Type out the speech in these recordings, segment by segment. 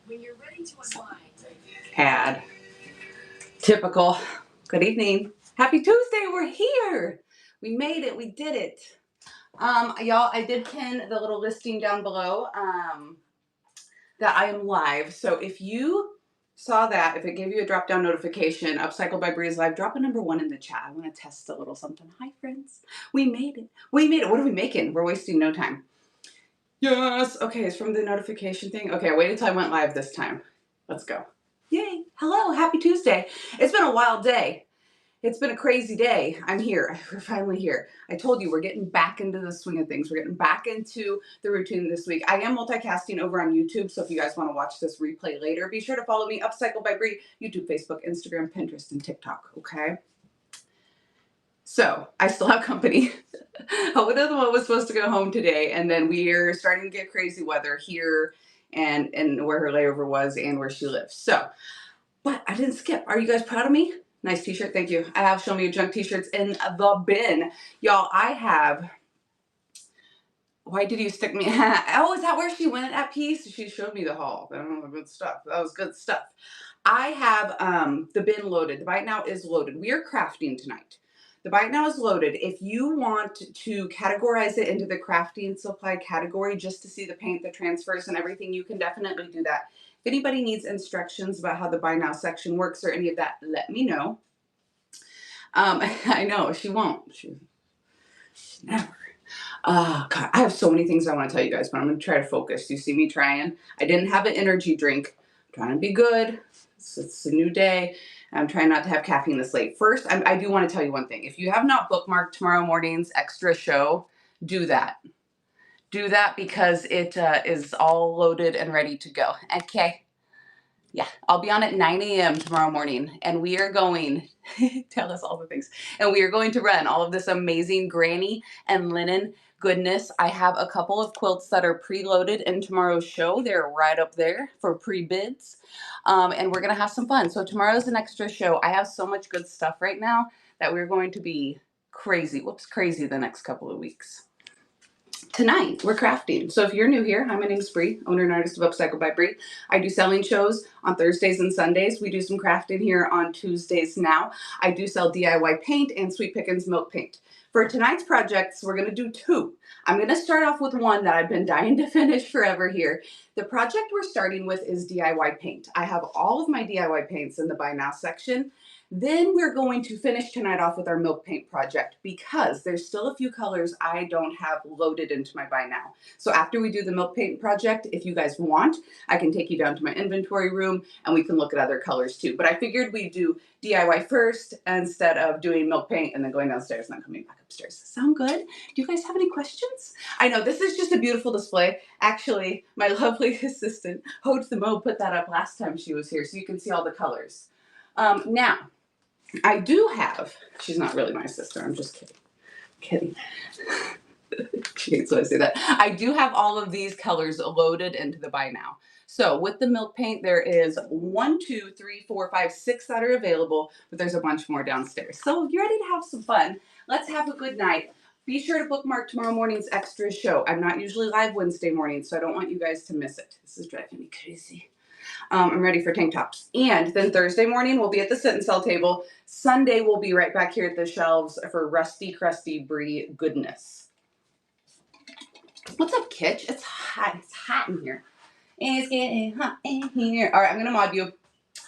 When you're ready to unwind. Ad. Typical. Good evening. Happy Tuesday. We're here. We made it. We did it. Y'all, I did pin the little listing down below that I am live. So if you saw that, if it gave you a drop down notification, Upcycle by Breeze Live, drop a number 1 in the chat. I want to test a little something. Hi, friends. We made it. We made it. What are we making? We're wasting no time. Yes. Okay, it's from the notification thing. Okay, I waited until I went live this time. Let's go. Yay. Hello. Happy Tuesday. It's been a wild day. It's been a crazy day. I'm here. We're finally here. I told you we're getting back into the swing of things. We're getting back into the routine this week. I am multicasting over on YouTube, so if you guys want to watch this replay later, be sure to follow me, Upcycle by Bree, YouTube, Facebook, Instagram, Pinterest, and TikTok, okay? So, I still have company. Another one was supposed to go home today, and then we're starting to get crazy weather here and where her layover was and where she lives. So, but I didn't skip. Are you guys proud of me? Nice t-shirt, thank you. I have Show Me Your Junk t-shirts in the bin. Y'all, I have, why did you stick me? Oh, is that where she went at Peace? She showed me the haul. I don't know, good stuff. That was good stuff. I have the bin loaded. The Bite Now is loaded. We are crafting tonight. The Bite Now is loaded. If you want to categorize it into the crafting supply category just to see the paint, the transfers, and everything, you can definitely do that. If anybody needs instructions about how the Buy Now section works or any of that, let me know. I know, she won't. She never. God, I have so many things I want to tell you guys, but I'm going to try to focus. You see me trying? I didn't have an energy drink. I'm trying to be good. It's a new day. I'm trying not to have caffeine this late. First, I do want to tell you one thing. If you have not bookmarked tomorrow morning's extra show, do that. Do that because it is all loaded and ready to go. Okay. Yeah, I'll be on at 9 a.m. tomorrow morning, and we are going, tell us all the things, and we are going to run all of this amazing granny and linen goodness. I have a couple of quilts that are preloaded in tomorrow's show. They're right up there for pre-bids, and we're going to have some fun. So tomorrow's an extra show. I have so much good stuff right now that we're going to be crazy the next couple of weeks. Tonight, we're crafting. So if you're new here, hi, my name is Bree, owner and artist of Upcycle by Bree. I do selling shows on Thursdays and Sundays. We do some crafting here on Tuesdays now. I do sell DIY paint and Sweet Pickins milk paint. For tonight's projects, we're going to do 2. I'm going to start off with one that I've been dying to finish forever here. The project we're starting with is DIY paint. I have all of my DIY paints in the Buy Now section. Then we're going to finish tonight off with our milk paint project because there's still a few colors I don't have loaded into my Buy Now. So after we do the milk paint project, if you guys want, I can take you down to my inventory room and we can look at other colors too. But I figured we'd do DIY first instead of doing milk paint and then going downstairs and then coming back upstairs. Sound good? Do you guys have any questions? I know this is just a beautiful display. Actually, my lovely assistant, Hodes the Mo, put that up last time she was here so you can see all the colors. Now, I do have, she's not really my sister, I'm just kidding. She hates when I say that. I do have all of these colors loaded into the Buy Now. So with the milk paint, there is 1, 2, 3, 4, 5, 6 that are available, but there's a bunch more downstairs. So if you're ready to have some fun, let's have a good night. Be sure to bookmark tomorrow morning's extra show. I'm not usually live Wednesday morning, so I don't want you guys to miss it. This is driving me crazy. I'm ready for tank tops. And then Thursday morning, we'll be at the sit and sell table. Sunday, we'll be right back here at the shelves for Rusty Crusty Brie goodness. What's up, Kitch? It's hot. It's hot in here. It's getting hot in here. All right, I'm going to mod you.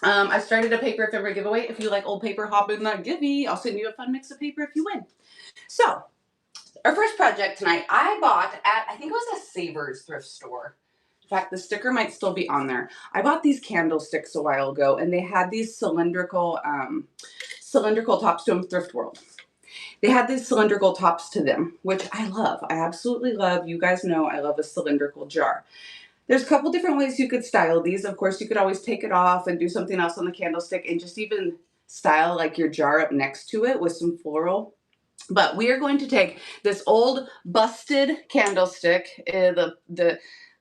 I started a paper ephemera giveaway. If you like old paper, hop in that givey. I'll send you a fun mix of paper if you win. So, our first project tonight, I bought at, I think it was a Savers thrift store. In fact, the sticker might still be on there. I bought these candlesticks a while ago, and they had these cylindrical tops to them, Thrift World. They had these cylindrical tops to them, which I love. I absolutely love. You guys know I love a cylindrical jar. There's a couple different ways you could style these. Of course, you could always take it off and do something else on the candlestick and just even style like your jar up next to it with some floral. But we are going to take this old busted candlestick,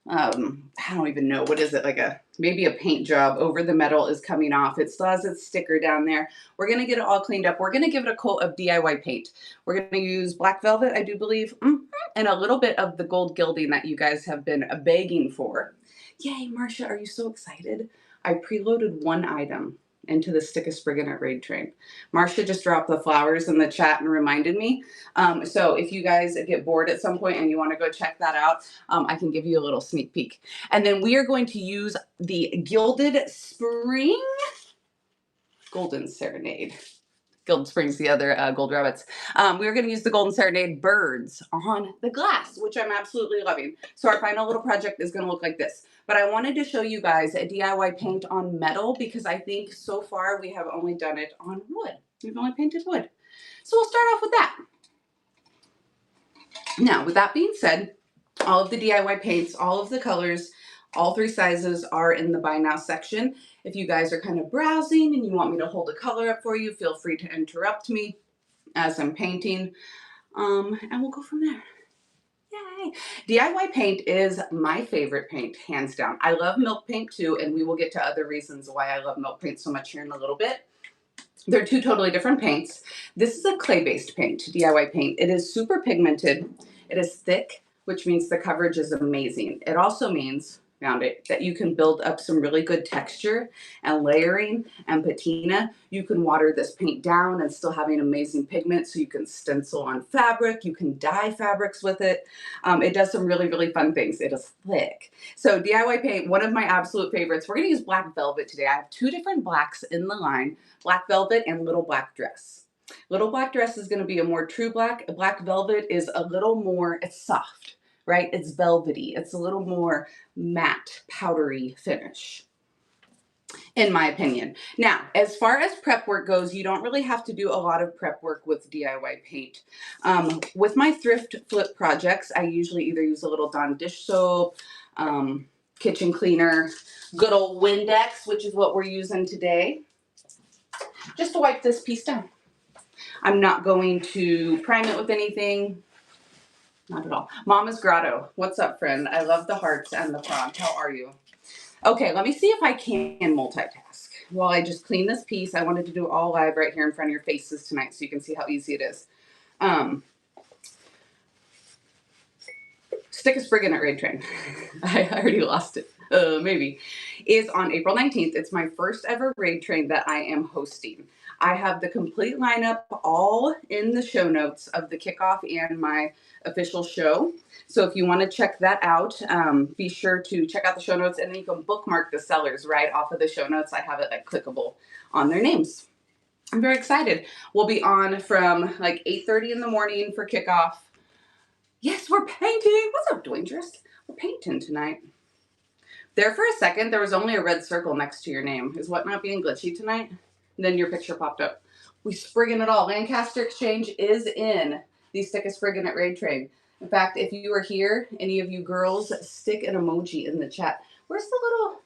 I don't even know, what is it, like maybe a paint job over the metal is coming off. It still has its sticker down there. We're going to get it all cleaned up. We're going to give it a coat of DIY paint. We're going to use black velvet, I do believe, and a little bit of the gold gilding that you guys have been begging for. Yay, Marcia, are you so excited? I preloaded one item into the Stick a Sprig in It raid train. Marcia just dropped the flowers in the chat and reminded me. So if you guys get bored at some point and you want to go check that out, I can give you a little sneak peek. And then we are going to use the Gilded Spring Golden Serenade. Gilded Springs, the other Gold Rabbits. We are going to use the Golden Serenade birds on the glass, which I'm absolutely loving. So our final little project is going to look like this. But I wanted to show you guys a DIY paint on metal because I think so far we have only done it on wood. We've only painted wood. So we'll start off with that. Now, with that being said, all of the DIY paints, all of the colors, all 3 sizes are in the Buy Now section. If you guys are kind of browsing and you want me to hold a color up for you, feel free to interrupt me as I'm painting, and we'll go from there. Yay! DIY paint is my favorite paint, hands down. I love milk paint too, and we will get to other reasons why I love milk paint so much here in a little bit. They're 2 totally different paints. This is a clay-based paint, DIY paint. It is super pigmented. It is thick, which means the coverage is amazing. It also means, found it, that you can build up some really good texture and layering and patina. You can water this paint down and still having amazing pigment, so you can stencil on fabric. You can dye fabrics with it. It does some really, really fun things. It is thick. So DIY paint, one of my absolute favorites. We're going to use Black Velvet today. I have 2 different blacks in the line, Black Velvet and Little Black Dress. Little Black Dress is going to be a more true black. Black Velvet is a little more, it's soft, right? It's velvety. It's a little more matte, powdery finish, in my opinion. Now, as far as prep work goes, you don't really have to do a lot of prep work with DIY paint. With my thrift flip projects, I usually either use a little Dawn dish soap, kitchen cleaner, good old Windex, which is what we're using today, just to wipe this piece down. I'm not going to prime it with anything. Not at all. Mama's Grotto. What's up, friend? I love the hearts and the frog. How are you? Okay, let me see if I can multitask. While I just clean this piece, I wanted to do all live right here in front of your faces tonight so you can see how easy it is. Stick a Sprig in It raid train. I already lost it. Maybe. Is on April 19th. It's my first ever raid train that I am hosting. I have the complete lineup all in the show notes of the kickoff and my official show. So if you want to check that out, be sure to check out the show notes, and then you can bookmark the sellers right off of the show notes. I have it like clickable on their names. I'm very excited. We'll be on from like 8:30 in the morning for kickoff. Yes, we're painting. What's up, Dwangers? We're painting tonight. There for a second, there was only a red circle next to your name. Is what not being glitchy tonight? And then your picture popped up. We sprigging it all. Lancaster Exchange is in the Stick a Sprig in It raid train. In fact, if you are here, any of you girls, stick an emoji in the chat. Where's the little...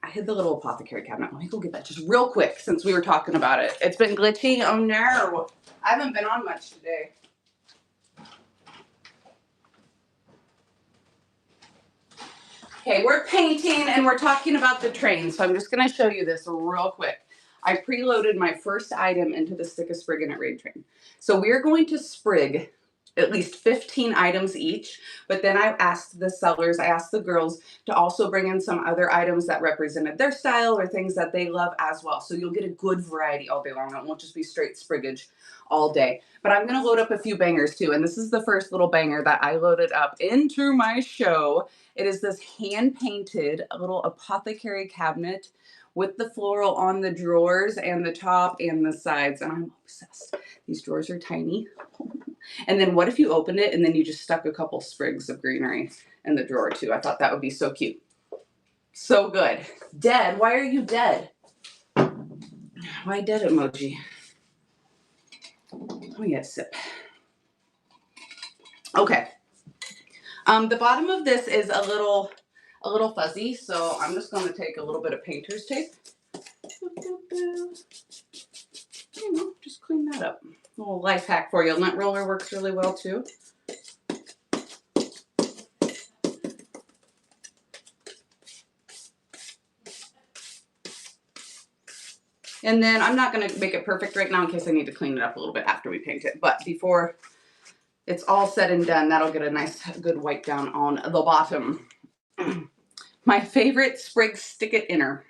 I hid the little apothecary cabinet. Let me go get that just real quick since we were talking about it. It's been glitchy. Oh no. I haven't been on much today. Okay, we're painting and we're talking about the train, so I'm just going to show you this real quick. I preloaded my first item into the Stick a Sprig in It raid train. So we're going to sprig at least 15 items each, but then I asked the sellers, I asked the girls to also bring in some other items that represented their style or things that they love as well. So you'll get a good variety all day long. It won't just be straight spriggage all day. But I'm going to load up a few bangers too, and this is the first little banger that I loaded up into my show. It is this hand-painted little apothecary cabinet with the floral on the drawers and the top and the sides, and I'm obsessed. These drawers are tiny. And then what if you opened it and then you just stuck a couple sprigs of greenery in the drawer too? I thought that would be so cute. So good. Dead? Why are you dead? Why dead emoji? Let me get a sip. Okay. The bottom of this is a little fuzzy, so I'm just going to take a little bit of painter's tape. You know, just clean that up. A little life hack for you. Lint roller works really well too. And then I'm not going to make it perfect right now in case I need to clean it up a little bit after we paint it. But before it's all said and done, that'll get a nice good wipe down on the bottom. My favorite sprig Stick It Inner.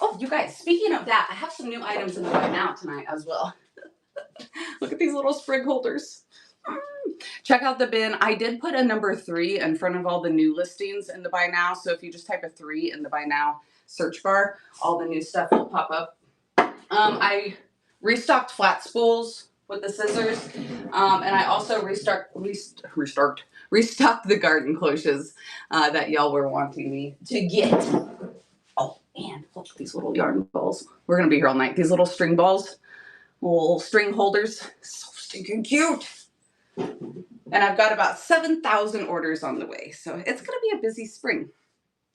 Oh, you guys, speaking of that, I have some new items in the Buy Now tonight as well. Look at these little sprig holders. Check out the bin. I did put a number 3 in front of all the new listings in the Buy Now. So if you just type a 3 in the Buy Now search bar, all the new stuff will pop up. I restocked flat spools with the scissors. And I also restocked the garden cloches that y'all were wanting me to get. Oh, and look at these little yarn balls. We're going to be here all night. These little string balls, little string holders. So stinking cute. And I've got about 7,000 orders on the way. So it's going to be a busy spring.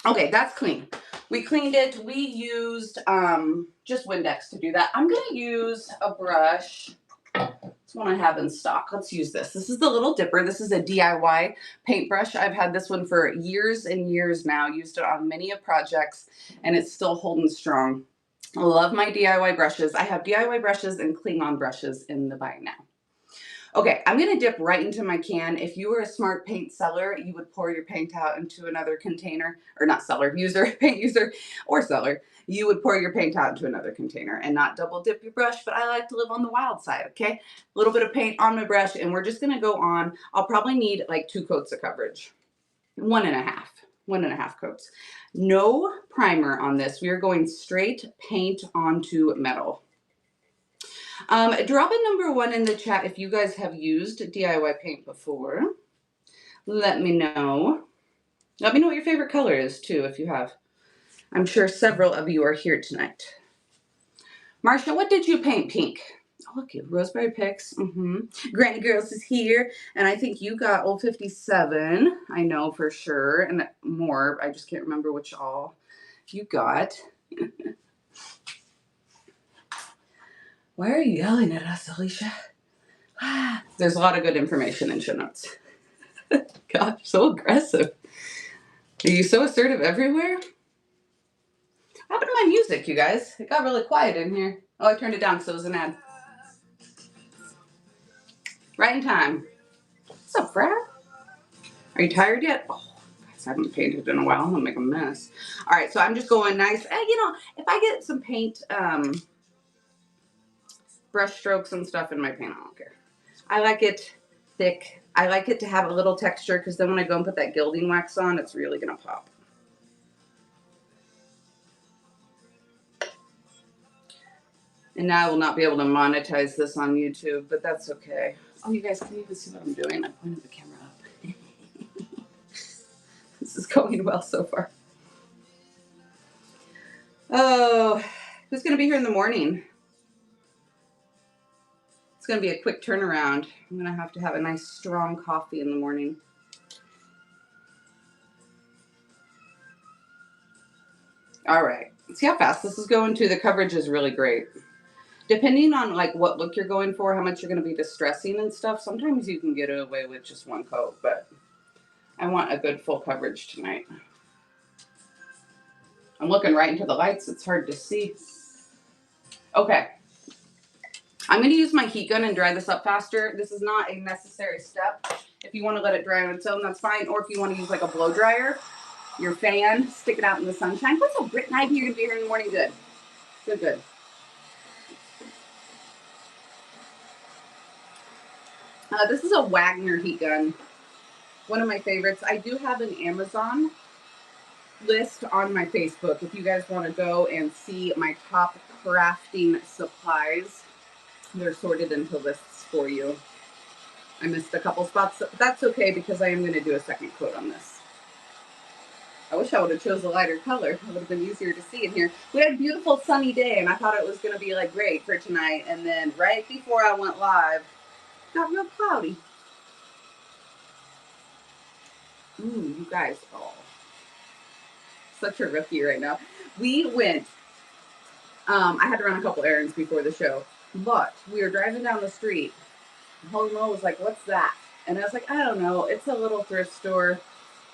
Okay, that's clean. We cleaned it. We used just Windex to do that. I'm going to use a brush. It's one I have in stock. Let's use this. This is the Little Dipper. This is a DIY paintbrush. I've had this one for years and years now. Used it on many projects, and it's still holding strong. I love my DIY brushes. I have DIY brushes and Klingon brushes in the Buy Now. Okay, I'm going to dip right into my can. If you were a smart paint seller, you would pour your paint out into another container, or not seller, user, paint user, or seller. You would pour your paint out into another container and not double dip your brush, but I like to live on the wild side, okay? A little bit of paint on my brush, and we're just going to go on. I'll probably need like 2 coats of coverage. 1.5 coats. No primer on this. We are going straight paint onto metal. Drop a number 1 in the chat if you guys have used DIY paint before. Let me know. Let me know what your favorite color is too, if you have. I'm sure several of you are here tonight. Marsha, what did you paint pink? Oh, look, you Roseberry Picks. Granny Girls is here, and I think you got Old 57. I know for sure, and more. I just can't remember which all you got. Why are you yelling at us, Alicia? There's a lot of good information in show notes. Gosh, so aggressive. Are you so assertive everywhere? What happened to my music, you guys? It got really quiet in here. Oh, I turned it down because it was an ad. Right in time. What's up, Brad? Are you tired yet? Oh, guys, I haven't painted in a while. I'm gonna make a mess. All right, so I'm just going nice. If I get some paint, brush strokes and stuff in my paint, I don't care. I like it thick. I like it to have a little texture because then when I go and put that gilding wax on, it's really gonna pop. And now I will not be able to monetize this on YouTube, but that's okay. Oh, you guys can even see what I'm doing. I pointed the camera up. This is going well so far. Oh, who's going to be here in the morning? It's going to be a quick turnaround. I'm going to have a nice strong coffee in the morning. All right. See how fast this is going too? The coverage is really great. Depending on like what look you're going for, how much you're going to be distressing and stuff, sometimes you can get away with just 1 coat, but I want a good full coverage tonight. I'm looking right into the lights. It's hard to see. Okay. I'm going to use my heat gun and dry this up faster. This is not a necessary step. If you want to let it dry on its own, that's fine. Or if you want to use like a blow dryer, your fan, stick it out in the sunshine. What's up, Britt and Ivy? You're going to be here in the morning. Good. Good. This is a Wagner heat gun. One of my favorites. I do have an Amazon list on my Facebook if you guys want to go and see my top crafting supplies. They're sorted into lists for you. I missed a couple spots, but that's okay because I am going to do a second coat on this. I wish I would have chose a lighter color. It would have been easier to see in here. We had a beautiful sunny day, and I thought it was going to be like great for tonight. And then right before I went live, it got real cloudy. Ooh, you guys, oh, such a rookie right now. We went. I had to run a couple errands before the show, but we were driving down the street. Hello was like, "What's that?" And I was like, "I don't know. It's a little thrift store.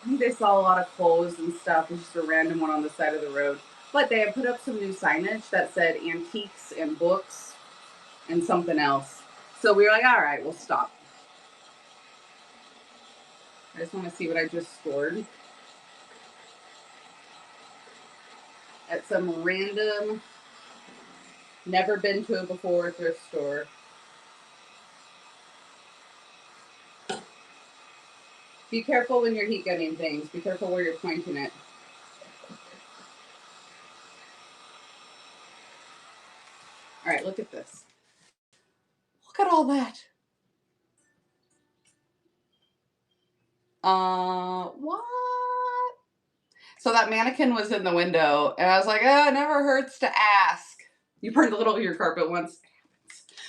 I think they sell a lot of clothes and stuff. It's just a random one on the side of the road." But they had put up some new signage that said antiques and books and something else. So we were like, all right, we'll stop. I just want to see what I just scored at some random, never been to it before thrift store. Be careful when you're heat gunning things. Be careful where you're pointing it. All right, look at this. Look at all that. What? So that mannequin was in the window, and I was like, oh, it never hurts to ask. You burned a little of your carpet once.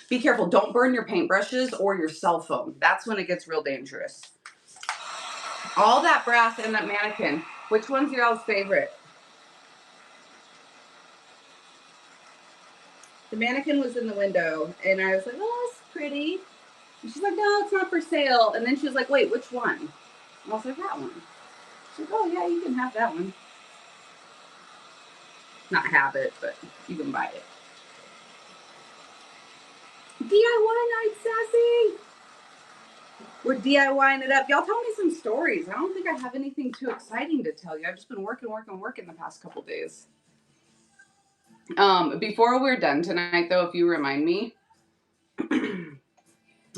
Be careful. Don't burn your paintbrushes or your cell phone. That's when it gets real dangerous. All that brass and that mannequin. Which one's your all's favorite? The mannequin was in the window, and I was like, oh, that's pretty. And she's like, no, it's not for sale. And then she was like, wait, which one? And I was like, that one. She's like, oh, yeah, you can have that one. Not have it, but you can buy it. DIY night, Sassy! We're DIYing it up. Y'all tell me some stories. I don't think I have anything too exciting to tell you. I've just been working the past couple days. Before we're done tonight, though, if you remind me,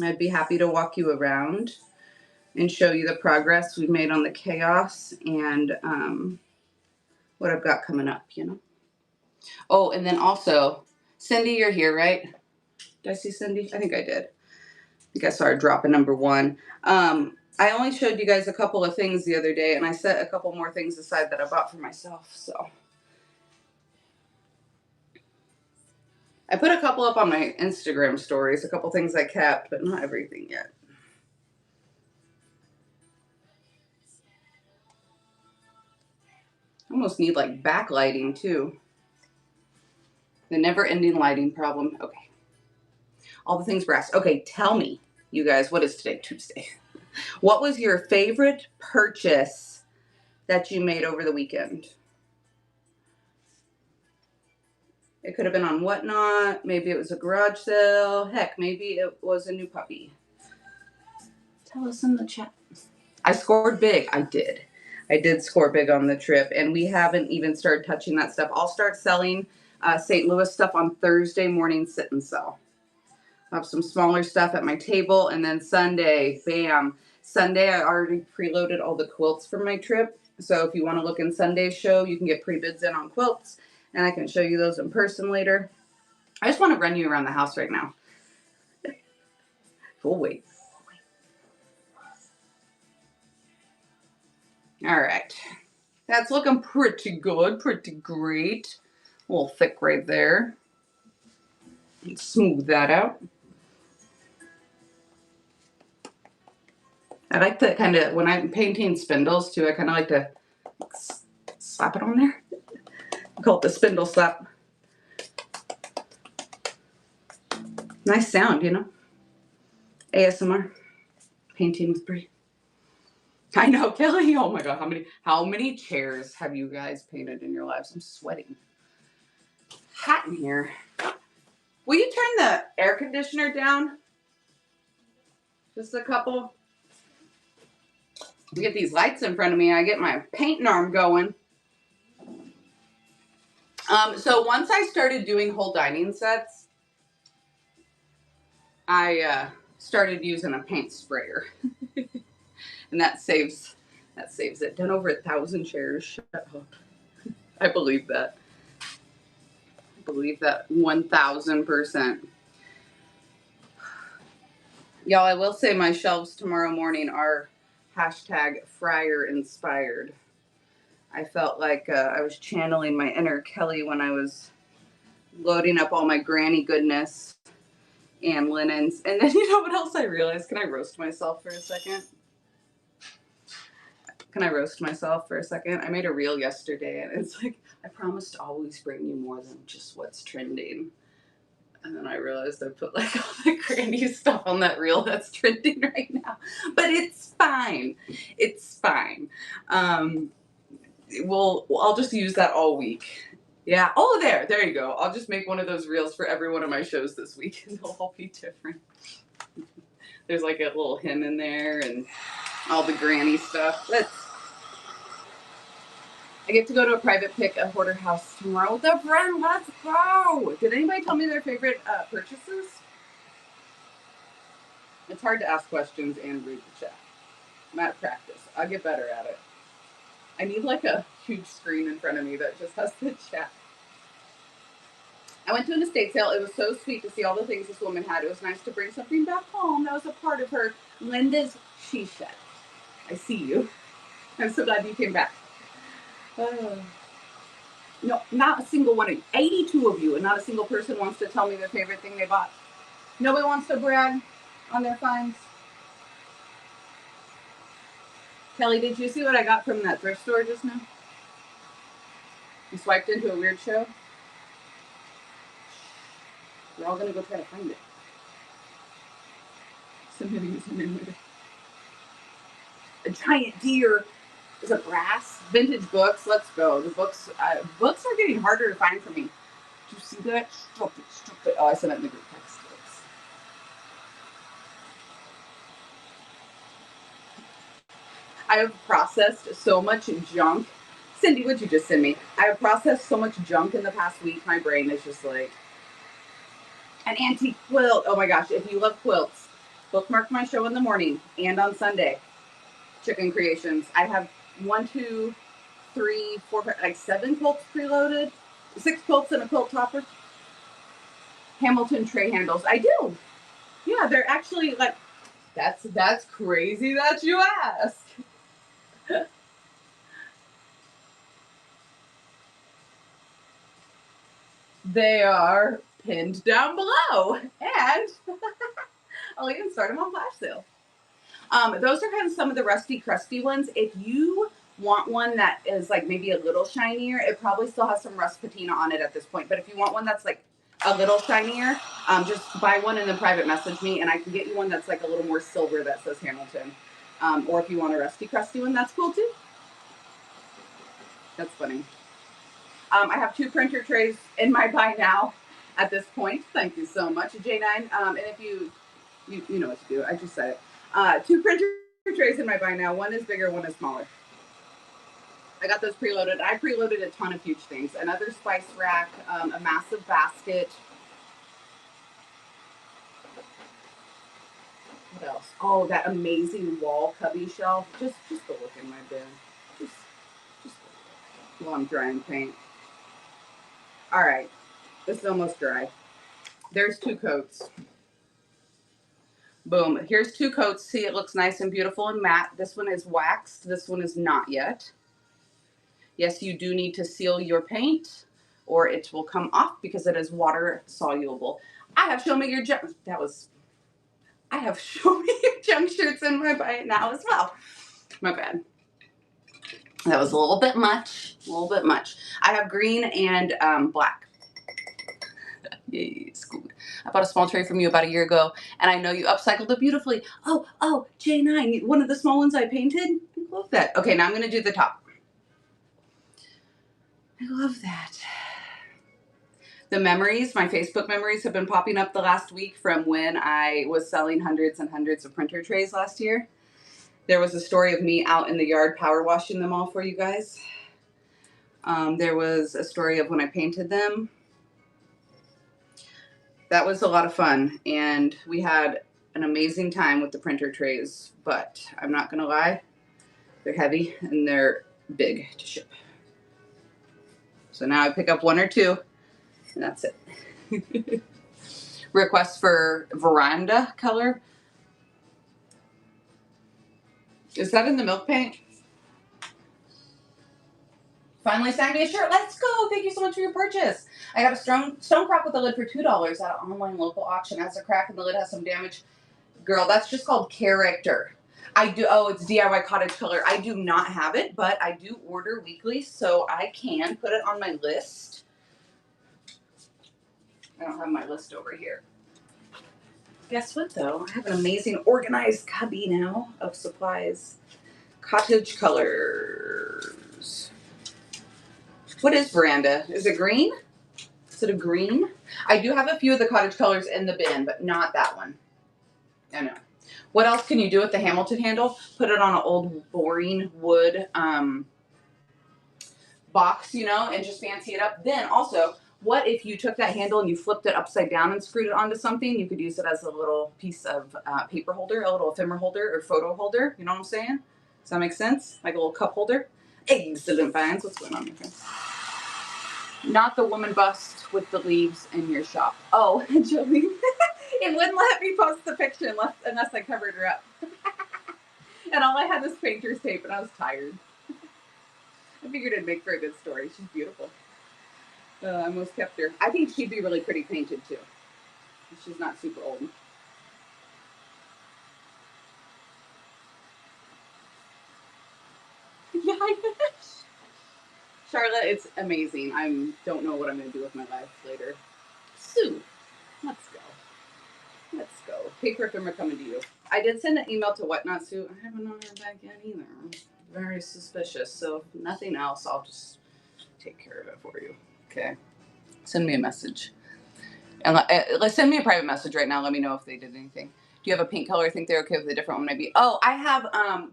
I'd be happy to walk you around and show you the progress we've made on the chaos and what I've got coming up, you know? Oh, and then also, Cindy, you're here, right? Did I see Cindy? I think I did. I think I saw her drop a number 1. I only showed you guys a couple of things the other day, and I set a couple more things aside that I bought for myself, so. I put a couple up on my Instagram stories, a couple things I kept, but not everything yet. I almost need like backlighting too. The never-ending lighting problem. Okay. All the things brass. Okay, tell me, you guys, what is today? Tuesday. What was your favorite purchase that you made over the weekend? It could have been on Whatnot. Maybe it was a garage sale. Heck, maybe it was a new puppy. Tell us in the chat. I scored big. I did score big on the trip, and we haven't even started touching that stuff. I'll start selling St. Louis stuff on Thursday morning sit and sell. I have some smaller stuff at my table, and then Sunday, bam. Sunday, I already preloaded all the quilts for my trip. So if you want to look in Sunday's show, you can get pre-bids in on quilts, and I can show you those in person later. I just want to run you around the house right now. We'll wait. All right. That's looking pretty good, pretty great. A little thick right there. Let's smooth that out. I like to kind of, when I'm painting spindles too, I kind of like to slap it on there. I call it the spindle slap. Nice sound, you know? ASMR. Painting with Brie. I know, Kelly. Oh my God, how many chairs have you guys painted in your lives? I'm sweating. Hot in here. Will you turn the air conditioner down? Just a couple. Get these lights in front of me. I get my painting arm going. So once I started doing whole dining sets, I started using a paint sprayer, and that saves it. Done over 1,000 chairs. Shut up. I believe that. I believe that 1,000%. Y'all, I will say my shelves tomorrow morning are #fryer inspired. I felt like I was channeling my inner Kelly when I was loading up all my granny goodness and linens. And then you know what else I realized? Can I roast myself for a second? I made a reel yesterday, and it's like, I promise to always bring you more than just what's trending. And then I realized I put like all the granny stuff on that reel that's trending right now. But it's fine. It's fine. I'll just use that all week. Yeah. Oh, there you go. I'll just make one of those reels for every one of my shows this week, and they'll all be different. There's like a little hymn in there and all the granny stuff. I get to go to a private pick at Hoarder House tomorrow with a friend. Let's go. Did anybody tell me their favorite purchases? It's hard to ask questions and read the chat. I'm out of practice. I'll get better at it. I need like a huge screen in front of me that just has the chat. I went to an estate sale. It was so sweet to see all the things this woman had. It was nice to bring something back home that was a part of her. Linda's she shed. I see you. I'm so glad you came back. No, not a single one of you. 82 of you, and not a single person wants to tell me their favorite thing they bought. Nobody wants to brag on their finds. Kelly, did you see what I got from that thrift store just now? You swiped into a weird show? We're all gonna go try to find it. A giant deer. Is it brass? Vintage books. Let's go. The books are getting harder to find for me. Did you see that? Stop it. Oh, I sent it in the group text. I have processed so much junk. Cindy, what'd you just send me? I have processed so much junk in the past week. My brain is just like an antique quilt. Oh my gosh, if you love quilts, bookmark my show in the morning and on Sunday. Chicken Creations. I have 1, 2, 3, 4, like 7 quilts preloaded. 6 quilts and a quilt topper. Hamilton tray handles. I do. Yeah, they're actually like, that's crazy that you ask. They are pinned down below, and I'll even start them on flash sale. Those are kind of some of the rusty, crusty ones. If you want one that is like maybe a little shinier, it probably still has some rust patina on it at this point. But if you want one that's like a little shinier, just buy one and then private message me, and I can get you one that's like a little more silver that says Hamilton. Or if you want a rusty, crusty one, that's cool too. That's funny. I have 2 printer trays in my buy now at this point. Thank you so much, J9. And if you know what to do, I just said it. 2 printer trays in my buy now. One is bigger, one is smaller. I got those preloaded. I preloaded a ton of huge things. Another spice rack, a massive basket. What else? Oh, that amazing wall cubby shelf. Just go look in my bin. Just while I'm drying paint. All right, this is almost dry. There's 2 coats. Boom. Here's 2 coats. See, it looks nice and beautiful and matte. This one is waxed. This one is not yet. Yes, you do need to seal your paint or it will come off because it is water soluble. I have Show Me Your Junk. I have Show Me Your Junk shirts in my buy now as well. My bad. That was a little bit much. I have green and black. Yes, good. I bought a small tray from you about a year ago, and I know you upcycled it beautifully. Oh, J9, one of the small ones I painted. I love that. Okay, now I'm going to do the top. I love that. The memories, my Facebook memories have been popping up the last week from when I was selling hundreds and hundreds of printer trays last year. There was a story of me out in the yard power washing them all for you guys. There was a story of when I painted them. That was a lot of fun, and we had an amazing time with the printer trays, but I'm not going to lie, they're heavy and they're big to ship. So now I pick up 1 or 2, and that's it. Request for veranda color. Is that in the milk paint? Finally signed me a shirt. Let's go. Thank you so much for your purchase. I got a stone crock with a lid for $2 at an online local auction. It has a crack and the lid has some damage. Girl, that's just called character. It's DIY cottage color. I do not have it, but I do order weekly, so I can put it on my list. I don't have my list over here. Guess what, though? I have an amazing organized cubby now of supplies. Cottage colors. What is Veranda? Is it green? Is it a green? I do have a few of the cottage colors in the bin, but not that one. I know. What else can you do with the Hamilton handle? Put it on an old boring wood box, you know, and just fancy it up. Then also, what if you took that handle and you flipped it upside down and screwed it onto something? You could use it as a little piece of paper holder, a little ephemera holder or photo holder. You know what I'm saying? Does that make sense? Like a little cup holder? Excellent finds. What's going on here? Not the woman bust with the leaves in your shop. Oh, Jolene. It wouldn't let me post the picture unless I covered her up. And all I had was painter's tape and I was tired. I figured it'd make for a good story. She's beautiful. I almost kept her. I think she'd be really pretty painted too. She's not super old. Yeah, I wish. Charlotte, it's amazing. I don't know what I'm going to do with my life later. Sue, let's go. Let's go. Paper ephemera coming to you. I did send an email to Whatnot Sue. I haven't known her back yet either. Very suspicious. So if nothing else, I'll just take care of it for you. Okay. Send me a message. And let's send me a private message right now. Let me know if they did anything. Do you have a pink color? I think they're okay with a different one maybe. Oh, I have,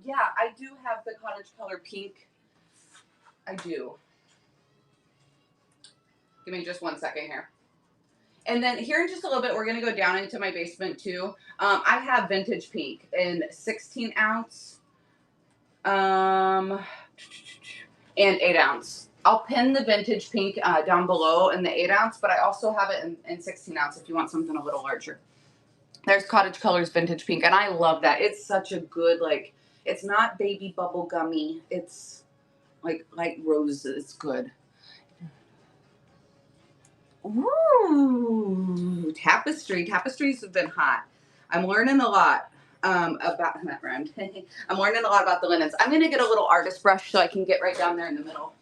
yeah, I do have the cottage color pink. I do. Give me just 1 second here. And then here in just a little bit, we're going to go down into my basement too. I have vintage pink in 16 ounce and 8 ounce. I'll pin the vintage pink down below in the 8 ounce, but I also have it in 16 ounce if you want something a little larger. There's Cottage Colors vintage pink, and I love that. It's such a good, like, it's not baby bubble gummy. It's like light roses. It's good. Ooh, tapestry. Tapestries have been hot. I'm learning a lot about that rhymed. I'm learning a lot about the linens. I'm gonna get a little artist brush so I can get right down there in the middle.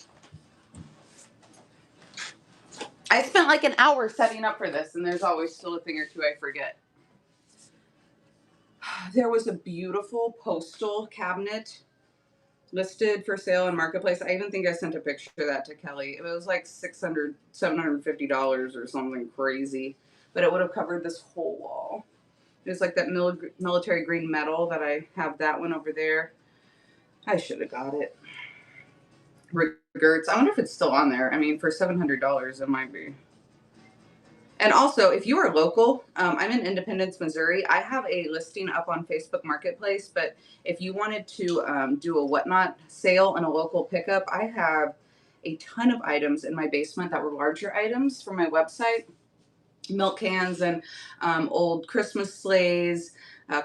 I spent like an hour setting up for this, and there's always still a thing or two I forget. There was a beautiful postal cabinet listed for sale in Marketplace. I even think I sent a picture of that to Kelly. It was like $600, $750 or something crazy, but it would have covered this whole wall. It was like that military green metal that I have that one over there. I should have got it. Regerts. I wonder if it's still on there. I mean, for $700, it might be. And also, if you are local, I'm in Independence, Missouri. I have a listing up on Facebook Marketplace, but if you wanted to do a Whatnot sale and a local pickup, I have a ton of items in my basement that were larger items from my website. Milk cans and old Christmas sleighs,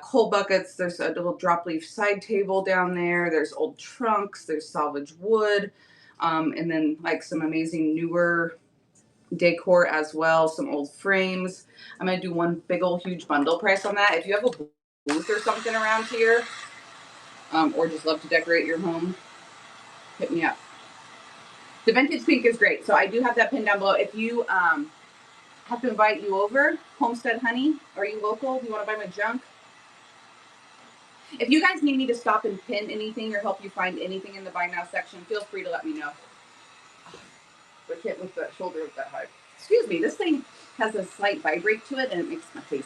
coal buckets. There's a little drop leaf side table down there. There's old trunks. There's salvage wood. And then like some amazing newer decor as well, some old frames. I'm going to do one big old huge bundle price on that. If you have a booth or something around here, or just love to decorate your home, hit me up. The vintage pink is great. So I do have that pinned down below. If you have to invite you over, Homestead Honey, are you local? Do you want to buy my junk? If you guys need me to stop and pin anything or help you find anything in the buy now section, feel free to let me know. I can't lift that shoulder up that high. Excuse me, this thing has a slight vibrate to it and it makes my face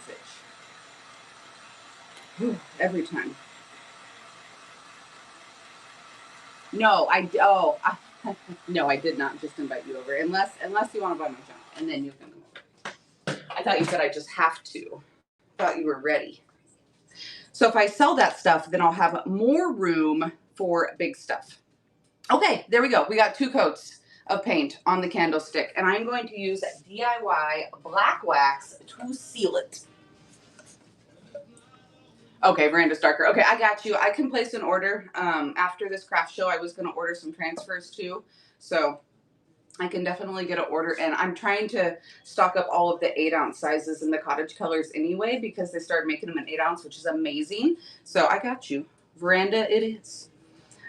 itch. Every time. No, no, I did not just invite you over. Unless you want to buy my junk, and then you can come over. I thought you said I just have to. I thought you were ready. So if I sell that stuff, then I'll have more room for big stuff. Okay, there we go. We got 2 coats of paint on the candlestick, and I'm going to use DIY black wax to seal it. Okay, Veranda's darker. Okay, I got you. I can place an order after this craft show. I was going to order some transfers too, so I can definitely get an order. And I'm trying to stock up all of the 8 ounce sizes in the cottage colors anyway, because they started making them in 8 ounce, which is amazing. So I got you. Veranda it is.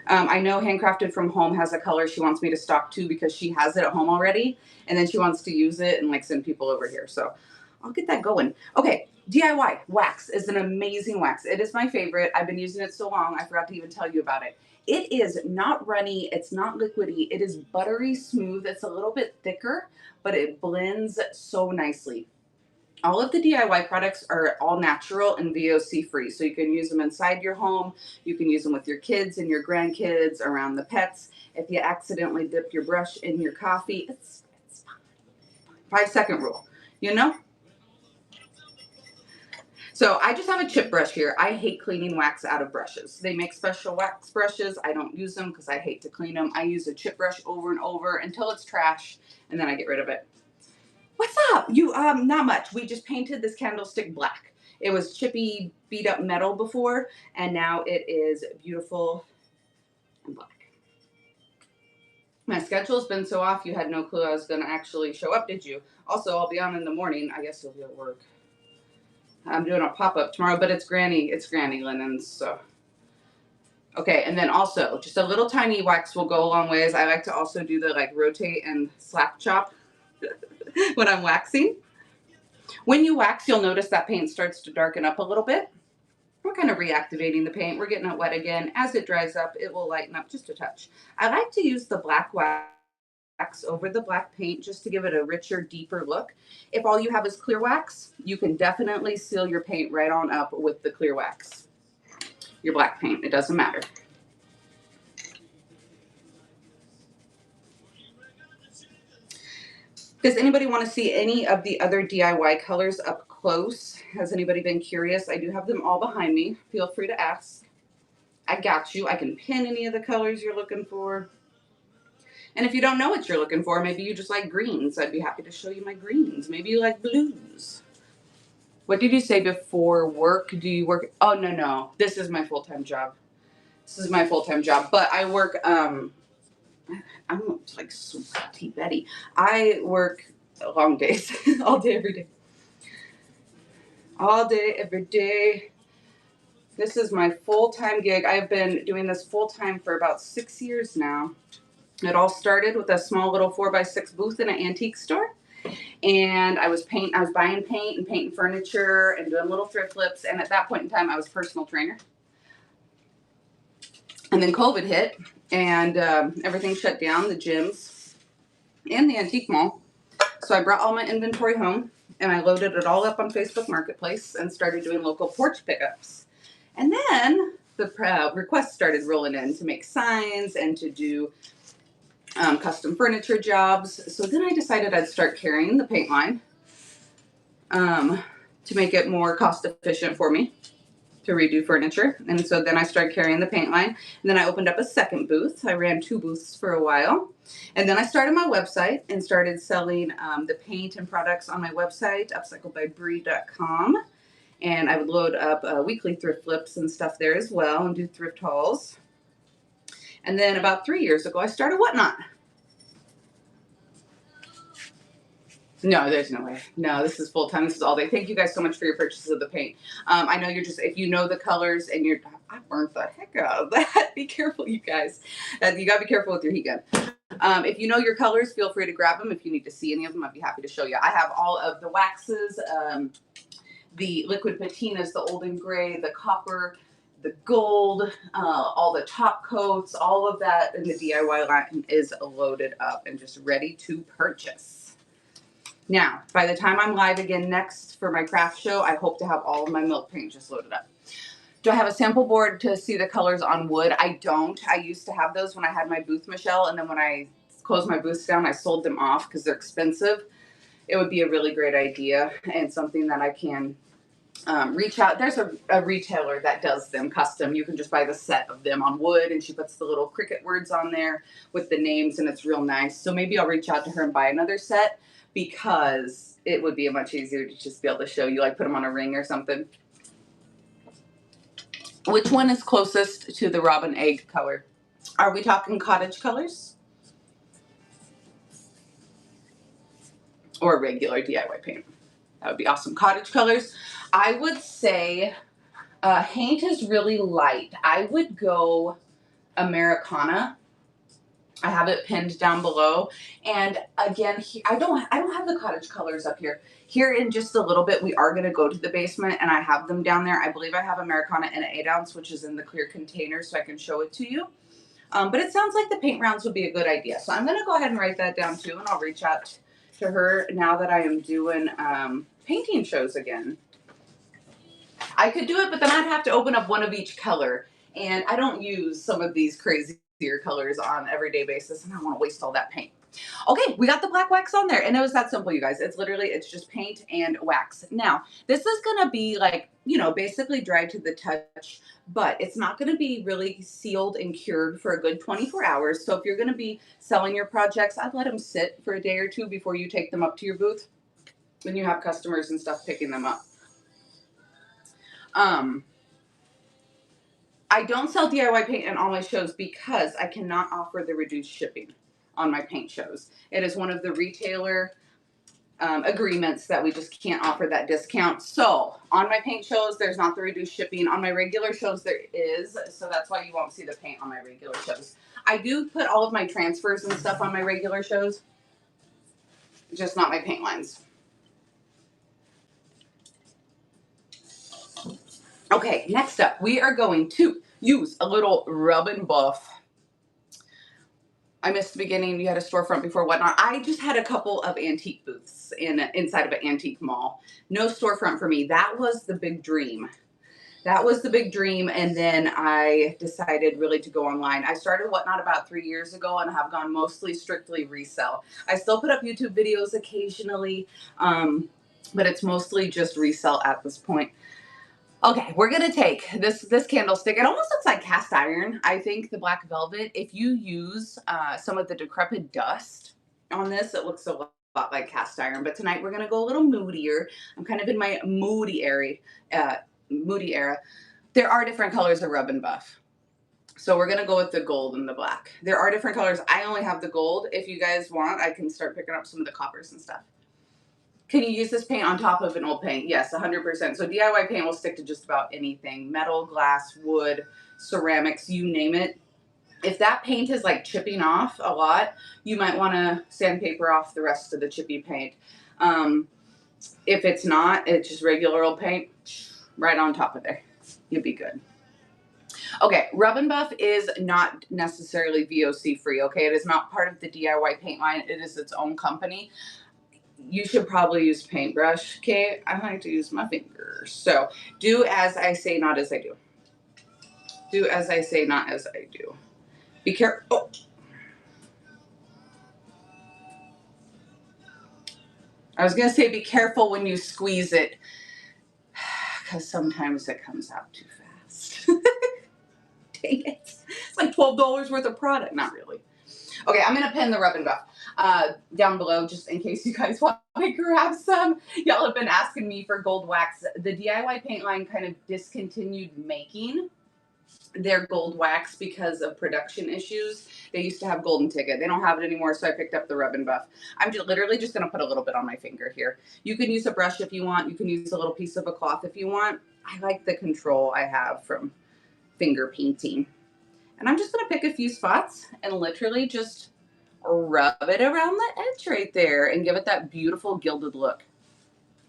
I know Handcrafted from Home has a color she wants me to stock too, because she has it at home already, and then she wants to use it and like send people over here. So I'll get that going. Okay, DIY wax is an amazing wax. It is my favorite. I've been using it so long, I forgot to even tell you about it. It is not runny. It's not liquidy. It is buttery smooth. It's a little bit thicker, but it blends so nicely. All of the DIY products are all natural and VOC free. So you can use them inside your home. You can use them with your kids and your grandkids, around the pets. If you accidentally dip your brush in your coffee, it's fine. 5-second rule, you know? So I just have a chip brush here. I hate cleaning wax out of brushes. They make special wax brushes. I don't use them because I hate to clean them. I use a chip brush over and over until it's trash, and then I get rid of it. What's up? You not much. We just painted this candlestick black. It was chippy, beat up metal before, and now it is beautiful and black. My schedule's been so off, you had no clue I was gonna actually show up, did you? Also, I'll be on in the morning. I guess you'll be at work. I'm doing a pop-up tomorrow, but it's granny linens, so. Okay, and then also, just a little tiny wax will go a long ways. I like to also do the like rotate and slap chop when I'm waxing. When you wax, you'll notice that paint starts to darken up a little bit. We're kind of reactivating the paint. We're getting it wet again. As it dries up, it will lighten up just a touch. I like to use the black wax over the black paint just to give it a richer, deeper look. If all you have is clear wax, you can definitely seal your paint right on up with the clear wax. Your black paint, it doesn't matter. Does anybody want to see any of the other DIY colors up close? Has anybody been curious? I do have them all behind me. Feel free to ask. I got you. I can pin any of the colors you're looking for. And if you don't know what you're looking for, maybe you just like greens. I'd be happy to show you my greens. Maybe you like blues. What did you say before work? Do you work? Oh, no. This is my full-time job. But I work, I'm like sweaty Betty. I work long days, all day, every day. All day, every day. This is my full-time gig. I've been doing this full-time for about 6 years now. It all started with a small little 4x6 booth in an antique store. And I was buying paint and painting furniture and doing little thrift flips. And at that point in time, I was a personal trainer. And then COVID hit and everything shut down, the gyms and the antique mall. So I brought all my inventory home and I loaded it all up on Facebook Marketplace and started doing local porch pickups. And then the requests started rolling in to make signs and to do custom furniture jobs. So then I decided I'd start carrying the paint line to make it more cost efficient for me to redo furniture. And so then I started carrying the paint line. And then I opened up a second booth. I ran 2 booths for a while. And then I started my website and started selling the paint and products on my website, upcycledbybrie.com. And I would load up weekly thrift flips and stuff there as well and do thrift hauls. And then about 3 years ago, I started Whatnot. No, there's no way. No, this is full time. This is all day. Thank you guys so much for your purchases of the paint. I know you're just, if you know the colors and I burnt the heck out of that. Be careful, you guys. You got to be careful with your heat gun. If you know your colors, feel free to grab them. If you need to see any of them, I'd be happy to show you. I have all of the waxes, the liquid patinas, the olden gray, the copper, the gold, all the top coats, all of that in the DIY line is loaded up and just ready to purchase. Now, by the time I'm live again next for my craft show, I hope to have all of my milk paint just loaded up. Do I have a sample board to see the colors on wood? I don't. I used to have those when I had my booth, Michelle, and then when I closed my booths down, I sold them off because they're expensive. It would be a really great idea and something that I can reach out. There's a retailer that does them custom. You can just buy the set of them on wood, and she puts the little Cricut words on there with the names, and it's real nice. So maybe I'll reach out to her and buy another set because it would be much easier to just be able to show you, like put them on a ring or something. Which one is closest to the robin egg color? Are we talking cottage colors? Or regular DIY paint? That would be awesome. Cottage colors. I would say paint is really light. I would go Americana. I have it pinned down below. And again, I don't have the cottage colors up here. Here in just a little bit, we are going to go to the basement and I have them down there. I believe I have Americana in an 8 ounce, which is in the clear container, so I can show it to you. But it sounds like the paint rounds would be a good idea. So I'm going to go ahead and write that down too, and I'll reach out to her now that I am doing painting shows again. I could do it, but then I'd have to open up one of each color. And I don't use some of these crazier colors on an everyday basis, and I don't want to waste all that paint. Okay, we got the black wax on there, and it was that simple, you guys. It's just paint and wax. Now, this is gonna be like, you know, basically dry to the touch, but it's not gonna be really sealed and cured for a good 24 hours. So if you're gonna be selling your projects, I'd let them sit for a day or two before you take them up to your booth when you have customers and stuff picking them up. I don't sell DIY paint in all my shows because I cannot offer the reduced shipping on my paint shows. It is one of the retailer agreements that we just can't offer that discount. So on my paint shows, there's not the reduced shipping. On my regular shows, there is. So that's why you won't see the paint on my regular shows. I do put all of my transfers and stuff on my regular shows, just not my paint lines. Okay, next up, we are going to use a little Rub and Buff. I missed the beginning. You had a storefront before, whatnot. I just had a couple of antique booths inside of an antique mall. No storefront for me. That was the big dream. That was the big dream. And then I decided really to go online. I started Whatnot about 3 years ago and have gone mostly strictly resell. I still put up YouTube videos occasionally, but it's mostly just resell at this point. Okay, we're gonna take this candlestick. It almost looks like cast iron. I think the black velvet. If you use some of the decrepit dust on this, it looks a lot like cast iron. But tonight we're gonna go a little moodier. I'm kind of in my moody era. There are different colors of Rub and Buff, so we're gonna go with the gold and the black. There are different colors. I only have the gold. If you guys want, I can start picking up some of the coppers and stuff. Can you use this paint on top of an old paint? Yes, 100%. So DIY paint will stick to just about anything. Metal, glass, wood, ceramics, you name it. If that paint is like chipping off a lot, you might want to sandpaper off the rest of the chippy paint. If it's not, it's just regular old paint, right on top of there. You'll be good. Okay, Rub and Buff is not necessarily VOC free, okay? It is not part of the DIY paint line. It is its own company. You should probably use paintbrush. Okay, I like to use my fingers. So do as I say, not as I do. Do as I say, not as I do. Be careful. Oh. I was going to say be careful when you squeeze it, because sometimes it comes out too fast. Dang it. It's like $12 worth of product. Not really. Okay, I'm going to pin the Rub and Buff down below just in case you guys want to grab some. Y'all have been asking me for gold wax. The DIY paint line kind of discontinued making their gold wax because of production issues. They used to have golden ticket. They don't have it anymore, so I picked up the Rub and Buff. I'm literally just going to put a little bit on my finger here. You can use a brush if you want. You can use a little piece of a cloth if you want. I like the control I have from finger painting. And I'm just going to pick a few spots and literally just rub it around the edge right there and give it that beautiful gilded look.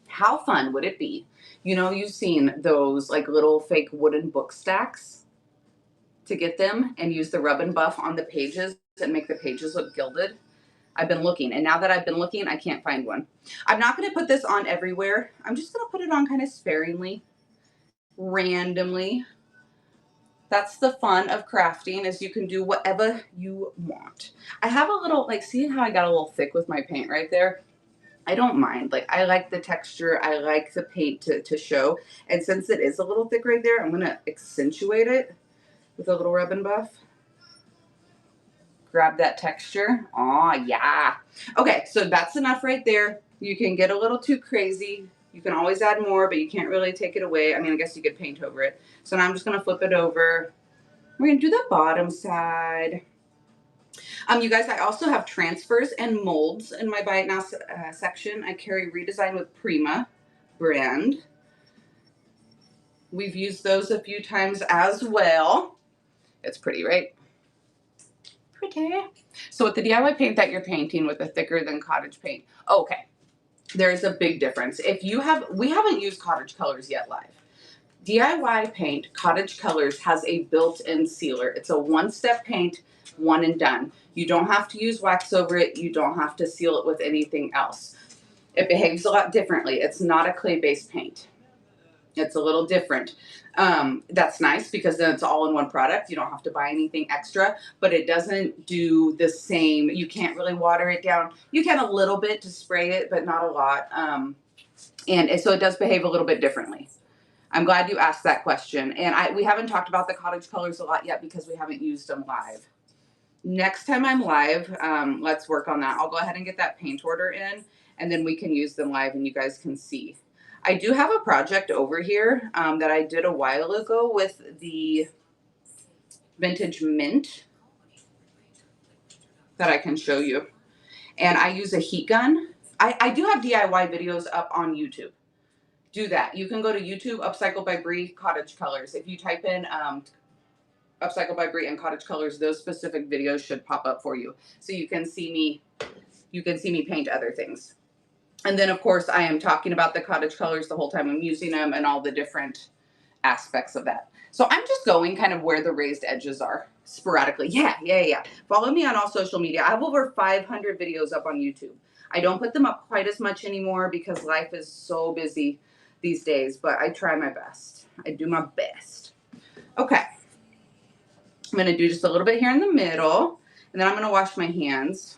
How fun would it be? You know, you've seen those like little fake wooden book stacks to get them and use the Rub and Buff on the pages and make the pages look gilded. I've been looking, and now that I've been looking, I can't find one. I'm not going to put this on everywhere. I'm just going to put it on kind of sparingly, randomly. That's the fun of crafting, is you can do whatever you want. I have a little, like, see how I got a little thick with my paint right there? I don't mind. Like, I like the texture. I like the paint to show. And since it is a little thick right there, I'm going to accentuate it with a little Rub and Buff. Grab that texture. Oh, yeah. Okay, so that's enough right there. You can get a little too crazy. You can always add more, but you can't really take it away. I mean, I guess you could paint over it. So now I'm just going to flip it over. We're going to do the bottom side. You guys, I also have transfers and molds in my Buy It Now section. I carry Redesign with Prima brand. We've used those a few times as well. It's pretty, right? Pretty. So with the DIY paint that you're painting with a thicker than cottage paint, okay, there's a big difference. If you have, we haven't used cottage colors yet live. DIY paint, Cottage Colors, has a built-in sealer. It's a one-step paint, one and done. You don't have to use wax over it. You don't have to seal it with anything else. It behaves a lot differently. It's not a clay-based paint. It's a little different. That's nice because then it's all in one product. You don't have to buy anything extra, but it doesn't do the same. You can't really water it down. You can a little bit to spray it, but not a lot. And so it does behave a little bit differently. I'm glad you asked that question. And we haven't talked about the Cottage Colors a lot yet because we haven't used them live. Next time I'm live, let's work on that. I'll go ahead and get that paint order in, and then we can use them live and you guys can see. I do have a project over here that I did a while ago with the Vintage Mint that I can show you. And I use a heat gun. I do have DIY videos up on YouTube. Do that. You can go to YouTube, Upcycled by Bree, Cottage Colors. If you type in Upcycled by Bree and Cottage Colors, those specific videos should pop up for you. So you can see me paint other things. And then of course I am talking about the Cottage Colors the whole time I'm using them and all the different aspects of that. So I'm just going kind of where the raised edges are sporadically. Yeah. Follow me on all social media. I have over 500 videos up on YouTube. I don't put them up quite as much anymore because life is so busy these days, but I try my best. I do my best. Okay. I'm going to do just a little bit here in the middle, and then I'm going to wash my hands.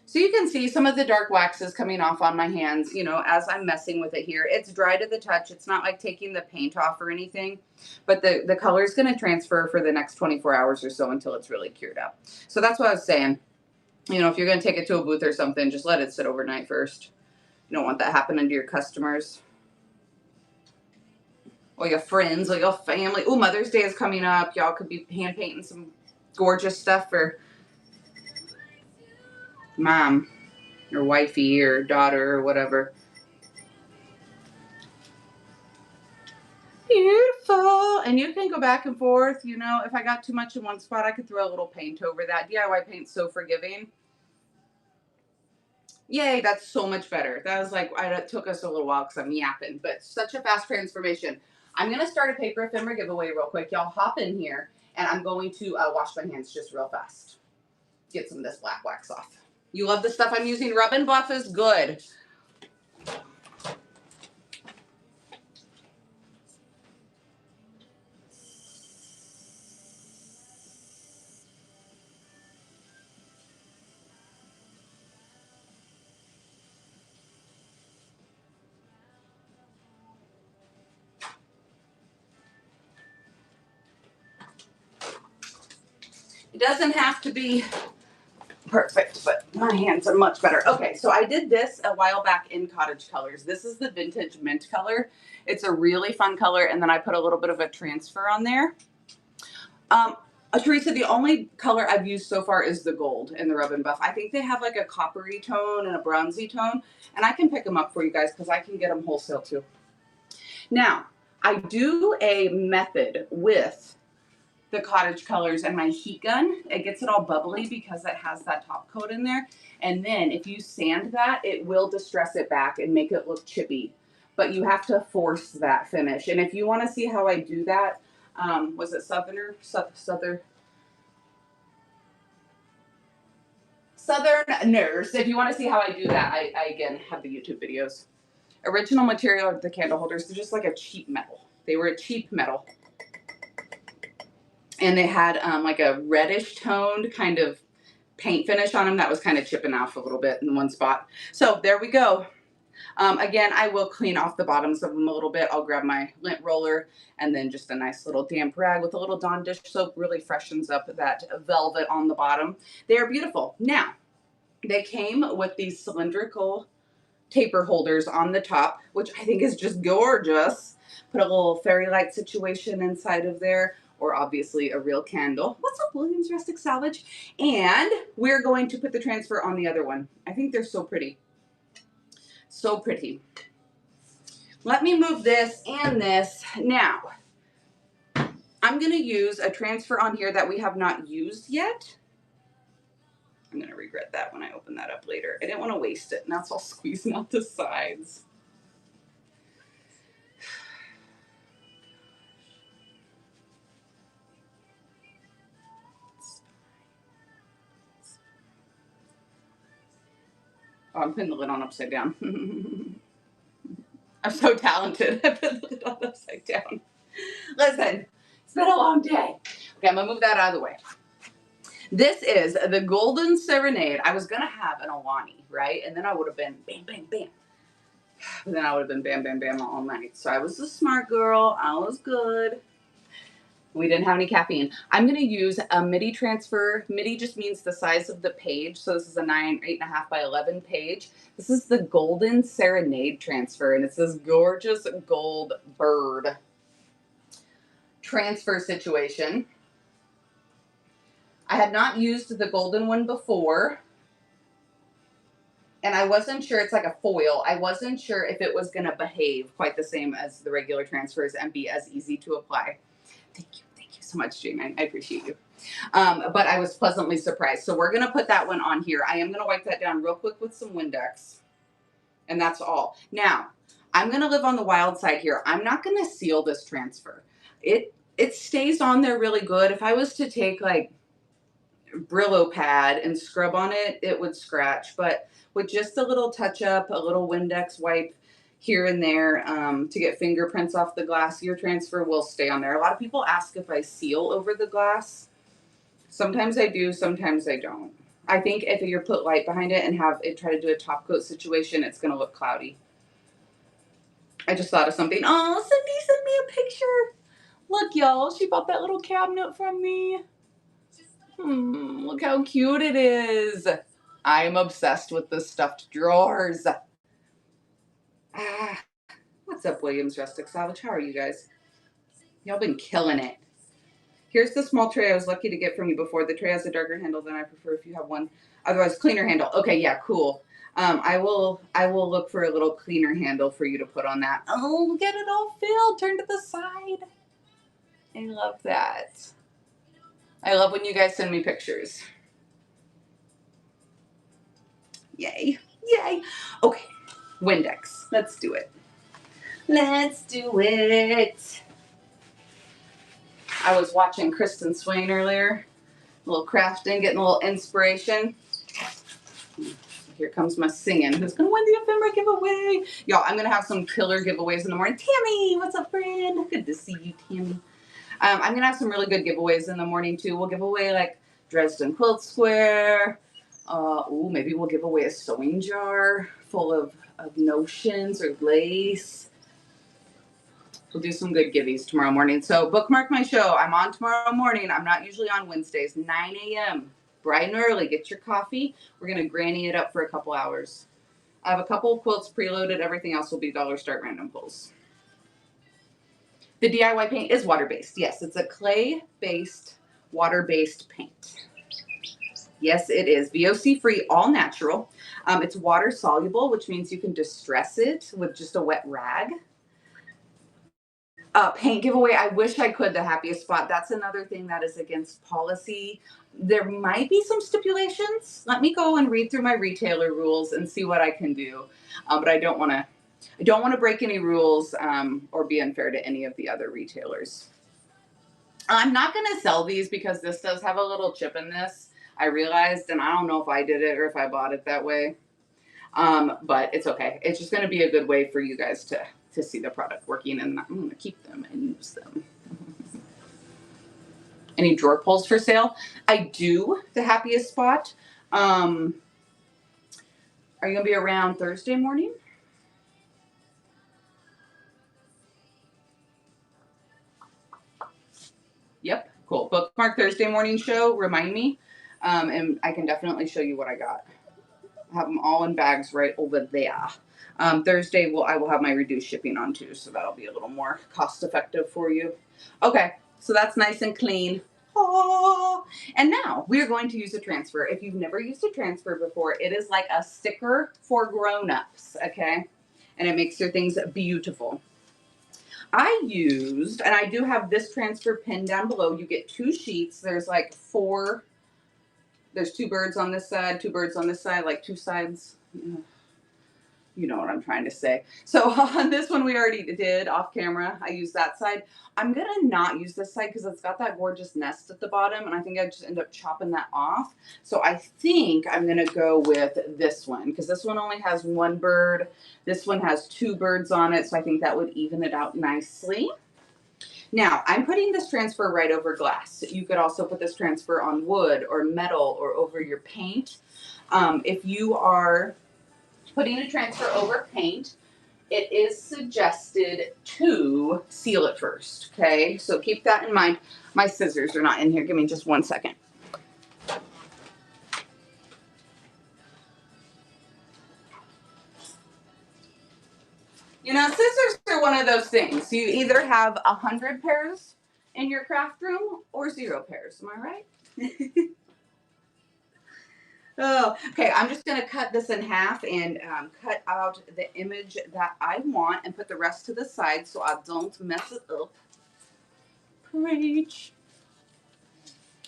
So you can see some of the dark waxes coming off on my hands, you know, as I'm messing with it here. It's dry to the touch. It's not like taking the paint off or anything, but the color is going to transfer for the next 24 hours or so until it's really cured up. So that's what I was saying. You know, if you're going to take it to a booth or something, just let it sit overnight first. You don't want that happening to your customers or your friends or your family. Oh, Mother's Day is coming up. Y'all could be hand painting some gorgeous stuff for mom or wifey or daughter or whatever. Beautiful. And you can go back and forth. You know, if I got too much in one spot, I could throw a little paint over that. DIY paint's so forgiving. Yay, that's so much better. That was like, it took us a little while because I'm yapping, but such a fast transformation. I'm going to start a paper ephemera giveaway real quick. Y'all hop in here, and I'm going to wash my hands just real fast. Get some of this black wax off. You love the stuff I'm using? Rub and Buff is good. It doesn't have to be perfect, but my hands are much better. Okay, so I did this a while back in Cottage Colors. This is the Vintage Mint color. It's a really fun color, and then I put a little bit of a transfer on there. Teresa, the only color I've used so far is the gold in the Rub and Buff. I think they have like a coppery tone and a bronzy tone, and I can pick them up for you guys because I can get them wholesale too. Now, I do a method with the Cottage Colors and my heat gun. It gets it all bubbly because it has that top coat in there. And then if you sand that, it will distress it back and make it look chippy. But you have to force that finish. And if you want to see how I do that, was it Southerners? If you want to see how I do that, I again have the YouTube videos. Original material of the candle holders, they're just like a cheap metal. They were a cheap metal. And they had like a reddish toned kind of paint finish on them that was kind of chipping off a little bit in one spot. So there we go. Again, I will clean off the bottoms of them a little bit. I'll grab my lint roller and then just a nice little damp rag with a little Dawn dish soap. Really freshens up that velvet on the bottom. They are beautiful. Now, they came with these cylindrical taper holders on the top, which I think is just gorgeous. Put a little fairy light situation inside of there, or obviously a real candle. What's up, Williams Rustic Salvage? And we're going to put the transfer on the other one. I think they're so pretty. So pretty. Let me move this and this. Now, I'm going to use a transfer on here that we have not used yet. I'm going to regret that when I open that up later. I didn't want to waste it, and that's all squeezing out the sides. Oh, I'm putting the lid on upside down. I'm so talented. I put the lid on upside down. Listen, it's been a long day. Okay, I'm gonna move that out of the way. This is the Golden Serenade. I was gonna have an Alani, right? And then I would have been bam, bam, bam. But then I would have been bam, bam, bam all night. So I was a smart girl. I was good. We didn't have any caffeine. I'm going to use a MIDI transfer. MIDI just means the size of the page. So this is a 8.5 by 11 page. This is the Golden Serenade transfer, and it's this gorgeous gold bird transfer situation. I had not used the golden one before, and I wasn't sure. It's like a foil. I wasn't sure if it was going to behave quite the same as the regular transfers and be as easy to apply. Thank you so much, Jane. I appreciate you. But I was pleasantly surprised. So we're going to put that one on here. I am going to wipe that down real quick with some Windex. And that's all. Now, I'm going to live on the wild side here. I'm not going to seal this transfer. It stays on there really good. If I was to take like Brillo pad and scrub on it, it would scratch. But with just a little touch up, a little Windex wipe here and there to get fingerprints off the glass, your transfer will stay on there. A lot of people ask if I seal over the glass. Sometimes I do, sometimes I don't. I think if you put light behind it and have it try to do a top coat situation, it's going to look cloudy. I just thought of something. Oh, Cindy sent me a picture. Look, y'all, she bought that little cabinet from me. Look how cute it is. I am obsessed with the stuffed drawers. What's up, Williams Rustic Salvage? How are you guys? Y'all been killing it. Here's the small tray I was lucky to get from you before. The tray has a darker handle than I prefer if you have one. Otherwise, cleaner handle. Okay, yeah, cool. I will look for a little cleaner handle for you to put on that. Oh, get it all filled. Turn to the side. I love that. I love when you guys send me pictures. Yay. Yay. Okay, Windex. Let's do it. Let's do it. I was watching Kristen Swain earlier. A little crafting, getting a little inspiration. Here comes my singing. Who's going to win the ephemera giveaway? Y'all, I'm going to have some killer giveaways in the morning. Tammy, what's up, friend? Good to see you, Tammy. I'm going to have some really good giveaways in the morning, too. We'll give away, like, Dresden Quilt Square. Maybe we'll give away a sewing jar full of notions or lace. We'll do some good giveies tomorrow morning. So bookmark my show. I'm on tomorrow morning. I'm not usually on Wednesdays. 9 a.m. Bright and early. Get your coffee. We're going to granny it up for a couple hours. I have a couple of quilts preloaded. Everything else will be Dollar Start random pulls. The DIY paint is water-based. Yes, it's a clay-based, water-based paint. Yes, it is. VOC-free, all natural. It's water-soluble, which means you can distress it with just a wet rag. Paint giveaway. I wish I could. The happiest spot. That's another thing that is against policy. There might be some stipulations. Let me go and read through my retailer rules and see what I can do. But I don't want to break any rules or be unfair to any of the other retailers. I'm not going to sell these because this does have a little chip in this. I realized, and I don't know if I did it or if I bought it that way. But it's okay. It's just going to be a good way for you guys to see the product working, and I'm going to keep them and use them. Any drawer pulls for sale? I do. The happiest spot. Are you going to be around Thursday morning? Yep. Cool. Bookmark Thursday morning show. Remind me. And I can definitely show you what I got. I have them all in bags right over there. Thursday, I will have my reduced shipping on too, so that'll be a little more cost effective for you. Okay, so that's nice and clean. Oh, and now we're going to use a transfer. If you've never used a transfer before, it is like a sticker for grown-ups, okay? And it makes your things beautiful. I used, and I do have this transfer pinned down below. You get 2 sheets. There's like 4. There's 2 birds on this side, 2 birds on this side, like 2 sides. You know what I'm trying to say. So on this one we already did off camera. I used that side. I'm going to not use this side because it's got that gorgeous nest at the bottom, and I think I just end up chopping that off. So I think I'm going to go with this one because this one only has one bird. This one has two birds on it, so I think that would even it out nicely. Now, I'm putting this transfer right over glass. You could also put this transfer on wood or metal or over your paint. If you are putting a transfer over paint, it is suggested to seal it first, okay? So keep that in mind. My scissors are not in here. Give me just 1 second. You know, scissors are one of those things. You either have 100 pairs in your craft room or 0 pairs. Am I right? Oh, okay. I'm just going to cut this in half and cut out the image that I want and put the rest to the side so I don't mess it up. Preach.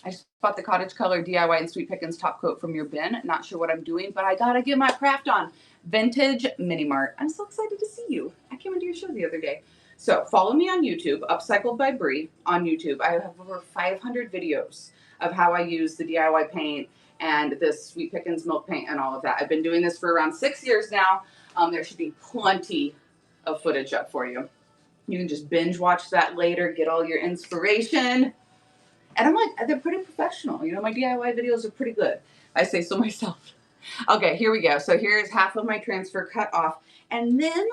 I just bought the Cottage Color DIY and Sweet Pickins top coat from your bin. Not sure what I'm doing, but I gotta get my craft on. Vintage Mini Mart. I'm so excited to see you. I came into your show the other day. So follow me on YouTube, Upcycled by Bree on YouTube. I have over 500 videos of how I use the DIY paint and this Sweet Pickins milk paint and all of that. I've been doing this for around 6 years now. There should be plenty of footage up for you. You can just binge watch that later, get all your inspiration. And I'm like, they're pretty professional. You know, my DIY videos are pretty good. I say so myself. Okay, here we go. So here's half of my transfer cut off. And then,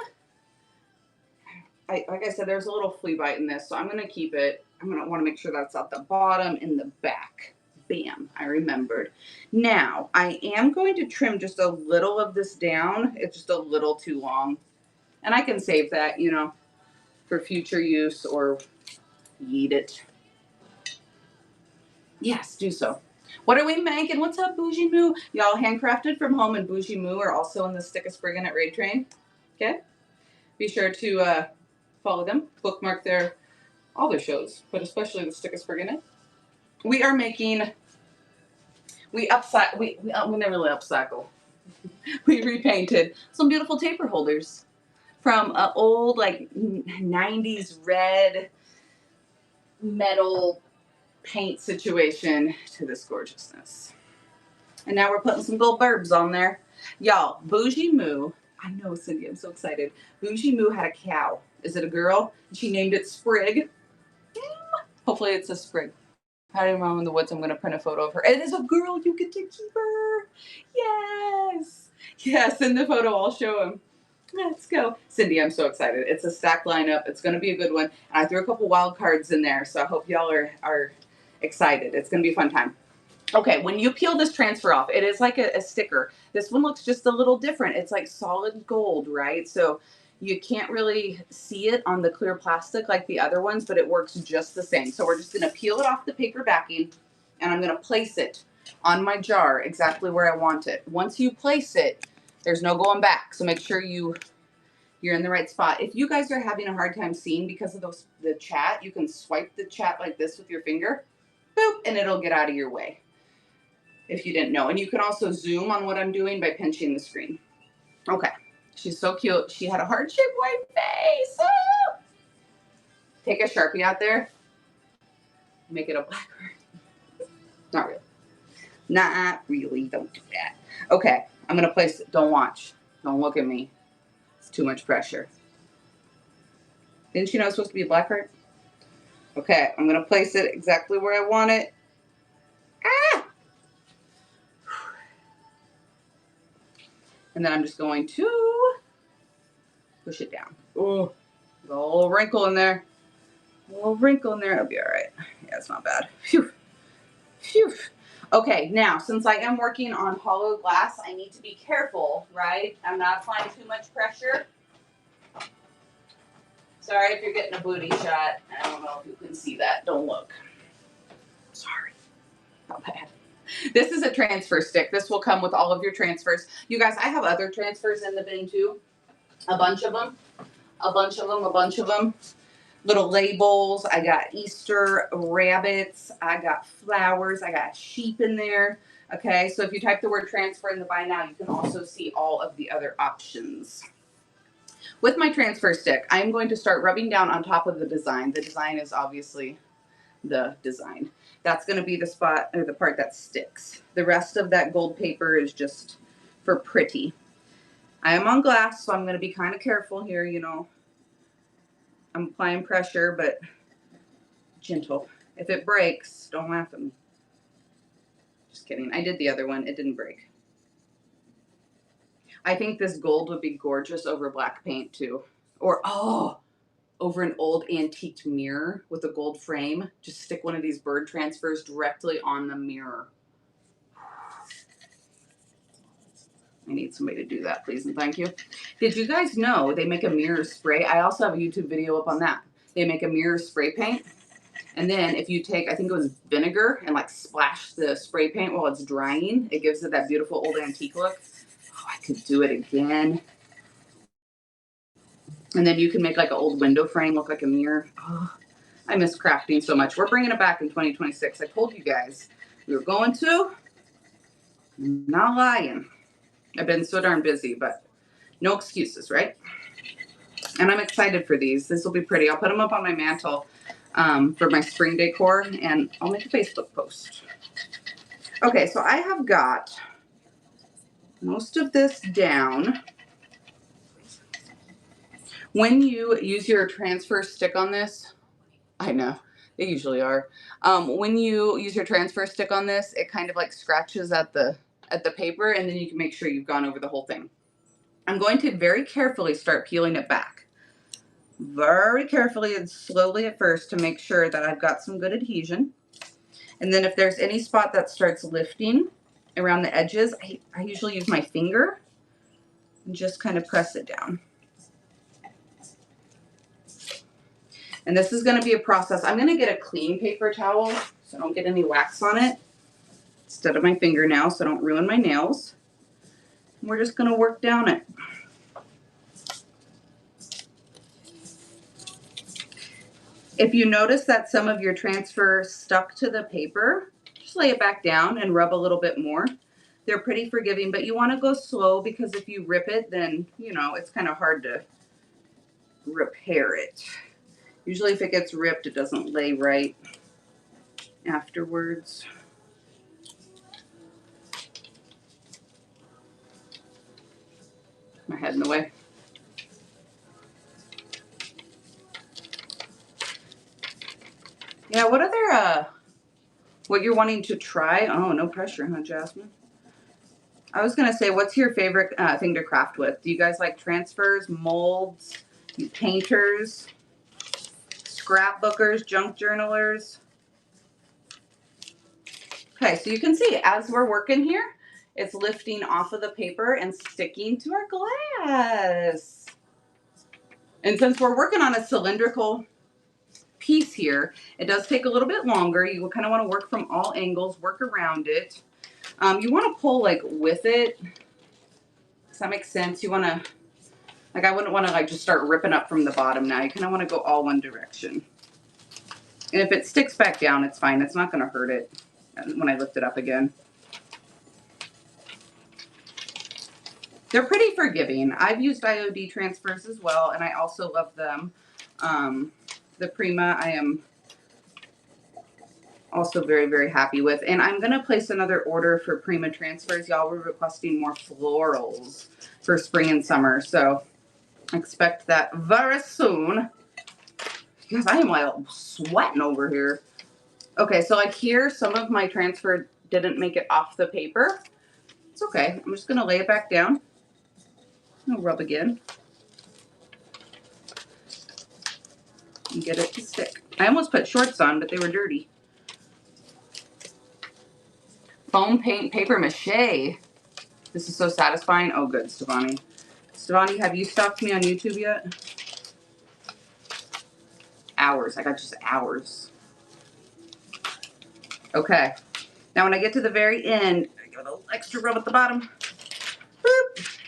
like I said, there's a little flea bite in this, so I'm going to keep it. I'm going to want to make sure that's at the bottom and the back. Bam, I remembered. Now, I am going to trim just a little of this down. It's just a little too long. And I can save that, you know, for future use or eat it. Yes, do so. What are we making? What's up, Bougie Moo? Y'all, Handcrafted from Home and Bougie Moo are also in the Stick a Spriggin' at Raid Train. Okay? Be sure to follow them, bookmark all their shows, but especially the Stick a Spriggin' It. We are making, we never really upcycle. We repainted some beautiful taper holders from an old, like, 90s red metal paint situation to this gorgeousness. And now we're putting some gold burbs on there. Y'all, Bougie Moo, I know, Cindy, I'm so excited. Bougie Moo had a cow. Is it a girl? She named it Sprig. Hopefully it's a Sprig. Hiding around in the woods, I'm going to print a photo of her. It is a girl. You get to keep her. Yes. Yes, in the photo, I'll show him. Let's go. Cindy, I'm so excited. It's a stack lineup. It's going to be a good one. And I threw a couple wild cards in there, so I hope y'all are excited. It's going to be a fun time. Okay, when you peel this transfer off, it is like a sticker. This one looks just a little different. It's like solid gold, right? So you can't really see it on the clear plastic like the other ones, but it works just the same. So we're just going to peel it off the paper backing, and I'm going to place it on my jar exactly where I want it. Once you place it, there's no going back. So make sure you're in the right spot. If you guys are having a hard time seeing because of the chat, you can swipe the chat like this with your finger, boop, and it'll get out of your way. If you didn't know. And you can also zoom on what I'm doing by pinching the screen. Okay. She's so cute. She had a heart-shaped white face. Ah! Take a Sharpie out there. Make it a black heart. Not really. Not really. Don't do that. Okay. I'm going to place it. Don't watch. Don't look at me. It's too much pressure. Didn't you know it's supposed to be a black heart? Okay. I'm going to place it exactly where I want it. Ah! And then I'm just going to push it down. Oh, a little wrinkle in there. A little wrinkle in there. It'll be all right. Yeah, it's not bad. Phew. Phew. Okay, now, since I am working on hollow glass, I need to be careful, right? I'm not applying too much pressure. Sorry if you're getting a booty shot. I don't know if you can see that. Don't look. Sorry. Not bad. This is a transfer stick. This will come with all of your transfers. You guys, I have other transfers in the bin too. A bunch of them. A bunch of them. little labels. I got Easter rabbits. I got flowers. I got sheep in there. Okay, so if you type the word transfer in the buy now, you can also see all of the other options. With my transfer stick, I'm going to start rubbing down on top of the design. The design is obviously the design. That's going to be the spot or the part that sticks. The rest of that gold paper is just for pretty. I am on glass, so I'm going to be kind of careful here, you know. I'm applying pressure, but gentle. If it breaks, don't laugh at me. Just kidding. I did the other one. It didn't break. I think this gold would be gorgeous over black paint too. Or, oh, over an old antique mirror with a gold frame. Just stick one of these bird transfers directly on the mirror. I need somebody to do that, please and thank you. Did you guys know they make a mirror spray? I also have a YouTube video up on that. They make a mirror spray paint. And then if you take, I think it was vinegar, and like splash the spray paint while it's drying, it gives it that beautiful old antique look. Oh, I could do it again. And then you can make like an old window frame look like a mirror. Oh, I miss crafting so much. We're bringing it back in 2026. I told you guys we were going to. I'm not lying. I've been so darn busy, but no excuses, right? And I'm excited for these. This will be pretty. I'll put them up on my mantle for my spring decor, and I'll make a Facebook post. Okay, so I have got most of this down. When you use your transfer stick on this, I know, they usually are. When you use your transfer stick on this, it kind of like scratches at the paper, and then you can make sure you've gone over the whole thing. I'm going to very carefully start peeling it back. Very carefully and slowly at first to make sure that I've got some good adhesion. And then if there's any spot that starts lifting around the edges, I usually use my finger and just kind of press it down. And this is going to be a process. I'm going to get a clean paper towel so I don't get any wax on it instead of my fingernail so I don't ruin my nails. And we're just going to work down it. If you notice that some of your transfer stuck to the paper, just lay it back down and rub a little bit more. They're pretty forgiving, but you want to go slow because if you rip it, then, you know, it's kind of hard to repair it. Usually if it gets ripped, it doesn't lay right afterwards. My head in the way. Yeah, what other, what you're wanting to try? Oh, no pressure, huh, Jasmine? I was going to say, what's your favorite thing to craft with? Do you guys like transfers, molds, painters, scrapbookers, junk journalers? Okay, so you can see as we're working here, it's lifting off of the paper and sticking to our glass. And since we're working on a cylindrical piece here, it does take a little bit longer. You kind of want to work from all angles, work around it. You want to pull like with it. Does that make sense? You want to, like, I wouldn't want to like just start ripping up from the bottom now. You kind of want to go all one direction. And if it sticks back down, it's fine. It's not going to hurt it when I lift it up again. They're pretty forgiving. I've used IOD transfers as well, and I also love them. The Prima I am also very, very happy with. And I'm going to place another order for Prima transfers. Y'all were requesting more florals for spring and summer, so expect that very soon. Because I am like sweating over here. Okay, so like here, some of my transfer didn't make it off the paper. It's okay. I'm just going to lay it back down. I'll rub again. And get it to stick. I almost put shorts on, but they were dirty. Foam paint paper mache. This is so satisfying. Oh, good, Stevani. Stevani, have you stalked me on YouTube yet? Hours. I got just hours. Okay. Now, when I get to the very end, I give it a little extra rub at the bottom. Boop.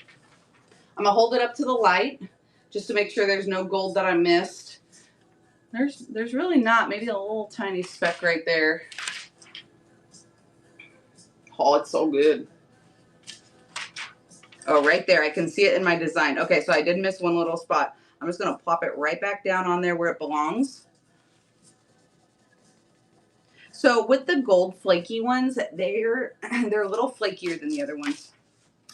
I'm going to hold it up to the light just to make sure there's no gold that I missed. There's really not. Maybe a little tiny speck right there. Oh, it's so good. Oh, right there. I can see it in my design. Okay, so I did miss one little spot. I'm just going to plop it right back down on there where it belongs. So with the gold flaky ones, they're a little flakier than the other ones.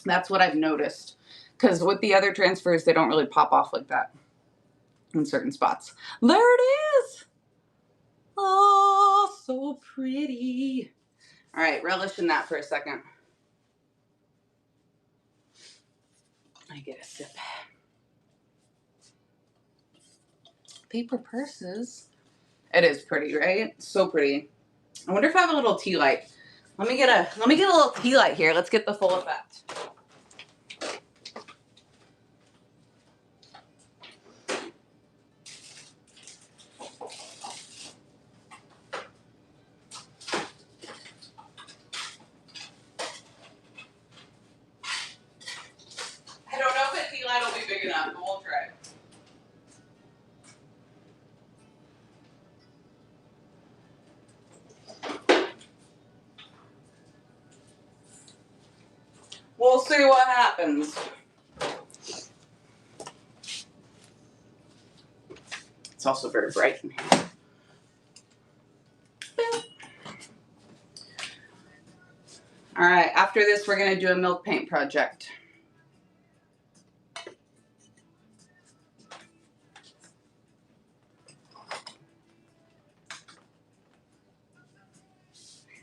That's what I've noticed. Because with the other transfers, they don't really pop off like that in certain spots. There it is. Oh, so pretty. All right, relish in that for a second. I get a sip. Paper purses. It is pretty, right? So pretty. I wonder if I have a little tea light. Let me get a little tea light here. Let's get the full effect. I don't know if a tea light will be big enough, but we'll try. We'll see what happens. It's also very bright in here. All right, after this, we're going to do a milk paint project.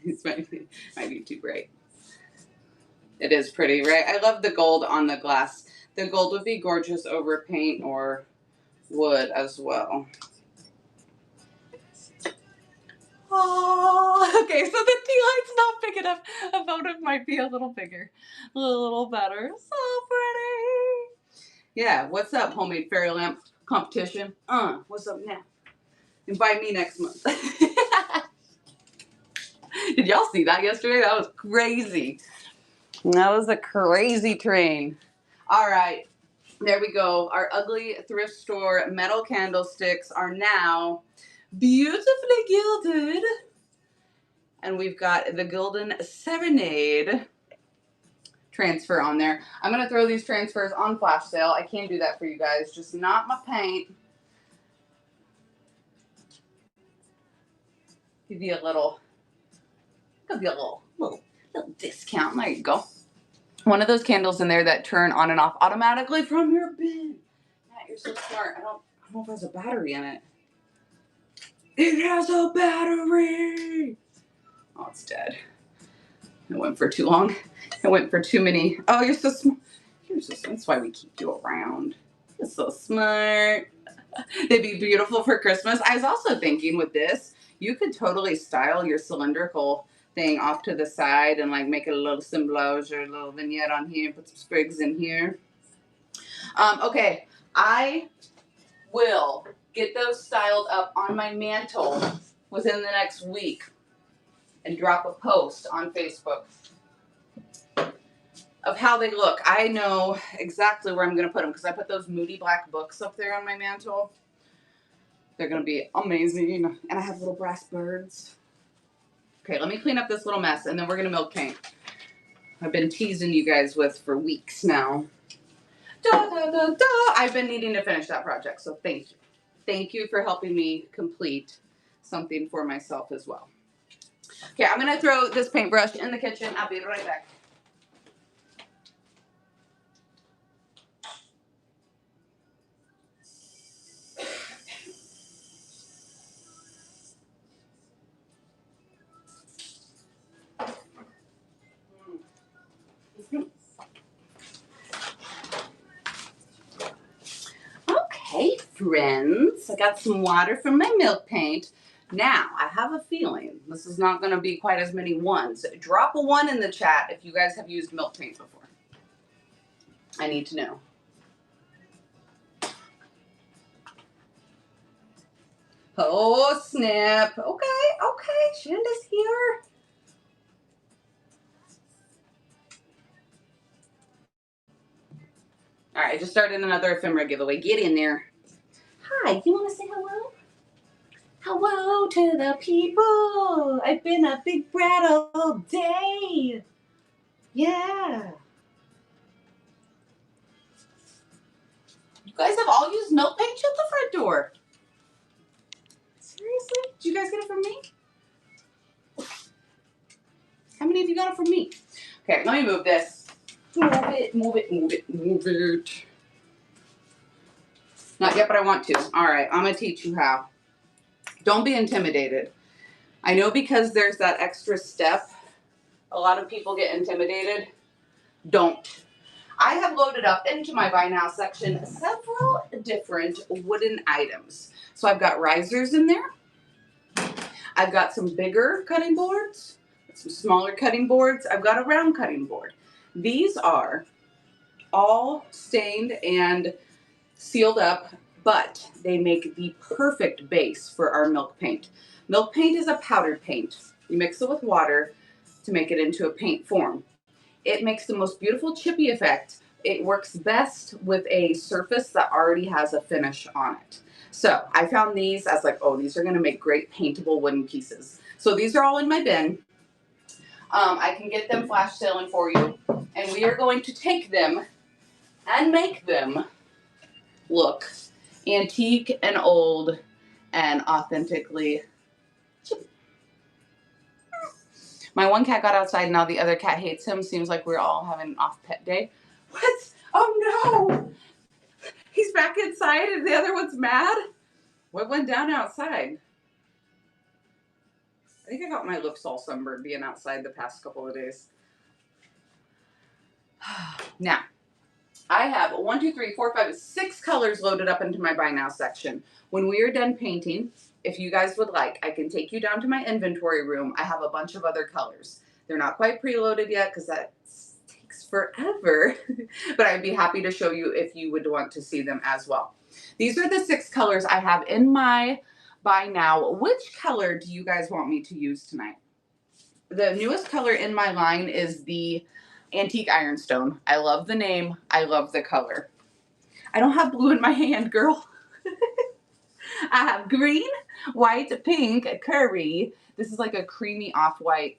This might be too bright. It is pretty, right? I love the gold on the glass. The gold would be gorgeous over paint or wood as well. Oh, okay, so the tea light's not big enough. A votive might be a little bigger, a little better. So pretty. Yeah, what's up, homemade fairy lamp competition? What's up now? Invite me next month. Did y'all see that yesterday? That was crazy. That was a crazy train. All right, there we go. Our ugly thrift store metal candlesticks are now beautifully gilded. And we've got the Golden Serenade transfer on there. I'm going to throw these transfers on flash sale. I can do that for you guys, just not my paint. Give you a little discount. There you go. One of those candles in there that turn on and off automatically from your bin. Matt, you're so smart. I don't know if it has a battery in it. It has a battery. Oh, it's dead. It went for too long. It went for too many. Oh, you're so smart. That's why we keep you around. You're so smart. They'd be beautiful for Christmas. I was also thinking with this, you could totally style your cylindrical thing off to the side and like make it a little symbolage or a little vignette on here. Put some sprigs in here. Okay, I will get those styled up on my mantle within the next week and drop a post on Facebook of how they look. I know exactly where I'm going to put them because I put those moody black books up there on my mantle. They're going to be amazing. And I have little brass birds. Okay, let me clean up this little mess and then we're going to milk paint. I've been teasing you guys with for weeks now. I've been needing to finish that project, so thank you. Thank you for helping me complete something for myself as well. Okay, I'm going to throw this paintbrush in the kitchen. I'll be right back. Okay, friends, I got some water from my milk paint. Now, I have a feeling this is not going to be quite as many ones. Drop a 1 in the chat if you guys have used milk paint before. I need to know. Oh, snap. Okay, Shanda's here. All right, I just started another ephemera giveaway. Get in there. Hi, you want to say hello? Hello to the people. I've been a big brat all day. Yeah. You guys have all used milk paint? Shut the front door. Seriously? Did you guys get it from me? How many of you got it from me? Okay, let me move this. Move it, move it, move it, move it. Not yet, but I want to. All right, I'm going to teach you how. Don't be intimidated. I know because there's that extra step, a lot of people get intimidated. Don't. I have loaded up into my Buy Now section several different wooden items. So I've got risers in there. I've got some bigger cutting boards, some smaller cutting boards. I've got a round cutting board. These are all stained and sealed up, but they make the perfect base for our milk paint. Milk paint is a powdered paint. You mix it with water to make it into a paint form. It makes the most beautiful chippy effect. It works best with a surface that already has a finish on it. So I found these. I was like, oh, these are going to make great paintable wooden pieces. So these are all in my bin. I can get them flash sailing for you. And we are going to take them and make them look antique and old and authentically chippy. My one cat got outside, now the other cat hates him. Seems like we're all having an off pet day. What? Oh no! He's back inside and the other one's mad? What went down outside? I think I got my lips all sunburned being outside the past couple of days. Now, I have 1, 2, 3, 4, 5, 6 colors loaded up into my Buy Now section. When we are done painting, if you guys would like, I can take you down to my inventory room. I have a bunch of other colors. They're not quite preloaded yet because that takes forever, but I'd be happy to show you if you would want to see them as well. These are the 6 colors I have in my Buy Now. Which color do you guys want me to use tonight? The newest color in my line is the Antique Ironstone. I love the name. I love the color. I don't have blue in my hand, girl. I have green, white, pink, curry. This is like a creamy off-white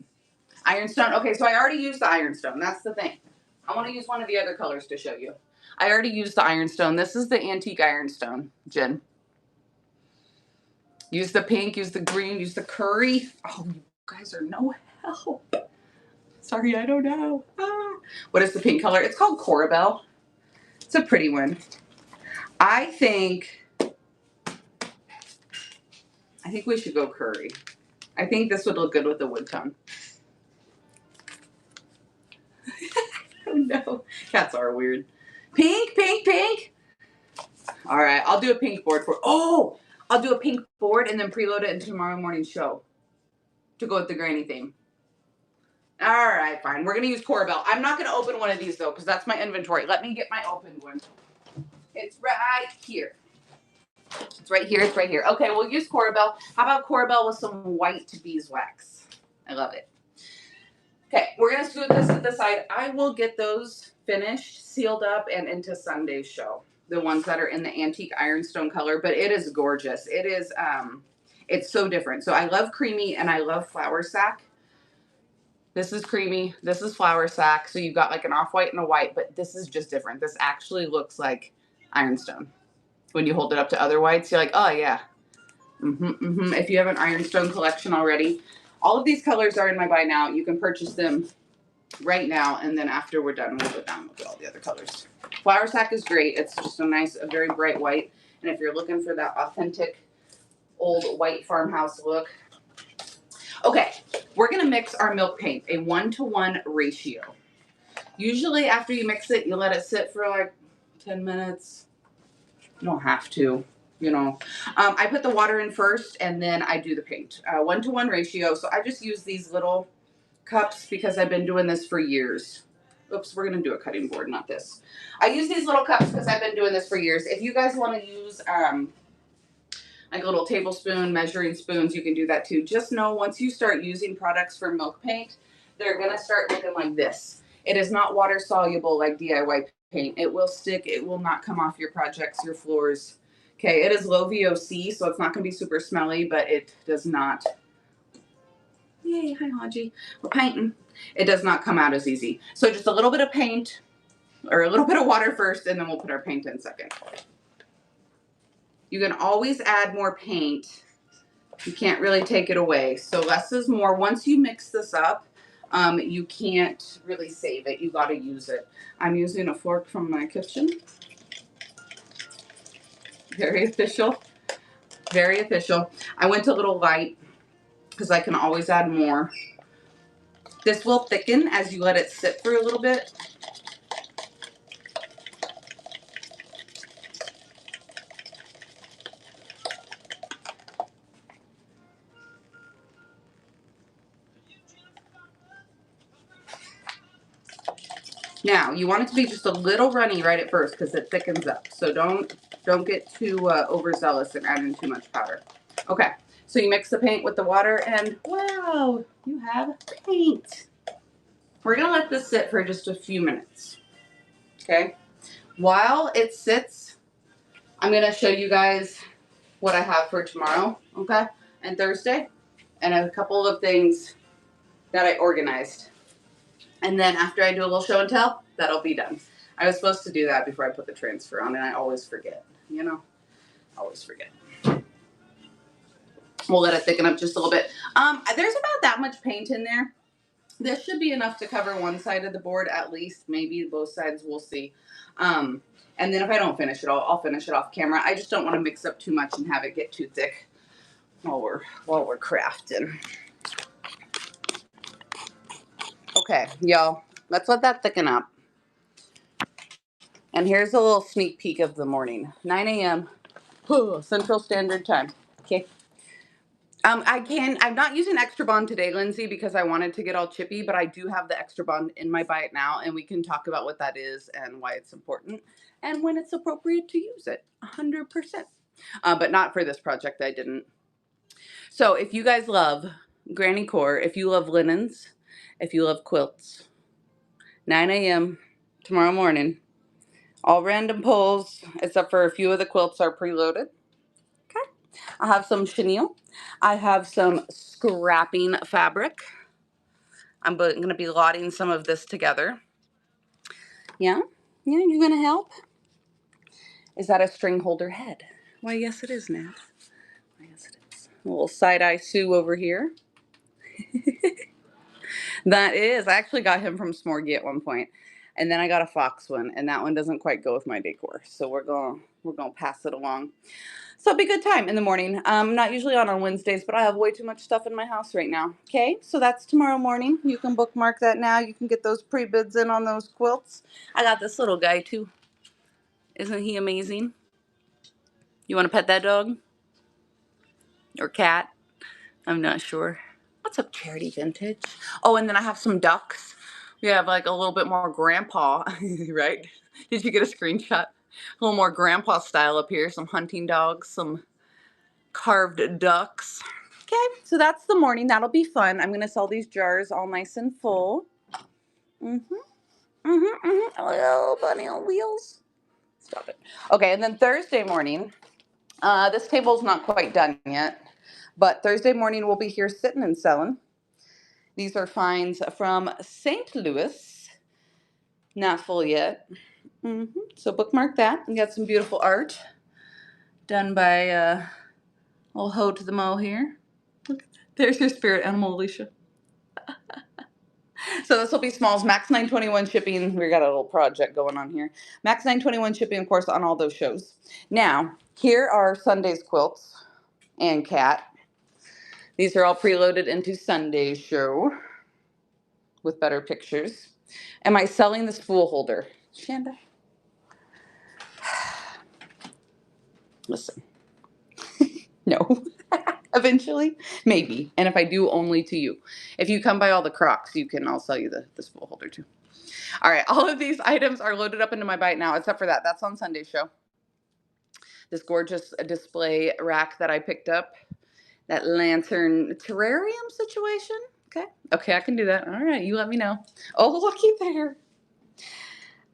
ironstone. Okay, so I already used the ironstone. That's the thing. I want to use one of the other colors to show you. I already used the ironstone. This is the Antique Ironstone, Jen. Use the pink, use the green, use the curry. Oh, you guys are no help. Sorry, I don't know. What is the pink color? It's called Corabelle. It's a pretty one. I think we should go curry. I think this would look good with the wood tone. Oh no, cats are weird. Pink, pink, pink. All right, I'll do a pink board for. Oh, I'll do a pink board and then preload it into tomorrow morning's show to go with the granny theme. All right, fine. We're gonna use Corabelle. I'm not gonna open one of these though, because that's my inventory. Let me get my opened one. It's right here. It's right here. It's right here. Okay, we'll use Corabelle. How about Corabelle with some white beeswax? I love it. Okay, we're gonna scoot this to the side. I will get those finished, sealed up, and into Sunday's show. The ones that are in the Antique Ironstone color, but it is gorgeous. It is, it's so different. So I love creamy and I love flour sack. This is creamy. This is flour sack. So you've got like an off-white and a white, but this is just different. This actually looks like ironstone. When you hold it up to other whites, you're like, oh yeah. If you have an ironstone collection already, all of these colors are in my Buy Now. You can purchase them right now, and then after we're done, we'll go down and look at all the other colors. Flour sack is great. It's just a nice, a very bright white. And if you're looking for that authentic old white farmhouse look. Okay, we're gonna mix our milk paint, a 1-to-1 ratio. Usually after you mix it, you let it sit for like 10 minutes. You don't have to, you know. I put the water in first and then I do the paint. 1-to-1 ratio. So I just use these little cups because I've been doing this for years. Oops, we're going to do a cutting board, not this. I use these little cups because I've been doing this for years. If you guys want to use like a little tablespoon, measuring spoons, you can do that too. Just know once you start using products for milk paint, they're going to start looking like this. It is not water soluble like DIY paint. It will stick. It will not come off your projects, your floors, Okay, it is low VOC, so it's not going to be super smelly, but it does not. Yay, hi Haji. We're painting. It does not come out as easy. So just a little bit of paint, or a little bit of water first, and then we'll put our paint in second. You can always add more paint. You can't really take it away. So less is more. Once you mix this up, you can't really save it. You got to use it. I'm using a fork from my kitchen. Very official. Very official. I went a little light because I can always add more. This will thicken as you let it sit for a little bit. Now, you want it to be just a little runny right at first because it thickens up. So don't get too overzealous and add in too much powder. Okay, so you mix the paint with the water and wow, you have paint. We're gonna let this sit for just a few minutes, okay? While it sits, I'm gonna show you guys what I have for tomorrow, okay? And Thursday, and a couple of things that I organized. And then after I do a little show and tell, that'll be done. I was supposed to do that before I put the transfer on, and I always forget, you know? Always forget. We'll let it thicken up just a little bit. There's about that much paint in there. This should be enough to cover one side of the board at least, maybe both sides, we'll see. And then if I don't finish it, I'll finish it off camera. I just don't want to mix up too much and have it get too thick while we're crafting. Okay, y'all, let's let that thicken up. And here's a little sneak peek of the morning. 9 a.m. Central Standard Time. Okay. I'm not using Extra Bond today, Lindsay, because I wanted to get all chippy, but I do have the Extra Bond in my Buy It Now, and we can talk about what that is and why it's important and when it's appropriate to use it, 100%. But not for this project, I didn't. So if you guys love Granny Core, if you love linens, if you love quilts, 9 a.m. tomorrow morning, all random pulls, except for a few of the quilts are preloaded. Okay. I have some chenille. I have some scrapping fabric. I'm going to be lotting some of this together. Yeah? Yeah, you going to help? Is that a string holder head? Why, yes it is, Nat. Yes it is. A little side-eye Sue over here. That is. I actually got him from Smorgy at one point. And then I got a fox one, and that one doesn't quite go with my decor. So we're going to pass it along. So it'll be a good time in the morning. I'm not usually on Wednesdays, but I have way too much stuff in my house right now. Okay, so that's tomorrow morning. You can bookmark that now. You can get those pre-bids in on those quilts. I got this little guy too. Isn't he amazing? You want to pet that dog? Or cat? I'm not sure. What's up, Charity Vintage? Oh, and then I have some ducks. We have like a little bit more grandpa, right? Did you get a screenshot? A little more grandpa style up here. Some hunting dogs, some carved ducks. Okay, so that's the morning. That'll be fun. I'm going to sell these jars all nice and full. Oh, bunny on wheels. Stop it. Okay, and then Thursday morning, this table's not quite done yet, but Thursday morning we'll be here sitting and selling. These are finds from St. Louis. Not full yet. So bookmark that. We got some beautiful art done by old Ho to the Mo here. Look, there's your spirit animal, Alicia. So this will be smalls, max 921 shipping. We got a little project going on here. Max 921 shipping, of course, on all those shows. Now, here are Sunday's quilts and cat. These are all preloaded into Sunday's show with better pictures. Am I selling the spool holder? Shanda? Listen. No. Eventually, maybe. And if I do, only to you. If you come by all the Crocs, I'll sell you the spool holder too. All right, all of these items are loaded up into my Buy It Now, except for that. That's on Sunday's show. This gorgeous display rack that I picked up. That lantern terrarium situation. Okay, I can do that. All right, you let me know. Oh, looky there.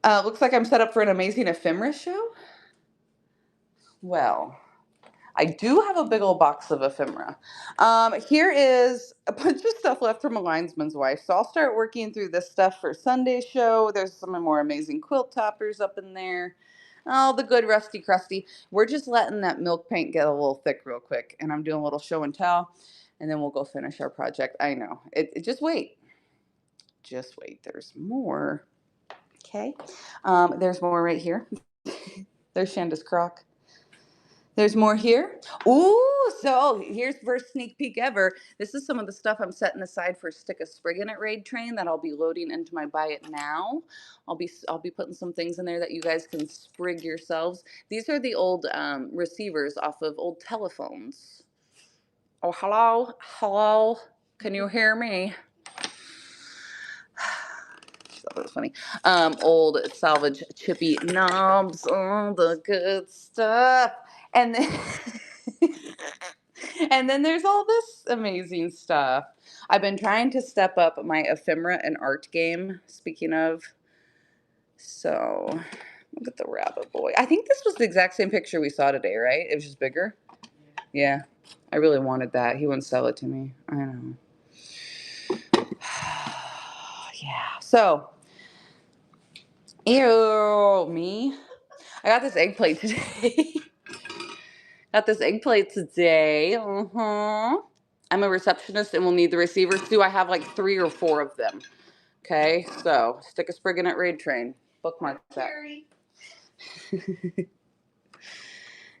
Looks like I'm set up for an amazing ephemera show. Well, I do have a big old box of ephemera. Here is a bunch of stuff left from a linesman's wife. So I'll start working through this stuff for Sunday's show. There's some more amazing quilt toppers up in there. All the good rusty crusty. We're just letting that milk paint get a little thick real quick. And I'm doing a little show and tell. And then we'll go finish our project. I know. Just wait. Just wait. There's more. Okay. There's more right here. There's Shanda's crock. There's more here. Ooh, so here's first sneak peek ever. This is some of the stuff I'm setting aside for Stick a Sprig in It raid train that I'll be loading into my Buy It Now. I'll be putting some things in there that you guys can sprig yourselves. These are the old receivers off of old telephones. Oh, hello, hello. Can you hear me? That was funny. Old salvage chippy knobs, all the good stuff. And then and then there's all this amazing stuff. I've been trying to step up my ephemera and art game, speaking of. So look at the rabbit boy. I think this was the exact same picture we saw today, right? It was just bigger. Yeah. I really wanted that. He wouldn't sell it to me. I know. Yeah. So, ew, me. I got this egg plate today. Got this egg plate today. I'm a receptionist and will need the receivers too. I have like 3 or 4 of them. Okay, so Stick a Sprig in It raid train. Bookmark that.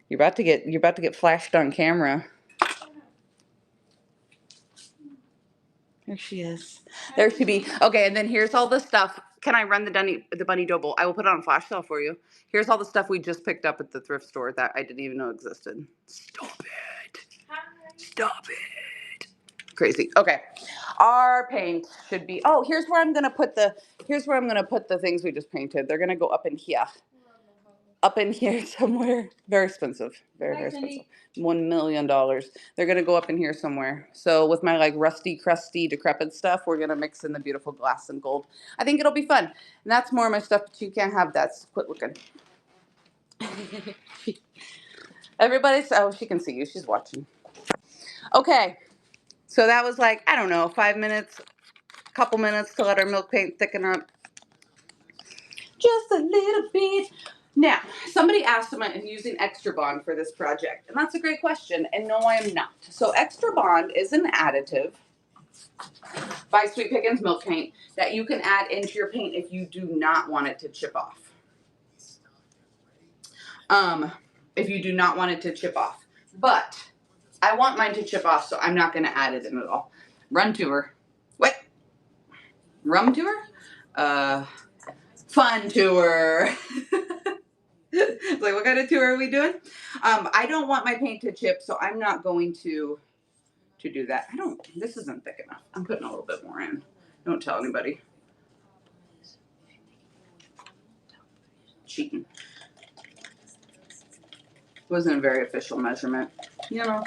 You're about to get flashed on camera. There she is. There she be. Okay, and then here's all the stuff. Can I run the bunny double? I will put it on flash sale for you. Here's all the stuff we just picked up at the thrift store that I didn't even know existed. Stop it. Stop it. Crazy. Okay. Our paint should be, oh, here's where I'm gonna put the things we just painted. They're gonna go up in here. Up in here somewhere. Very expensive. Very expensive. $1 million. They're gonna go up in here somewhere. So with my like rusty, crusty, decrepit stuff, we're gonna mix in the beautiful glass and gold. I think it'll be fun. And that's more of my stuff, but you can't have that. So quit looking. Everybody's, oh, she can see you. She's watching. Okay. So that was like, I don't know, 5 minutes, a couple minutes to let our milk paint thicken up. Just a little bit. Now, somebody asked am I using Extra Bond for this project, and that's a great question, and no, I am not. So Extra Bond is an additive by Sweet Pickins Milk Paint that you can add into your paint if you do not want it to chip off. If you do not want it to chip off. But I want mine to chip off, so I'm not going to add it in at all. Run tour. What? Rum tour? Fun tour. It's like, what kind of tour are we doing? I don't want my paint to chip, so I'm not going to do that. This isn't thick enough. I'm putting a little bit more in. Don't tell anybody. Cheating. Wasn't a very official measurement, you know.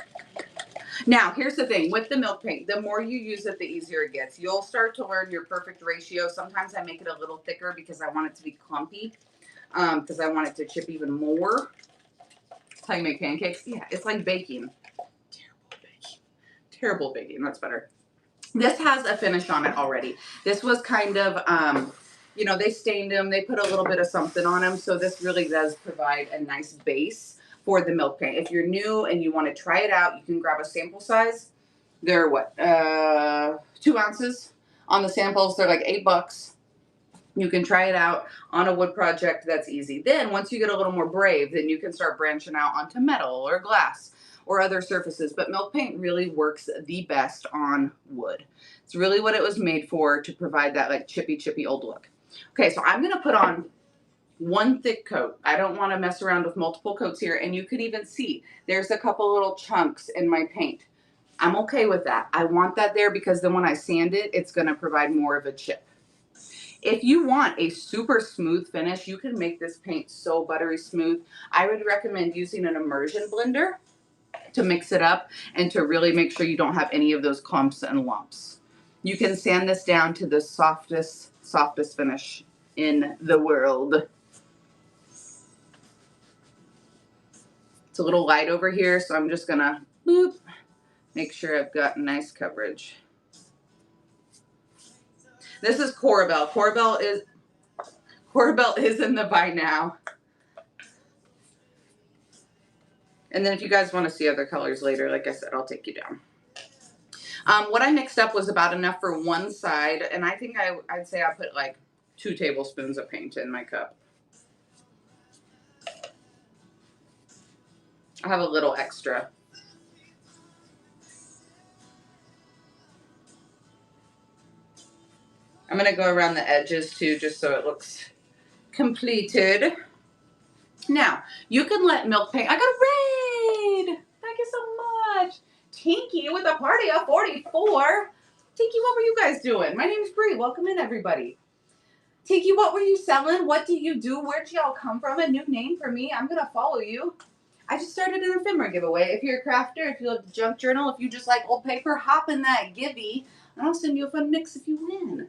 Now, here's the thing. With the milk paint, the more you use it, the easier it gets. You'll start to learn your perfect ratio. Sometimes I make it a little thicker because I want it to be clumpy, because I want it to chip even more. That's how you make pancakes. Yeah, it's like baking. Terrible baking. That's better. This has a finish on it already. This was kind of, they stained them. They put a little bit of something on them. So this really does provide a nice base for the milk paint. If you're new and you want to try it out, you can grab a sample size. They're what, 2 ounces on the samples. They're like $8. You can try it out on a wood project. That's easy. Then once you get a little more brave, then you can start branching out onto metal or glass or other surfaces. But milk paint really works the best on wood. It's really what it was made for, to provide that like chippy old look. Okay, so I'm going to put on 1 thick coat. I don't want to mess around with multiple coats here. And you can even see there's a couple little chunks in my paint. I'm okay with that. I want that there because then when I sand it, it's going to provide more of a chip. If you want a super smooth finish, you can make this paint so buttery smooth. I would recommend using an immersion blender to mix it up and to really make sure you don't have any of those clumps and lumps. You can sand this down to the softest finish in the world. It's a little light over here, so I'm just gonna boop, make sure I've got nice coverage. This is Corabelle. Corabelle is in the buy now. And then if you guys want to see other colors later, like I said, I'll take you down. What I mixed up was about enough for one side, and I think I'd say I put like 2 tablespoons of paint in my cup. I have a little extra. I'm going to go around the edges too, just so it looks completed. Now, you can let milk paint. I got a raid! Thank you so much. Tinky with a party of 44. Tinky, what were you guys doing? My name is Bree. Welcome in, everybody. Tinky, what were you selling? What do you do? Where'd y'all come from? A new name for me. I'm going to follow you. I just started an ephemera giveaway. If you're a crafter, if you love the junk journal, if you just like old paper, hop in that givey, and I'll send you a fun mix if you win.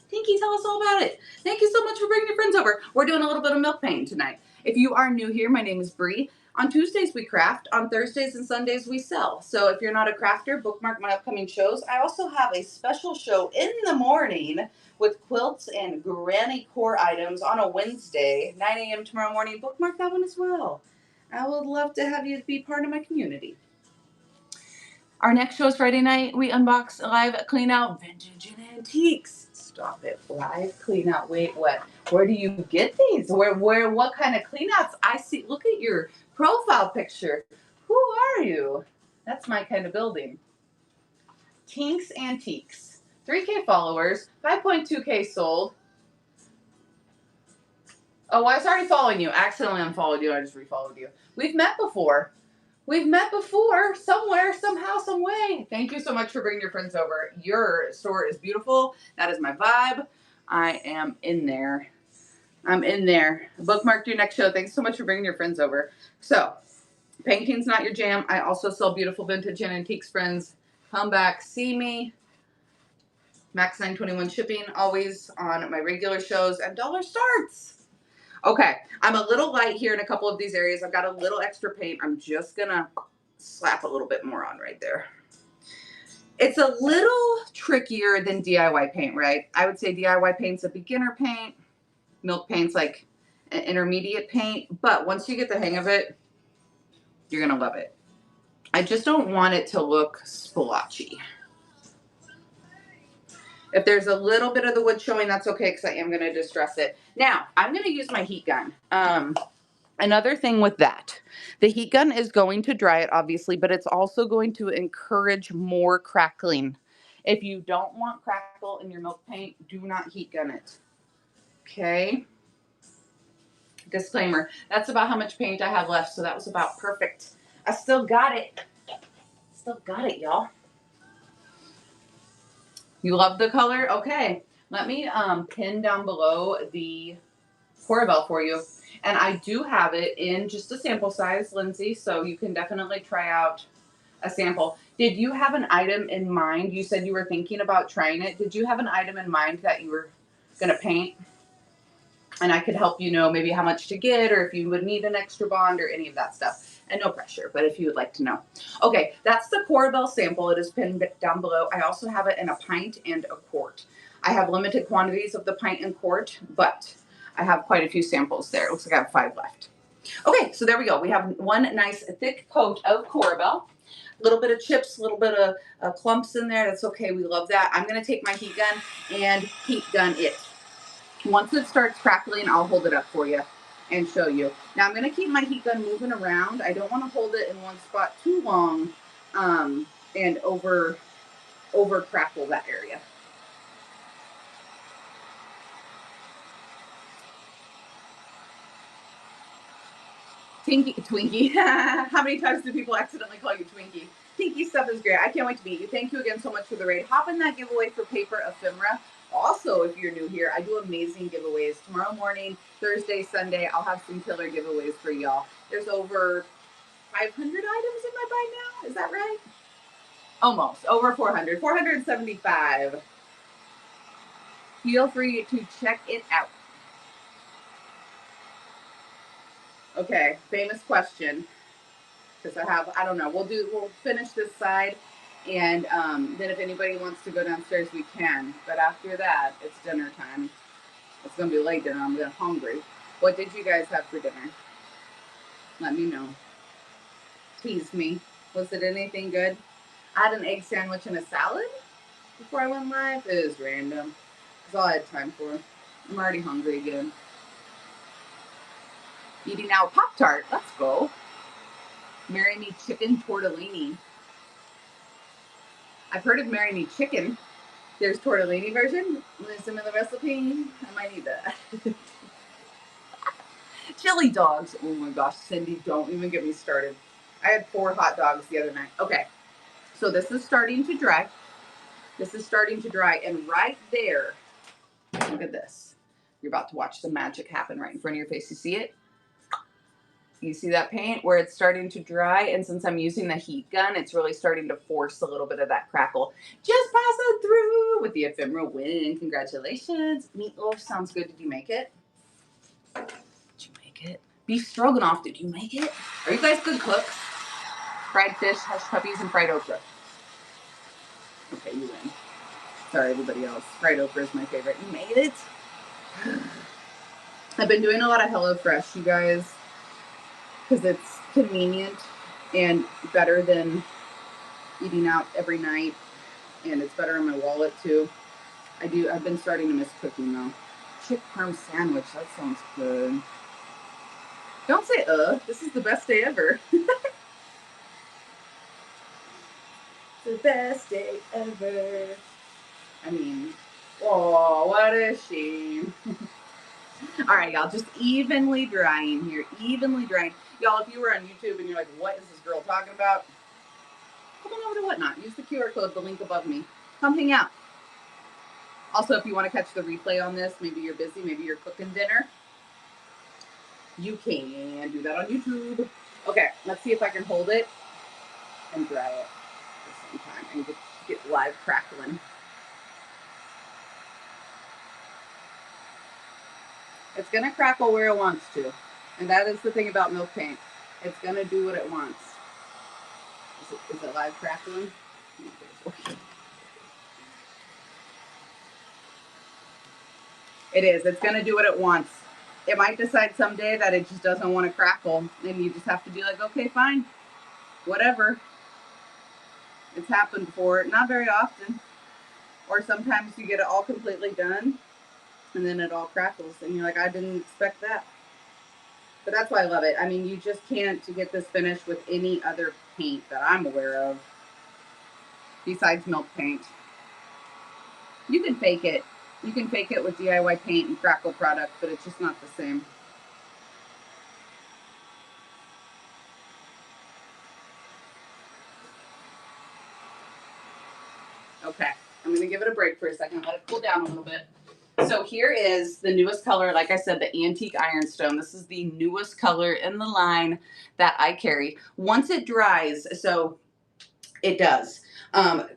Tinky, tell us all about it. Thank you so much for bringing your friends over. We're doing a little bit of milk painting tonight. If you are new here, my name is Bree. On Tuesdays we craft. On Thursdays and Sundays we sell. So if you're not a crafter, bookmark my upcoming shows. I also have a special show in the morning with quilts and granny core items on a Wednesday, 9 a.m. tomorrow morning. Bookmark that one as well. I would love to have you be part of my community. Our next show is Friday night. We unbox live clean out vintage and antiques. Stop it. Live clean out. Wait, what? Where do you get these? What kind of clean outs? I see. Look at your profile picture. Who are you? That's my kind of building. Tinks Antiques. 3K followers. 5.2K sold. Oh, I was already following you. I accidentally unfollowed you. I just refollowed you. We've met before. We've met before, somewhere, somehow, some way. Thank you so much for bringing your friends over. Your store is beautiful. That is my vibe. I am in there. I'm in there. Bookmark your next show. Thanks so much for bringing your friends over. So, painting's not your jam. I also sell beautiful vintage and antiques, friends. Come back, see me. Max 921 shipping, always on my regular shows, and dollar starts. Okay, I'm a little light here in a couple of these areas. I've got a little extra paint. I'm just gonna slap a little bit more on right there. It's a little trickier than DIY paint, right? I would say DIY paint's a beginner paint. Milk paint's like an intermediate paint. But once you get the hang of it, you're gonna love it. I just don't want it to look splotchy. If there's a little bit of the wood showing, that's okay because I am going to distress it. Now, I'm going to use my heat gun. Another thing with that, the heat gun is going to dry it, obviously, but it's also going to encourage more crackling. If you don't want crackle in your milk paint, do not heat gun it. Okay? Disclaimer, that's about how much paint I have left, so that was about perfect. I still got it. Still got it, y'all. You love the color? Okay. Let me pin down below the Corabelle for you. And I do have it in just a sample size, Lindsay, so you can definitely try out a sample. Did you have an item in mind? You said you were thinking about trying it. Did you have an item in mind that you were going to paint? And I could help you know maybe how much to get or if you would need an extra bond or any of that stuff. And no pressure, but if you would like to know. Okay, that's the Corabelle sample. It is pinned down below. I also have it in a pint and a quart. I have limited quantities of the pint and quart, but I have quite a few samples there. It looks like I have 5 left. Okay, so there we go. We have one nice thick coat of Corabelle. A little bit of chips, a little bit of clumps in there. That's okay. We love that. I'm going to take my heat gun and heat gun it. Once it starts crackling, I'll hold it up for you and show you. Now I'm going to keep my heat gun moving around. I don't want to hold it in one spot too long and over crackle that area. Twinkie. How many times do people accidentally call you Twinkie? Tinky stuff is great. I can't wait to meet you. Thank you again so much for the raid. Hop in that giveaway for paper ephemera. Also, if you're new here, I do amazing giveaways. Tomorrow morning, Thursday, Sunday, I'll have some killer giveaways for y'all. There's over 500 items in my buy now. Is that right? Almost. Over 400. 475. Feel free to check it out. Okay, famous question. Because I don't know. We'll finish this side, and then if anybody wants to go downstairs, we can. But after that, it's dinner time. It's gonna be late dinner. I'm getting hungry. What did you guys have for dinner? Let me know. Tease me. Was it anything good? I had an egg sandwich and a salad before I went live. It is random. That's all I had time for. I'm already hungry again. Eating now a Pop Tart. Let's go. Marry Me Chicken Tortellini. I've heard of Marry Me Chicken. There's tortellini version. Listen to the recipe. I might need that. Chili dogs. Oh my gosh, Cindy, don't even get me started. I had 4 hot dogs the other night. Okay, so this is starting to dry. This is starting to dry, and right there, look at this. You're about to watch the magic happen right in front of your face. You see it? You see that paint where it's starting to dry? And since I'm using the heat gun, it's really starting to force a little bit of that crackle. Just pass it through with the ephemeral win. Congratulations. Meatloaf sounds good. Did you make it? Did you make it? Beef stroganoff, did you make it? Are you guys good cooks? Fried fish, hush puppies, and fried okra. Okay, you win. Sorry, everybody else. Fried okra is my favorite. You made it? I've been doing a lot of HelloFresh, you guys, because it's convenient and better than eating out every night, and it's better on my wallet too. I've been starting to miss cooking though. Chick parm sandwich, that sounds good. Don't say this is the best day ever. The best day ever. I mean, oh, what a shame. All right, y'all, just evenly drying here, evenly drying. Y'all, if you were on YouTube and you're like, what is this girl talking about? Come on over to Whatnot. Use the QR code, the link above me. Come hang out. Also, if you want to catch the replay on this, maybe you're busy, maybe you're cooking dinner, you can do that on YouTube. Okay, let's see if I can hold it and dry it at the same time and get live crackling. It's going to crackle where it wants to. And that is the thing about milk paint. It's going to do what it wants. Is it live crackling? It is. It's going to do what it wants. It might decide someday that it just doesn't want to crackle. And you just have to be like, okay, fine. Whatever. It's happened before. Not very often. Or sometimes you get it all completely done and then it all crackles. And you're like, I didn't expect that. But that's why I love it. I mean, you just can't get this finished with any other paint that I'm aware of besides milk paint. You can fake it. You can fake it with DIY paint and crackle product, but it's just not the same. Okay, I'm going to give it a break for a second, let it cool down a little bit. So here is the newest color, like I said, the Antique Ironstone. This is the newest color in the line that I carry. Once it dries, so it does,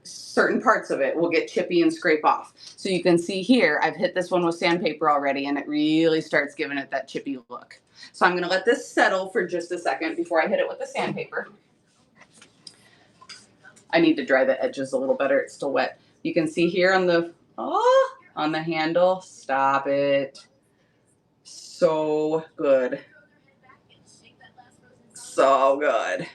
certain parts of it will get chippy and scrape off. So you can see here, I've hit this one with sandpaper already, and it really starts giving it that chippy look. So I'm going to let this settle for just a second before I hit it with the sandpaper. I need to dry the edges a little better. It's still wet. You can see here on the handle. Stop it. So good. So good.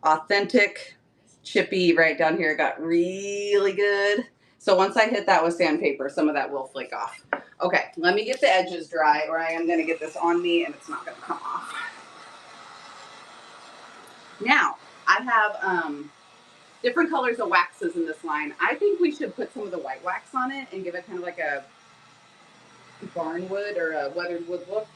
Authentic, chippy right down here. It got really good. So once I hit that with sandpaper, some of that will flake off. Okay, let me get the edges dry or I am going to get this on me and it's not going to come off. Now, I have different colors of waxes in this line. I think we should put some of the white wax on it and give it kind of like a barnwood or a weathered wood look.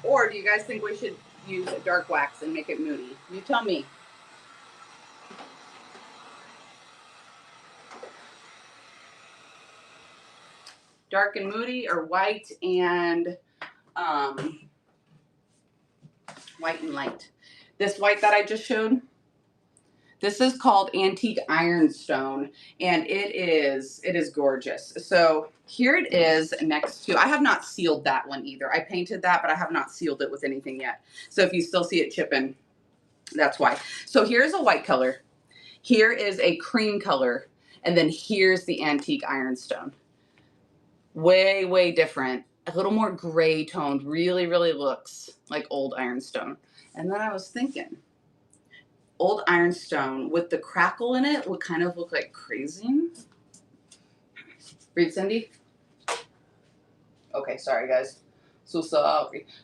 Or do you guys think we should use dark wax and make it moody? You tell me. Dark and moody or white and light. This white that I just showed, This is called Antique Ironstone, and it is gorgeous. So here it is next to, I have not sealed that one either. I painted that, but I have not sealed it with anything yet. So if you still see it chipping, that's why. So here's a white color. Here is a cream color. And then here's the Antique Ironstone. Way, way different. A little more gray toned. Really, really looks like old ironstone. And then I was thinking, old ironstone with the crackle in it would kind of look like crazy. Read, Cindy? Okay, sorry guys. So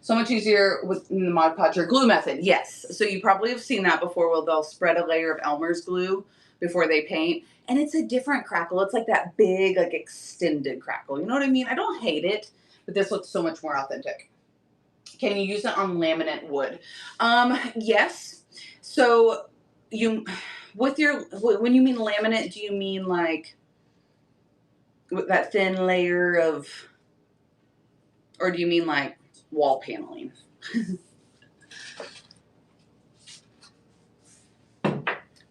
much easier with the Mod Podger glue method. Yes. So you probably have seen that before where they'll spread a layer of Elmer's glue before they paint. And it's a different crackle. It's like that big, like extended crackle. You know what I mean? I don't hate it, but this looks so much more authentic. Can you use it on laminate wood? Yes. So you, when you mean laminate, do you mean like with that thin layer of, or do you mean like wall paneling? You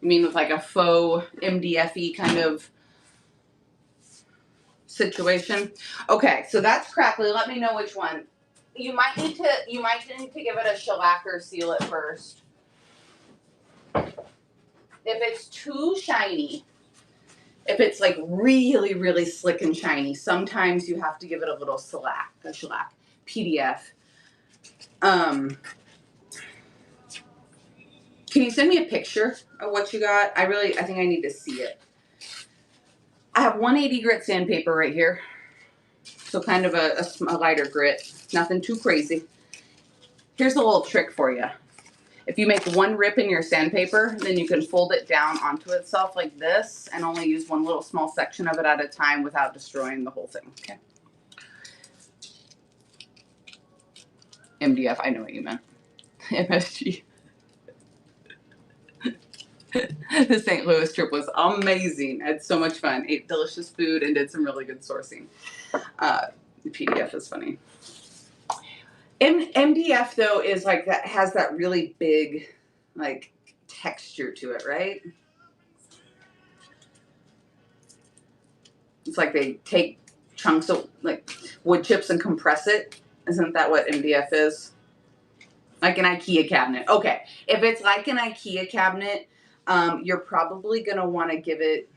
mean with like a faux MDF-y kind of situation? Okay, so that's crackly. Let me know which one. You might need to give it a shellac or seal it first. If it's too shiny, if it's like really, really slick and shiny, sometimes you have to give it a little shellac, PDF. Can you send me a picture of what you got? I think I need to see it. I have 180 grit sandpaper right here. So kind of a lighter grit. Nothing too crazy. Here's a little trick for you. If you make one rip in your sandpaper, then you can fold it down onto itself like this and only use one little small section of it at a time without destroying the whole thing. Okay. MDF, I know what you meant. MSG. The St. Louis trip was amazing. I had so much fun. Ate delicious food and did some really good sourcing. The PDF is funny. MDF though is like that, has that really big like texture to it, right? It's like they take chunks of like wood chips and compress it. Isn't that what MDF is? Like an IKEA cabinet. Okay, if it's like an IKEA cabinet, you're probably gonna want to give it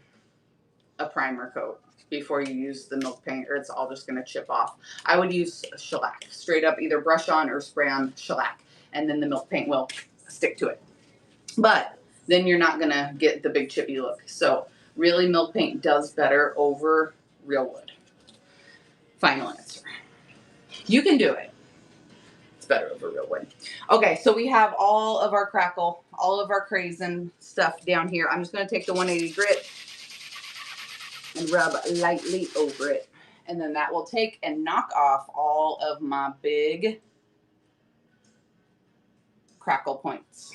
a primer coat before you use the milk paint, or it's all just gonna chip off. I would use shellac, straight up, either brush on or spray on shellac, and then the milk paint will stick to it. But then you're not gonna get the big chippy look. So really, milk paint does better over real wood. Final answer. You can do it. It's better over real wood. Okay, so we have all of our crackle, all of our crazen stuff down here. I'm just gonna take the 180 grit and rub lightly over it. And then that will take and knock off all of my big crackle points.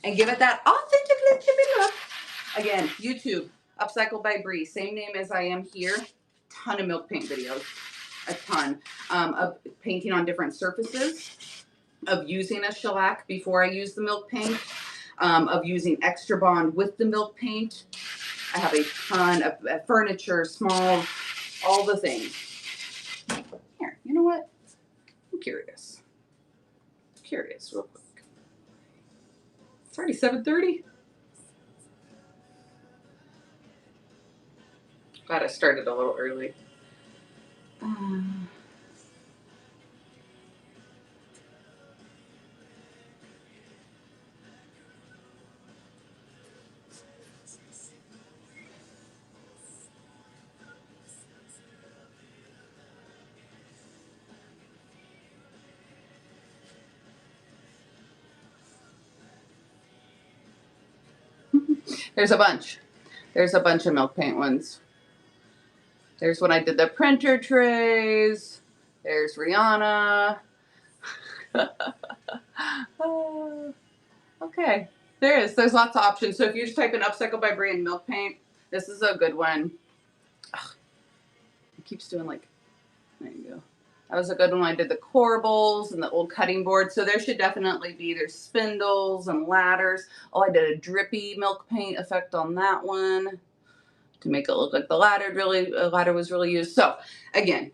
And give it that authentic chippy look. Again, YouTube, Upcycled by Bree, same name as I am here. Ton of milk paint videos, a ton of painting on different surfaces, of using a shellac before I use the milk paint, of using Extra Bond with the milk paint. I have a ton of furniture, small, all the things. Here, you know what? I'm curious. Real quick. It's already 7:30. Glad I started a little early. There's a bunch. There's a bunch of milk paint ones. There's when I did the printer trays. There's Rihanna. Okay, there is. There's lots of options. So if you just type in Upcycled by Bree and milk paint, this is a good one. Ugh. It keeps doing like, there you go. That was a good one. I did the corbels and the old cutting board. So there should definitely be, there's spindles and ladders. Oh, I did a drippy milk paint effect on that one to make it look like the ladder was really used. So again,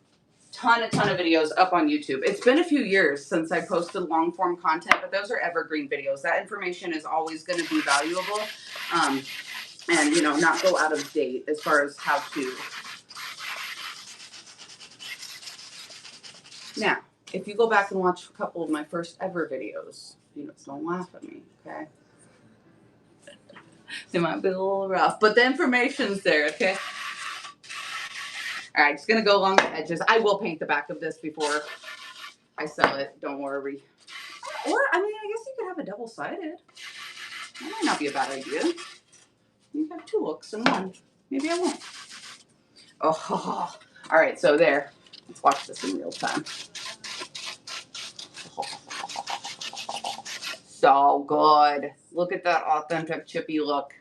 ton of videos up on YouTube. It's been a few years since I posted long form content, but those are evergreen videos. That information is always going to be valuable, and you know, not go out of date as far as how to. Now, if you go back and watch a couple of my first ever videos, you know, don't laugh at me, okay? They might be a little rough, but the information's there, okay? All right, just gonna go along the edges. I will paint the back of this before I sell it, don't worry. Or, I mean, I guess you could have a double-sided. That might not be a bad idea. You have two looks in one. Maybe I won't. Oh, all right, so there. Let's watch this in real time. So good. Look at that authentic chippy look.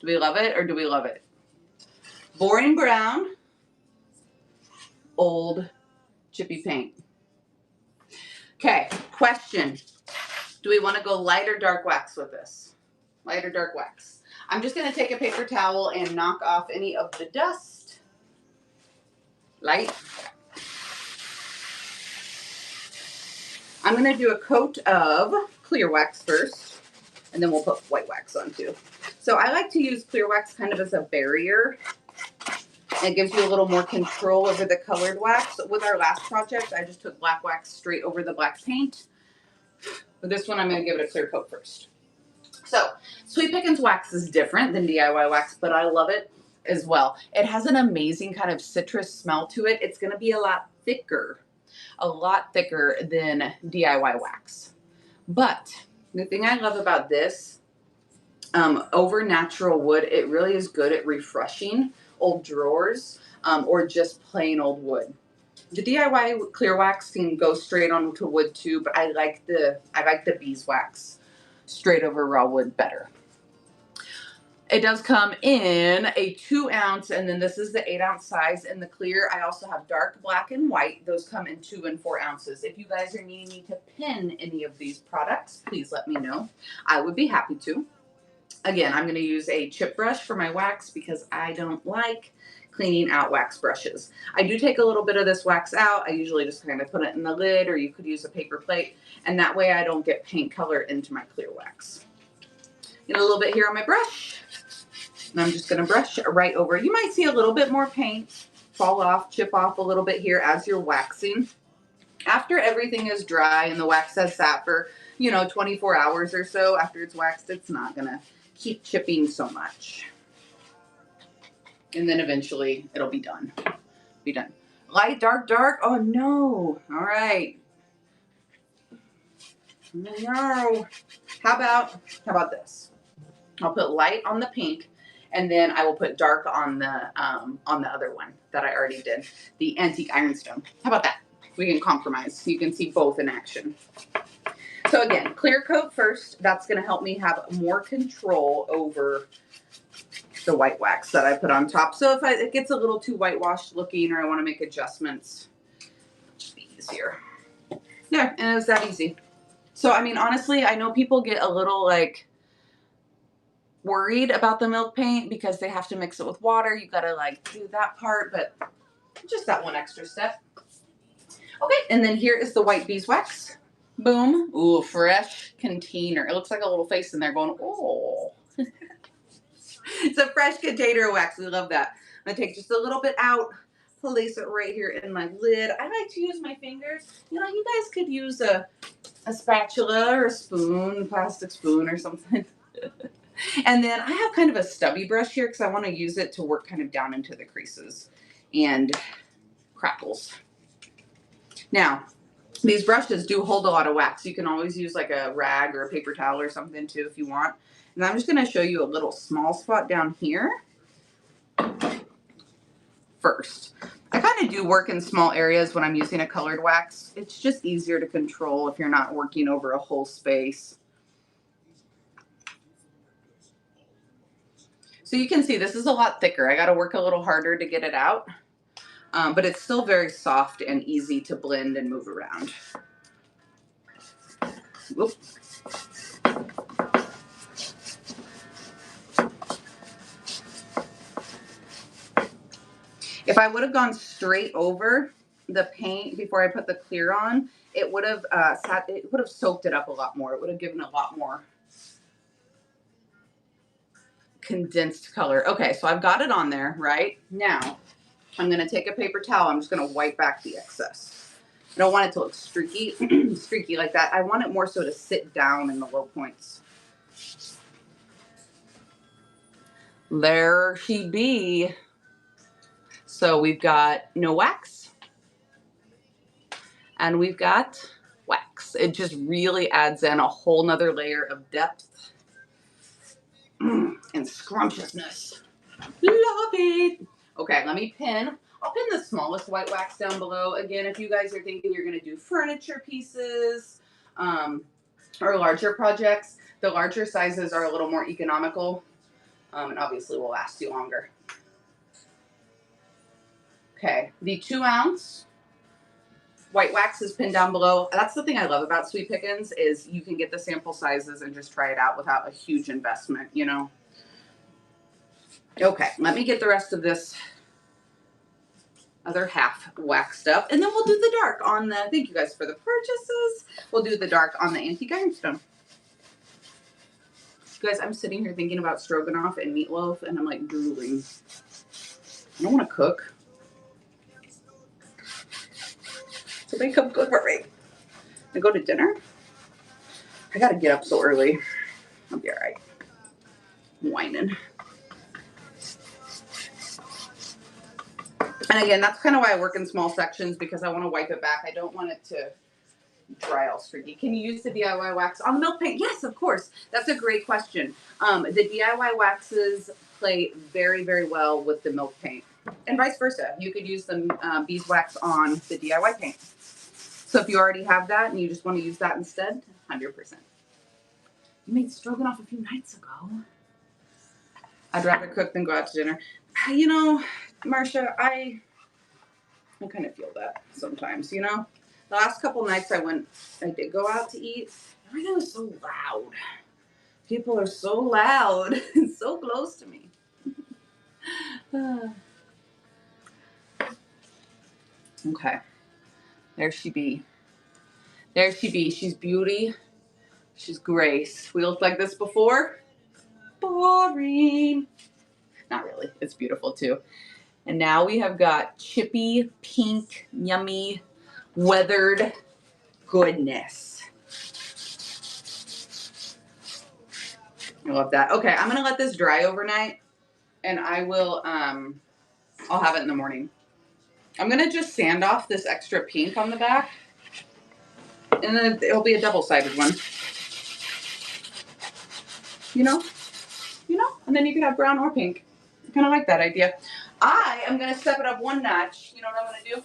Do we love it or do we love it? Boring brown, old chippy paint. Okay, question. Do we want to go light or dark wax with this? Light or dark wax? I'm just going to take a paper towel and knock off any of the dust. Light. I'm going to do a coat of clear wax first, and then we'll put white wax on too. So I like to use clear wax kind of as a barrier. It gives you a little more control over the colored wax. With our last project, I just took black wax straight over the black paint. With this one, I'm going to give it a clear coat first. So, Sweet Pickins wax is different than DIY wax, but I love it as well. It has an amazing kind of citrus smell to it. It's going to be a lot thicker than DIY wax. But the thing I love about this, over natural wood, it really is good at refreshing old drawers, or just plain old wood. The DIY clear wax can go straight onto wood too, but I like the beeswax straight over raw wood better. It does come in a 2 ounce, and then this is the 8 ounce size in the clear. I also have dark, black, and white. Those come in 2 and 4 ounces. If you guys are needing me to pin any of these products, please let me know. I would be happy to. Again, I'm going to use a chip brush for my wax because I don't like cleaning out wax brushes. I do take a little bit of this wax out. I usually just kind of put it in the lid, or you could use a paper plate, and that way I don't get paint color into my clear wax. Get a little bit here on my brush, and I'm just going to brush right over. You might see a little bit more paint fall off, chip off a little bit here as you're waxing. After everything is dry and the wax has sat for, 24 hours or so after it's waxed, it's not going to keep chipping so much. And then eventually it'll be done. Light, dark, dark. Oh no. All right. No. How about this? I'll put light on the pink, and then I will put dark on the other one that I already did, the antique ironstone. How about that? We can compromise. You can see both in action. So again, clear coat first. That's going to help me have more control over the white wax that I put on top. So if it gets a little too whitewashed looking, or I want to make adjustments, it'll be easier. Yeah, and it was that easy. So, I mean, honestly, I know people get a little worried about the milk paint because they have to mix it with water. You got to do that part, but just that one extra step. Okay, and then here is the white beeswax. Boom. Ooh, fresh container. It looks like a little face in there going, oh. It's a fresh container wax. We love that. I'm going to take just a little bit out, place it right here in my lid. I like to use my fingers. You guys could use a spatula or a spoon, plastic spoon or something. And then I have kind of a stubby brush here because I want to use it to work kind of down into the creases and crackles. Now, these brushes do hold a lot of wax. You can always use like a rag or a paper towel or something too if you want. And I'm just going to show you a little small spot down here first. I kind of do work in small areas when I'm using a colored wax. It's just easier to control if you're not working over a whole space. So you can see this is a lot thicker. I got to work a little harder to get it out. but it's still very soft and easy to blend and move around. Whoop. If I would have gone straight over the paint before I put the clear on, it would have soaked it up a lot more. It would have given a lot more condensed color. Okay, so I've got it on there, right? Now, I'm going to take a paper towel. I'm just going to wipe back the excess. I don't want it to look streaky, streaky like that. I want it more so to sit down in the low points. There she be. So we've got no wax and we've got wax. It just really adds in a whole nother layer of depth and scrumptiousness. Love it. Okay, let me pin. I'll pin the smallest white wax down below. Again, if you guys are thinking you're going to do furniture pieces or larger projects, the larger sizes are a little more economical and obviously will last you longer. Okay, the 2 ounce white wax is pinned down below. That's the thing I love about Sweet Pickins is you can get the sample sizes and just try it out without a huge investment, you know. Okay, let me get the rest of this other half waxed up, and then we'll do the dark on the, thank you guys for the purchases. We'll do the dark on the antique ironstone. Guys, I'm sitting here thinking about stroganoff and meatloaf, and I'm like drooling. I don't want to cook. So they come good for me. I go to dinner. I gotta get up so early. I'll be all right. I'm whining. And again, that's kind of why I work in small sections, because I want to wipe it back. I don't want it to dry all streaky. Can you use the DIY wax on the milk paint? Yes, of course. That's a great question. The DIY waxes play very, very well with the milk paint, and vice versa. You could use the beeswax on the DIY paint. So if you already have that and you just want to use that instead, 100%. You made stroganoff a few nights ago. I'd rather cook than go out to dinner. You know, Marcia, I kind of feel that sometimes, you know. The last couple nights I did go out to eat. Everything was so loud. People are so loud and so close to me. Okay. There she be. There she be. She's beauty. She's grace. We looked like this before? Boring. Not really. It's beautiful too. And now we have got chippy, pink, yummy, weathered goodness. I love that. Okay, I'm gonna let this dry overnight, and I will. I'll have it in the morning. I'm gonna just sand off this extra pink on the back, and then it'll be a double-sided one. You know, and then you can have brown or pink. I kind of like that idea. I am gonna step it up one notch. You know what I'm gonna do?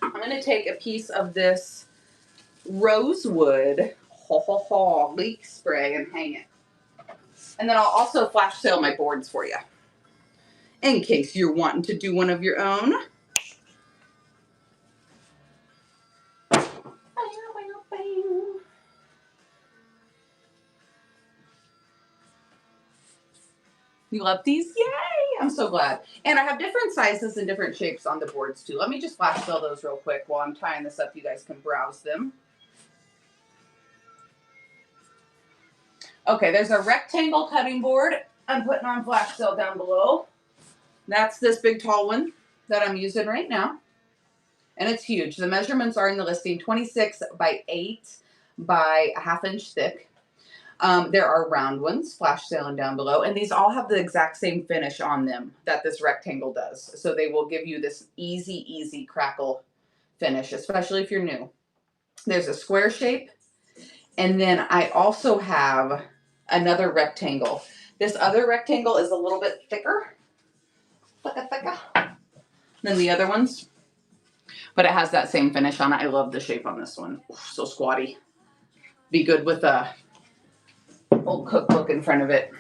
I'm gonna take a piece of this rosewood leak spray and hang it. And then I'll also flash sale my boards for you, in case you're wanting to do one of your own. You love these? Yay! I'm so glad. And I have different sizes and different shapes on the boards too. Let me just flash sale those real quick while I'm tying this up. You guys can browse them. Okay, there's a rectangle cutting board I'm putting on flash sale down below. That's this big tall one that I'm using right now. And it's huge. The measurements are in the listing, 26 by 8 by a 1/2 inch thick. There are round ones, flash sailing down below, and these all have the exact same finish on them that this rectangle does. So they will give you this easy crackle finish, especially if you're new. There's a square shape, and then I also have another rectangle. This other rectangle is a little bit thicker than the other ones, but it has that same finish on it. I love the shape on this one. Oof, so squatty. Be good with a old cookbook in front of it.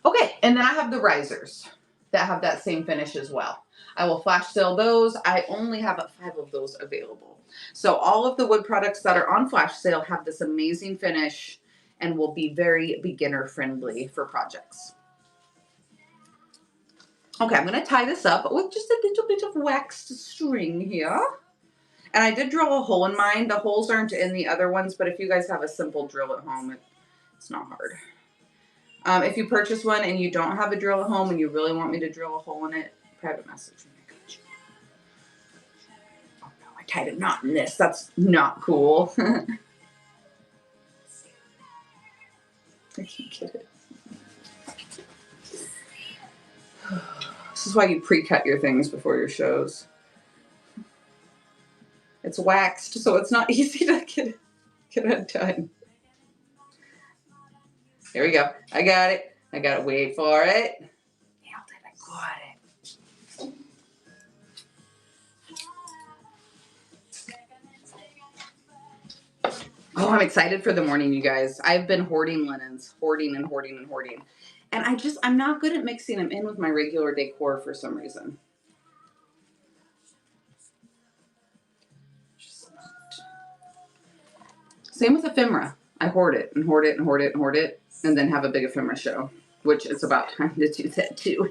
Okay, and then I have the risers. that have that same finish as well. I will flash sale those. I only have 5 of those available. So all of the wood products that are on flash sale have this amazing finish and will be very beginner friendly for projects. Okay, I'm going to tie this up with just a little bit of waxed string here. And I did drill a hole in mine. The holes aren't in the other ones, but if you guys have a simple drill at home, it's not hard. If you purchase one and you don't have a drill at home and you really want me to drill a hole in it, private message me. I got you. Oh no, I tied a knot in this. That's not cool. I can't get it. This is why you pre-cut your things before your shows. It's waxed, so it's not easy to get it done. Here we go. I got it. I gotta wait for it. Nailed it. I got it. Oh, I'm excited for the morning, you guys. I've been hoarding linens, hoarding. And I'm not good at mixing them in with my regular decor for some reason. Same with ephemera. I hoard it, and then have a big ephemera show, which it's about time to do that too.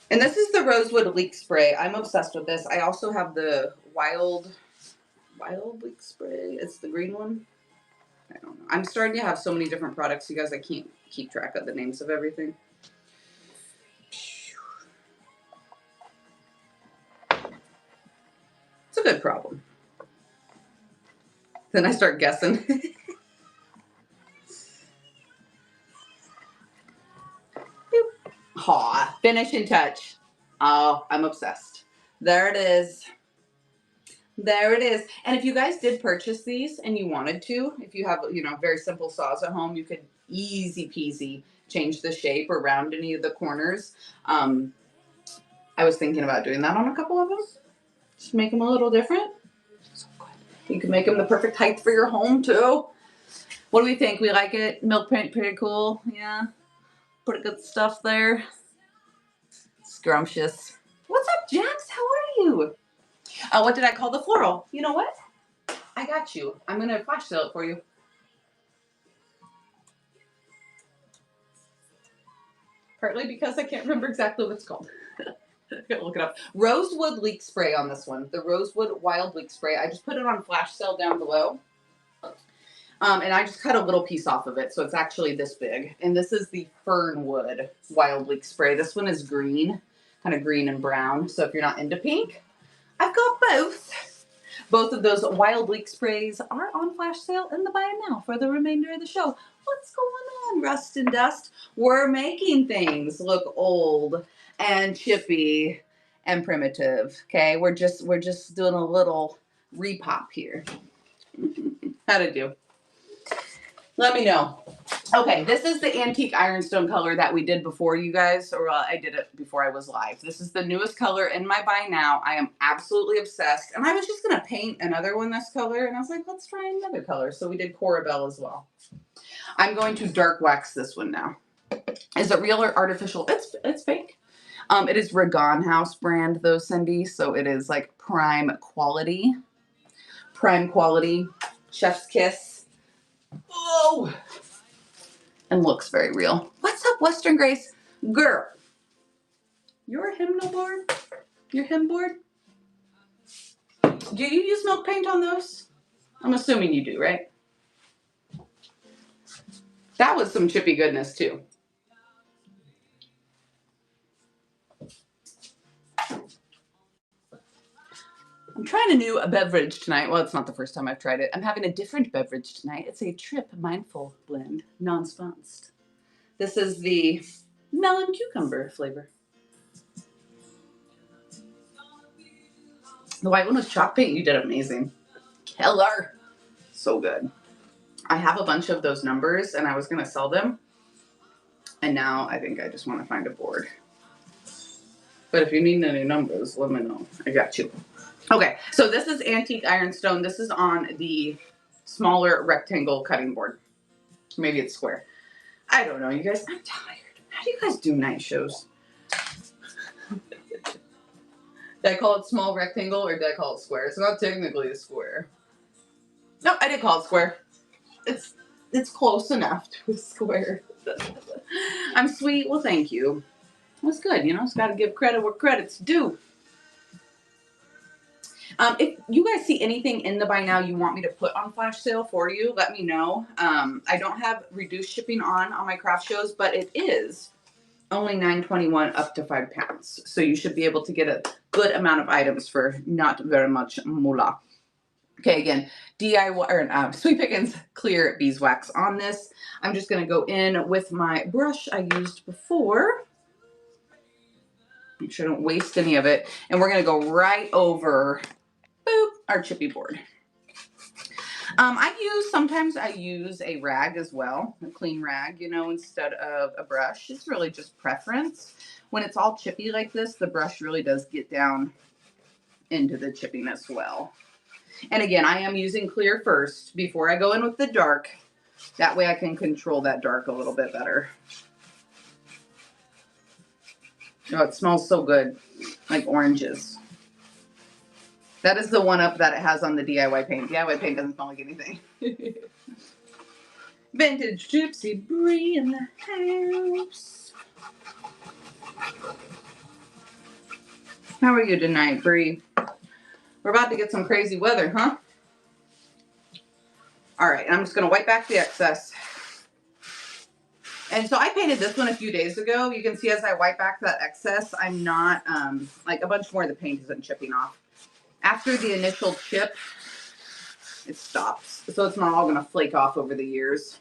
And this is the Rosewood Leak Spray. I'm obsessed with this. I also have the Wild Leak Spray. It's the green one. I don't know. I'm starting to have so many different products, you guys, I can't keep track of the names of everything. It's a good problem. Then I start guessing. Aw, finishing touch. Oh, I'm obsessed. There it is. There it is. And if you guys did purchase these and you wanted to, if you have, very simple saws at home, you could easy peasy change the shape or round any of the corners. I was thinking about doing that on a couple of them. Just make them a little different. So good. You can make them the perfect height for your home too. What do we think? We like it? Milk paint, pretty cool. Yeah. Pretty good stuff there. Scrumptious. What's up, Jax? How are you? What did I call the floral? You know what? I got you. I'm going to flash sale it for you. Partly because I can't remember exactly what it's called. I gotta look it up. Rosewood Leak Spray on this one. The Rosewood Wild Leak Spray. I just put it on flash sale down below. And I just cut a little piece off of it, so it's actually this big. And this is the Fernwood Wild Leak Spray. This one is green, kind of green and brown. So if you're not into pink, I've got both. Both of those Wild Leak Sprays are on flash sale in the buy now for the remainder of the show. What's going on, Rust and Dust? We're making things look old and chippy and primitive, okay? We're just doing a little repop here. How'd it do? Let me know. Okay, this is the antique ironstone color that we did before, you guys, or I did it before I was live. This is the newest color in my buy now. I am absolutely obsessed. And I was just going to paint another one this color, and I was like, let's try another color. So we did Corabelle as well. I'm going to dark wax this one now. Is it real or artificial? It's fake. It is Ragon House brand, though, Cindy. So it is like prime quality. Prime quality. Chef's kiss. Oh! And looks very real. What's up, Western Grace? Girl, you're a hymnal board? Your hymn board? Do you use milk paint on those? I'm assuming you do, right? That was some chippy goodness, too. I'm trying a new beverage tonight. Well, it's not the first time I've tried it. I'm having a different beverage tonight. It's a Trip Mindful Blend, non-sponsed. This is the melon cucumber flavor. The white one was chalk paint. You did amazing. Killer. So good. I have a bunch of those numbers, and I was going to sell them. And now I think I just want to find a board. But if you need any numbers, let me know. I got you. Okay, so this is antique ironstone. This is on the smaller rectangle cutting board. Maybe it's square. I don't know, you guys. I'm tired. do you guys do night shows? Did I call it small rectangle or did I call it square? It's not technically a square. No, I did call it square. It's close enough to a square. I'm sweet. Well, thank you. That's good. You know, it's got to give credit where credit's due. If you guys see anything in the Buy Now you want me to put on flash sale for you, let me know. I don't have reduced shipping on my craft shows, but it is only $9.21 up to £5. So you should be able to get a good amount of items for not very much moolah. Okay, again, DIY or Sweet Pickins clear beeswax on this. I'm just going to go in with my brush I used before. Make sure I don't waste any of it. And we're going to go right over, boop, our chippy board. Sometimes I use a rag as well, a clean rag, you know, instead of a brush. It's really just preference. When it's all chippy like this, the brush really does get down into the chipping as well. And again, I am using clear first before I go in with the dark. That way I can control that dark a little bit better. Oh, it smells so good, like oranges. That is the one-up that it has on the DIY paint. DIY paint doesn't smell like anything. Vintage Gypsy Brie in the house. How are you tonight, Brie? We're about to get some crazy weather, huh? All right, I'm just going to wipe back the excess. And so I painted this one a few days ago. You can see as I wipe back that excess, I'm not, like a bunch more of the paint isn't chipping off. After the initial chip, it stops. So it's not all going to flake off over the years.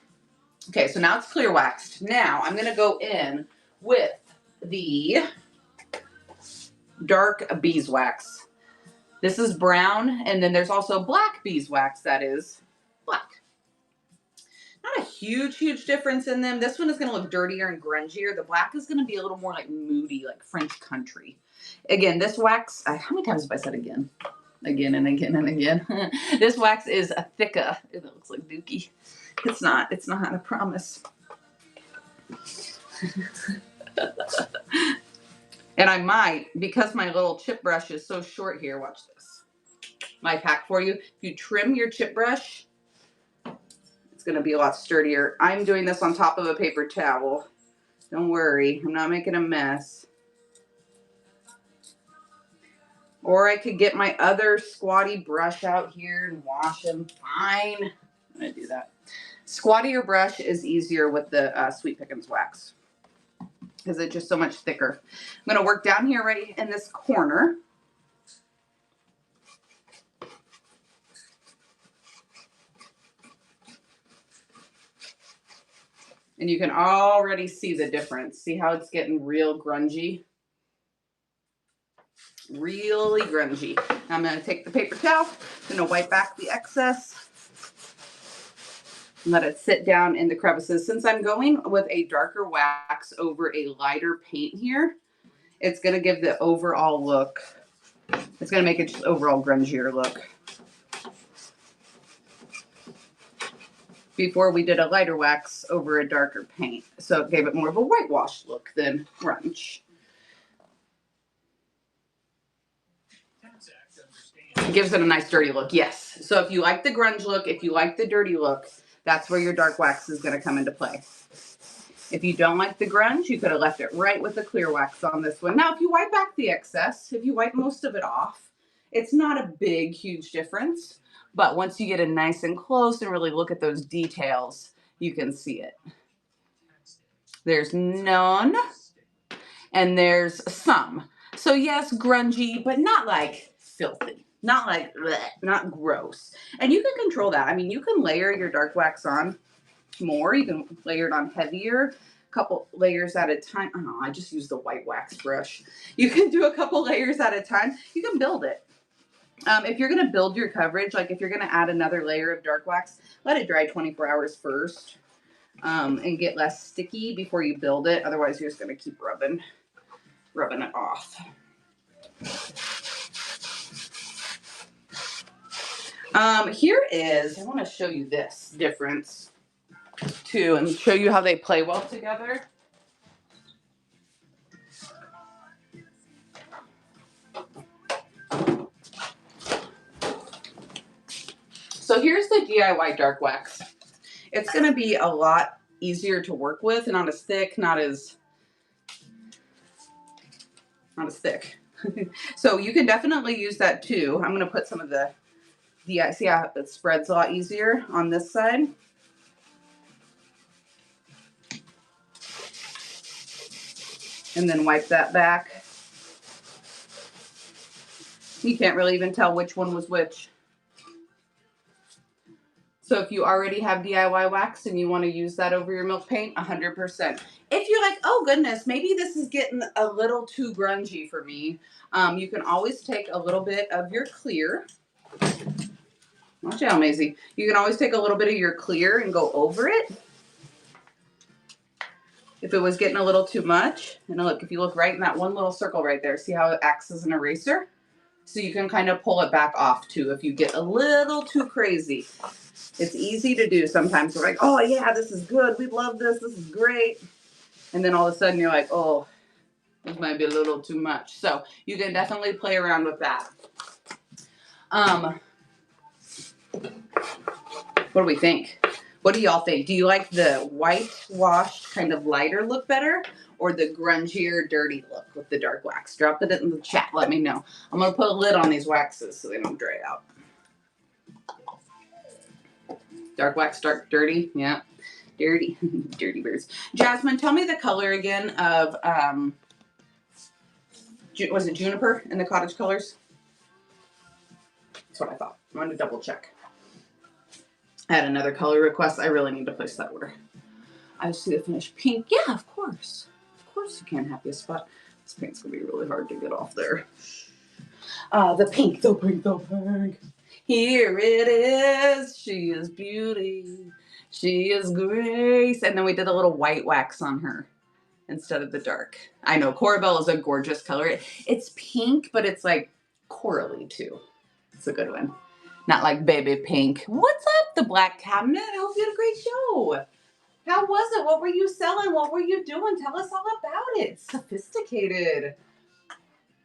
Okay, so now it's clear waxed. Now I'm going to go in with the dark beeswax. This is brown, and then there's also black beeswax that is black. Not a huge difference in them. This one is going to look dirtier and grungier. The black is going to be a little more like moody, like French country. Again, this wax, how many times have I said again? Again and again and again. This wax is a thicker. It looks like dookie. It's not, I promise. And I might, because my little chip brush is so short here, watch this. My hack for you, if you trim your chip brush, it's going to be a lot sturdier. I'm doing this on top of a paper towel. Don't worry, I'm not making a mess. Or I could get my other squatty brush out here and wash them. Fine. I'm going to do that. Squattier brush is easier with the Sweet Pickins wax because it's just so much thicker. I'm going to work down here right in this corner. And you can already see the difference. See how it's getting real grungy? Really grungy. I'm going to take the paper towel, I'm going to wipe back the excess, and let it sit down in the crevices. Since I'm going with a darker wax over a lighter paint here, it's going to give the overall look, it's going to make it just overall grungier look. Before we did a lighter wax over a darker paint. So it gave it more of a whitewash look than grunge. It gives it a nice dirty look, yes. So if you like the grunge look, if you like the dirty look, that's where your dark wax is going to come into play. If you don't like the grunge, you could have left it right with the clear wax on this one. Now, if you wipe back the excess, if you wipe most of it off, it's not a big, huge difference. But once you get in nice and close and really look at those details, you can see it. There's none, and there's some. So yes, grungy, but not like filthy. Not like, bleh, not gross. And you can control that. I mean, you can layer your dark wax on more. You can layer it on heavier, a couple layers at a time. Oh, I just used the white wax brush. You can do a couple layers at a time. You can build it. If you're going to build your coverage, like if you're going to add another layer of dark wax, let it dry 24 hours first and get less sticky before you build it. Otherwise, you're just going to keep rubbing it off. Here is, I want to show you this difference too and show you how they play well together. So here's the DIY dark wax. It's going to be a lot easier to work with, not as thick, not as thick. So you can definitely use that too. I'm going to put some of the see how it spreads a lot easier on this side. And then wipe that back. You can't really even tell which one was which. So if you already have DIY wax and you want to use that over your milk paint, 100%. If you're like, oh goodness, maybe this is getting a little too grungy for me, you can always take a little bit of your clear. Watch out, Maisie. You can always take a little bit of your clear and go over it. If it was getting a little too much, and look, if you look right in that one little circle right there, see how it acts as an eraser? So you can kind of pull it back off too if you get a little too crazy. It's easy to do sometimes. We're like, oh yeah, this is good. We love this. This is great. And then all of a sudden you're like, oh, this might be a little too much. So you can definitely play around with that. What do we think? What do y'all think? Do you like the whitewashed kind of lighter look better, or the grungier, dirty look with the dark wax? Drop it in the chat. Let me know. I'm going to put a lid on these waxes so they don't dry out. Dark wax, dark, dirty. Yeah. Dirty. Dirty birds. Jasmine, tell me the color again of, was it Juniper in the cottage colors? That's what I thought. I wanted to double check. I had another color request. I really need to place that order. I see the finished pink. Yeah, of course. Of course you can. Happiest spot. This paint's going to be really hard to get off there. The pink, the pink, the pink. Here it is. She is beauty. She is grace. And then we did a little white wax on her instead of the dark. I know Corabelle is a gorgeous color. It's pink, but it's like corally too. It's a good one. Not like baby pink. What's up, the Black Cabinet? I hope you had a great show. How was it? What were you selling? What were you doing? Tell us all about it. Sophisticated.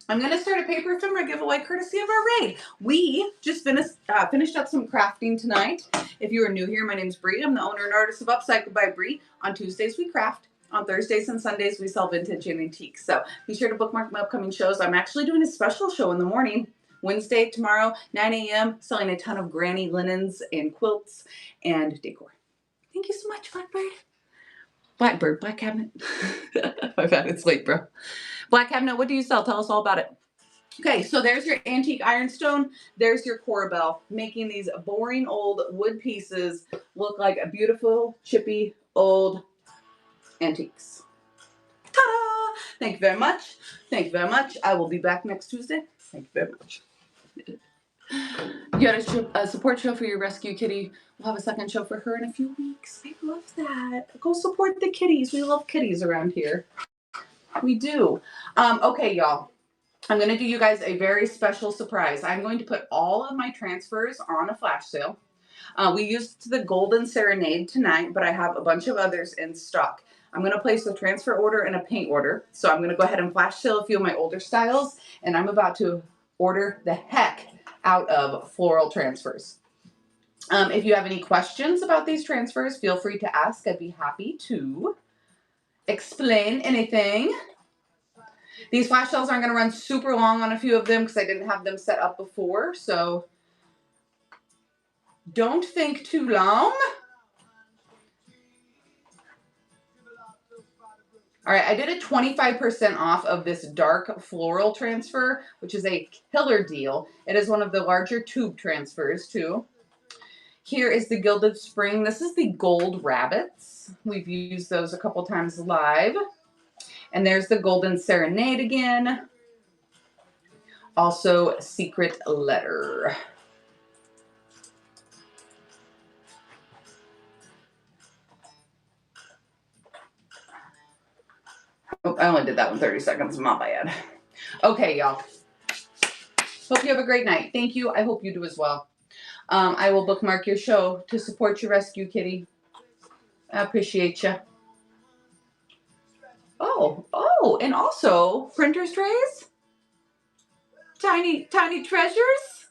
I'm going to start a paper ephemera giveaway courtesy of our raid. We just finished up some crafting tonight. If you are new here, my name's Bree. I'm the owner and artist of Upcycled by Bree. On Tuesdays, we craft. On Thursdays and Sundays, we sell vintage and antiques. So be sure to bookmark my upcoming shows. I'm actually doing a special show in the morning. Wednesday, tomorrow, 9 a.m., selling a ton of granny linens and quilts and decor. Thank you so much, Blackbird. Black Cabinet. My bad, it's late, bro. Black Cabinet, what do you sell? Tell us all about it. Okay, so there's your antique ironstone. There's your Corabelle, making these boring old wood pieces look like a beautiful, chippy, old antiques. Ta-da! Thank you very much. Thank you very much. I will be back next Tuesday. Thank you very much. You got a support show for your rescue kitty. We'll have a second show for her in a few weeks. I love that. Go support the kitties. We love kitties around here. We do. Okay, y'all. I'm going to do you guys a very special surprise. I'm going to put all of my transfers on a flash sale. We used the Golden Serenade tonight, but I have a bunch of others in stock. I'm going to place a transfer order and a paint order. So I'm going to go ahead and flash sale a few of my older styles, and I'm about to order the heck out of floral transfers. If you have any questions about these transfers, feel free to ask. I'd be happy to explain anything. These flash sales aren't going to run super long on a few of them because I didn't have them set up before. So don't think too long. All right, I did a 25% off of this dark floral transfer, which is a killer deal. It is one of the larger tube transfers too. Here is the Gilded Spring. This is the Gold Rabbits. We've used those a couple times live. And there's the Golden Serenade again. Also, Secret Letter. Oh, I only did that one 30 seconds. My bad. Okay, y'all. Hope you have a great night. Thank you. I hope you do as well. I will bookmark your show to support your rescue kitty. I appreciate you. Oh, and also printer's trays. Tiny treasures.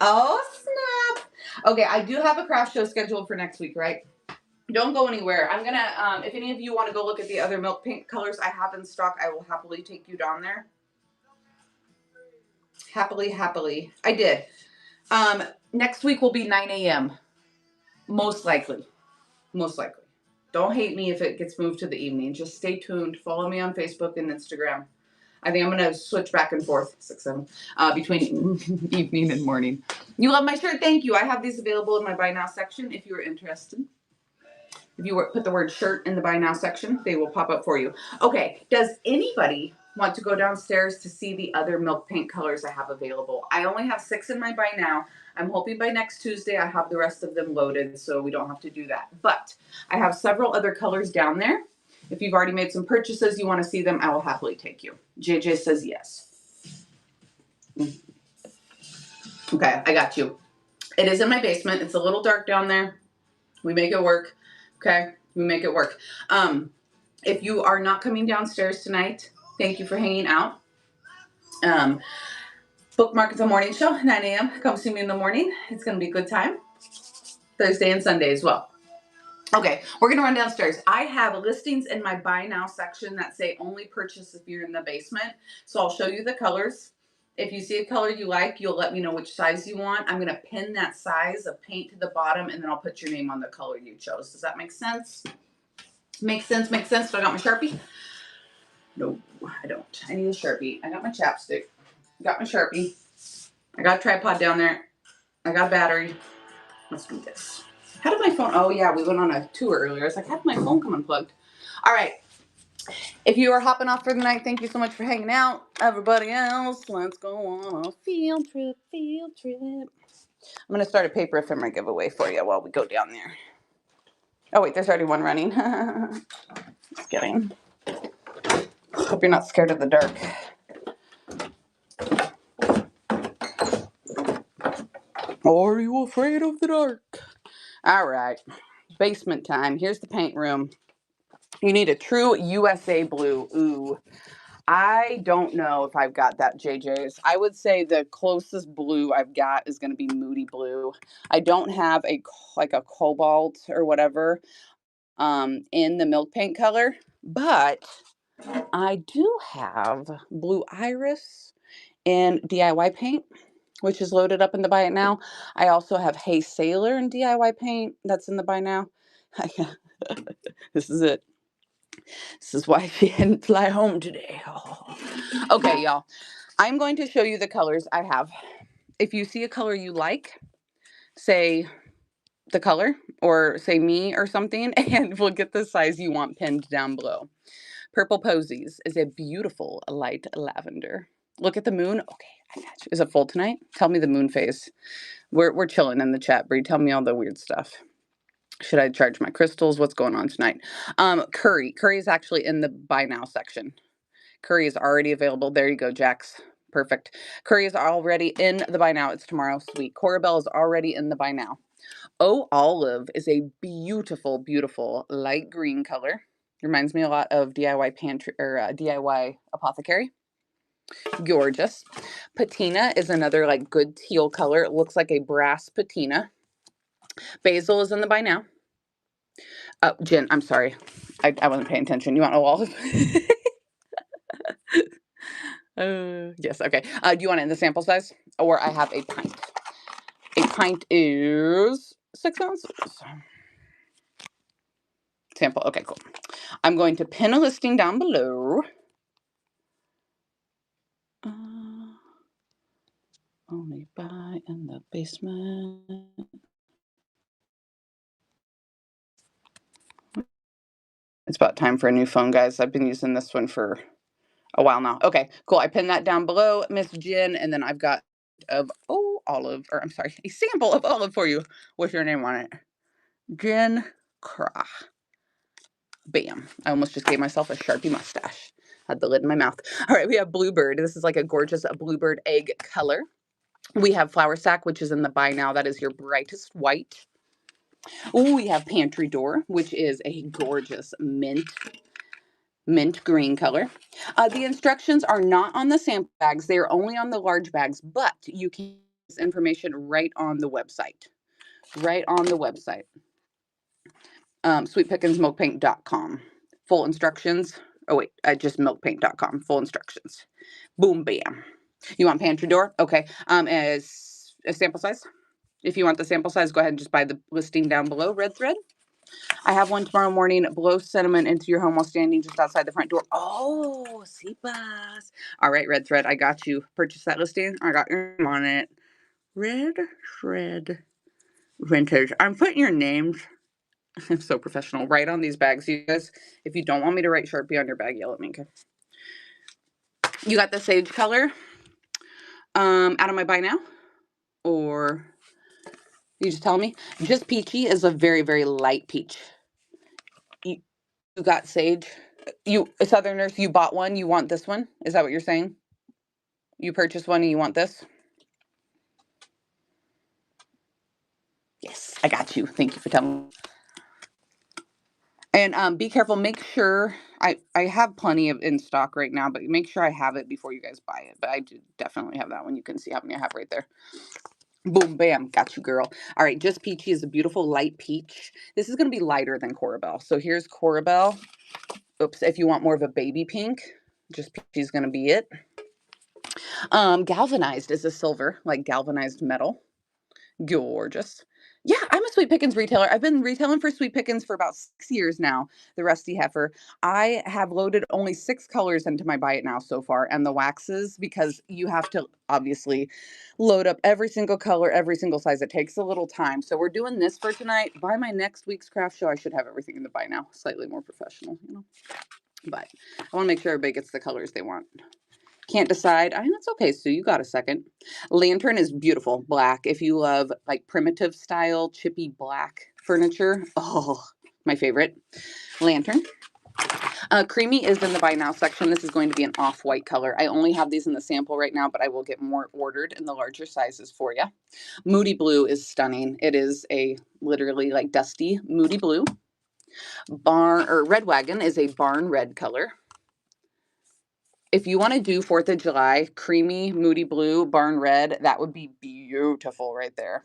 Oh, snap. Okay, I do have a craft show scheduled for next week, right? Don't go anywhere. I'm going to, if any of you want to go look at the other milk pink colors I have in stock, I will happily take you down there. Happily. I did. Next week will be 9 a.m. Most likely. Don't hate me if it gets moved to the evening. Just stay tuned. Follow me on Facebook and Instagram. I think I'm going to switch back and forth, 6, 7, between evening and morning. You love my shirt? Thank you. I have these available in my Buy Now section if you are interested. If you put the word shirt in the Buy Now section, they will pop up for you. Okay, does anybody want to go downstairs to see the other milk pink colors I have available? I only have 6 in my Buy Now. I'm hoping by next Tuesday I have the rest of them loaded so we don't have to do that. But I have several other colors down there. If you've already made some purchases, you want to see them, I will happily take you. JJ says yes. Okay, I got you. It is in my basement. It's a little dark down there. We make it work. Okay, we make it work. If you are not coming downstairs tonight, thank you for hanging out. Bookmark the morning show, 9 a.m. Come see me in the morning. It's going to be a good time. Thursday and Sunday as well. Okay, we're going to run downstairs. I have listings in my Buy Now section that say only purchase if you're in the basement. So I'll show you the colors. If you see a color you like, you'll let me know which size you want. I'm going to pin that size of paint to the bottom, and then I'll put your name on the color you chose. Does that make sense? Makes sense. So I got my Sharpie? No, I don't. I need a Sharpie. I got my chapstick. I got my Sharpie. I got a tripod down there. I got a battery. Let's do this. How did my phone? Oh, yeah, we went on a tour earlier. I was like, how did my phone come unplugged? All right. If you are hopping off for the night, thank you so much for hanging out. Everybody else, let's go on a field trip. I'm going to start a paper ephemera giveaway for you while we go down there. Oh, wait, there's already one running. Just kidding. Hope you're not scared of the dark. Are you afraid of the dark? All right. Basement time. Here's the paint room. You need a true USA blue. Ooh. I don't know if I've got that, JJ's. I would say the closest blue I've got is going to be Moody Blue. I don't have a cobalt or whatever in the milk paint color, but I do have Blue Iris in DIY paint, which is loaded up in the Buy It Now. I also have Hey Sailor in DIY paint that's in the Buy Now. This is it. This is why she didn't fly home today. Oh. Okay, y'all. I'm going to show you the colors I have. If you see a color you like, say the color or say me or something, and we'll get the size you want pinned down below. Purple Posies is a beautiful light lavender. Look at the moon. Okay, I got you. Is it full tonight? Tell me the moon phase. We're chilling in the chat, Bree. Tell me all the weird stuff. Should I charge my crystals? What's going on tonight? Curry. Curry is actually in the Buy Now section. Curry is already available. There you go, Jax. Perfect. Curry is already in the Buy Now. It's tomorrow. Sweet. Corabelle is already in the Buy Now. Oh, Olive is a beautiful, beautiful light green color. Reminds me a lot of DIY Pantry or DIY Apothecary. Gorgeous. Patina is another like good teal color. It looks like a brass patina. Basil is in the Buy Now. Oh, Jen, I'm sorry. I wasn't paying attention. You want olive? Yes, okay. Do you want it in the sample size? Or I have a pint. A pint is 6 ounces. Sample, okay, cool. I'm going to pin a listing down below. Only buy in the basement. It's about time for a new phone, guys. I've been using this one for a while now. Okay, cool. I pinned that down below, Miss Jen, and then I've got a sample of olive for you with your name on it. Jen Craw. Bam. I almost just gave myself a Sharpie mustache. Had the lid in my mouth. All right, we have Bluebird. This is like a gorgeous Bluebird egg color. We have Flower Sack, which is in the Buy Now. That is your brightest white. Ooh, we have Pantry Door, which is a gorgeous mint green color. The instructions are not on the sample bags. They are only on the large bags, but you can this information right on the website. Right on the website. Sweetpickensmilkpaint.com. Full instructions. Oh, wait, just milkpaint.com. Full instructions. Boom, bam. You want pantry door? Okay. As a sample size? If you want the sample size, go ahead and just buy the listing down below, red thread. I have one tomorrow morning. Blow cinnamon into your home while standing just outside the front door. Oh, Sipas. All right, red thread, I got you. Purchase that listing. I got your name on it. Red thread vintage. I'm putting your names. I'm so professional. Right on these bags, you guys. If you don't want me to write Sharpie on your bag, yell at me. Okay. You got the sage color. Out of my buy now, or you just tell me. Just peachy is a very, very light peach. You got sage. You Southerners, you bought one. You want this one? Is that what you're saying? You purchased one and you want this? Yes, I got you. Thank you for telling me. And be careful. Make sure I have plenty of in stock right now, but make sure I have it before you guys buy it. But I do definitely have that one. You can see how many I have right there. Boom, bam, got you, girl. All right, Just Peachy is a beautiful light peach. This is going to be lighter than Corabelle. So here's Corabelle. Oops, if you want more of a baby pink, Just Peachy is going to be it. Galvanized is a silver, like galvanized metal. Gorgeous. Yeah, I'm a Sweet Pickens retailer. I've been retailing for Sweet Pickens for about 6 years now, the Rusty Heifer. I have loaded only 6 colors into my buy it now so far, and the waxes, because you have to obviously load up every single color, every single size. It takes a little time. So we're doing this for tonight. By my next week's craft show, I should have everything in the buy now. Slightly more professional, you know. But I want to make sure everybody gets the colors they want. Can't decide. I mean, that's okay, Sue. You got a second. Lantern is beautiful. Black. If you love like primitive style, chippy black furniture. Oh, my favorite. Lantern. Creamy is in the buy now section. This is going to be an off-white color. I only have these in the sample right now, but I will get more ordered in the larger sizes for you. Moody blue is stunning. It is a literally like dusty moody blue. Red wagon is a barn red color. If you want to do 4th of July, creamy, moody blue, barn red, that would be beautiful right there.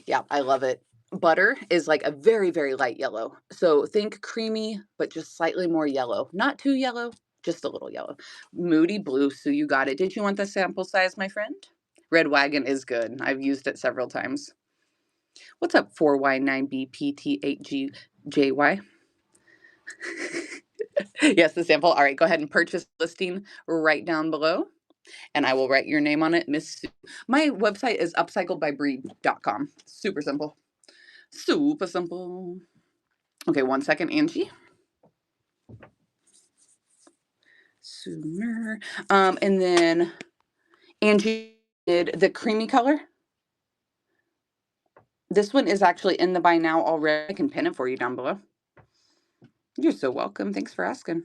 Yeah, I love it. Butter is like a very, very light yellow. So think creamy, but just slightly more yellow. Not too yellow, just a little yellow. Moody blue, so you got it. Did you want the sample size, my friend? Red wagon is good. I've used it several times. What's up, 4Y9BP8GJY? Yes, the sample. All right, go ahead and purchase listing right down below, and I will write your name on it, Miss Sue. My website is upcycledbybreed.com. Super simple. Super simple. Okay, 1 second, Angie. Sooner. And then Angie did the creamy color. This one is actually in the buy now already. I can pin it for you down below. You're so welcome. Thanks for asking.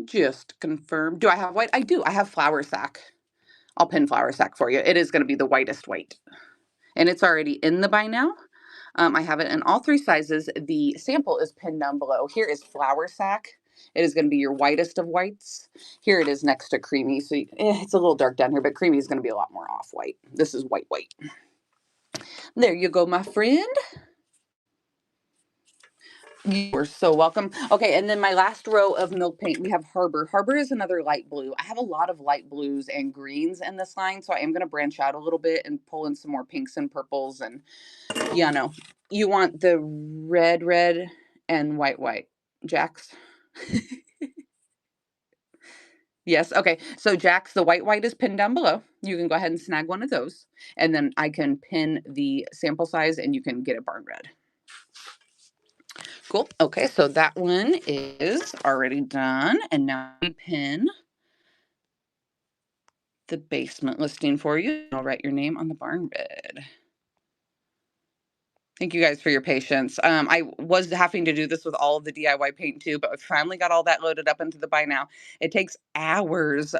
Just confirm. Do I have white? I do. I have Flour Sack. I'll pin Flour Sack for you. It is going to be the whitest white. And it's already in the buy now. I have it in all 3 sizes. The sample is pinned down below. Here is Flour Sack. It is going to be your whitest of whites. Here it is next to creamy. So it's a little dark down here, but creamy is going to be a lot more off-white. This is white, white. There you go, my friend. You're so welcome. Okay, and then my last row of milk paint, we have Harbor. Harbor is another light blue. I have a lot of light blues and greens in this line, so I am going to branch out a little bit and pull in some more pinks and purples. And yeah, no, you want the red, red, and white, white. Jax? Yes, okay. So Jax, the white, white is pinned down below. You can go ahead and snag one of those. And then I can pin the sample size and you can get a barn red. Cool. Okay, so that one is already done. And now we pin the basement listing for you. I'll write your name on the barn red. Thank you guys for your patience. I was having to do this with all of the DIY paint too, but I finally got all that loaded up into the buy now. It takes hours,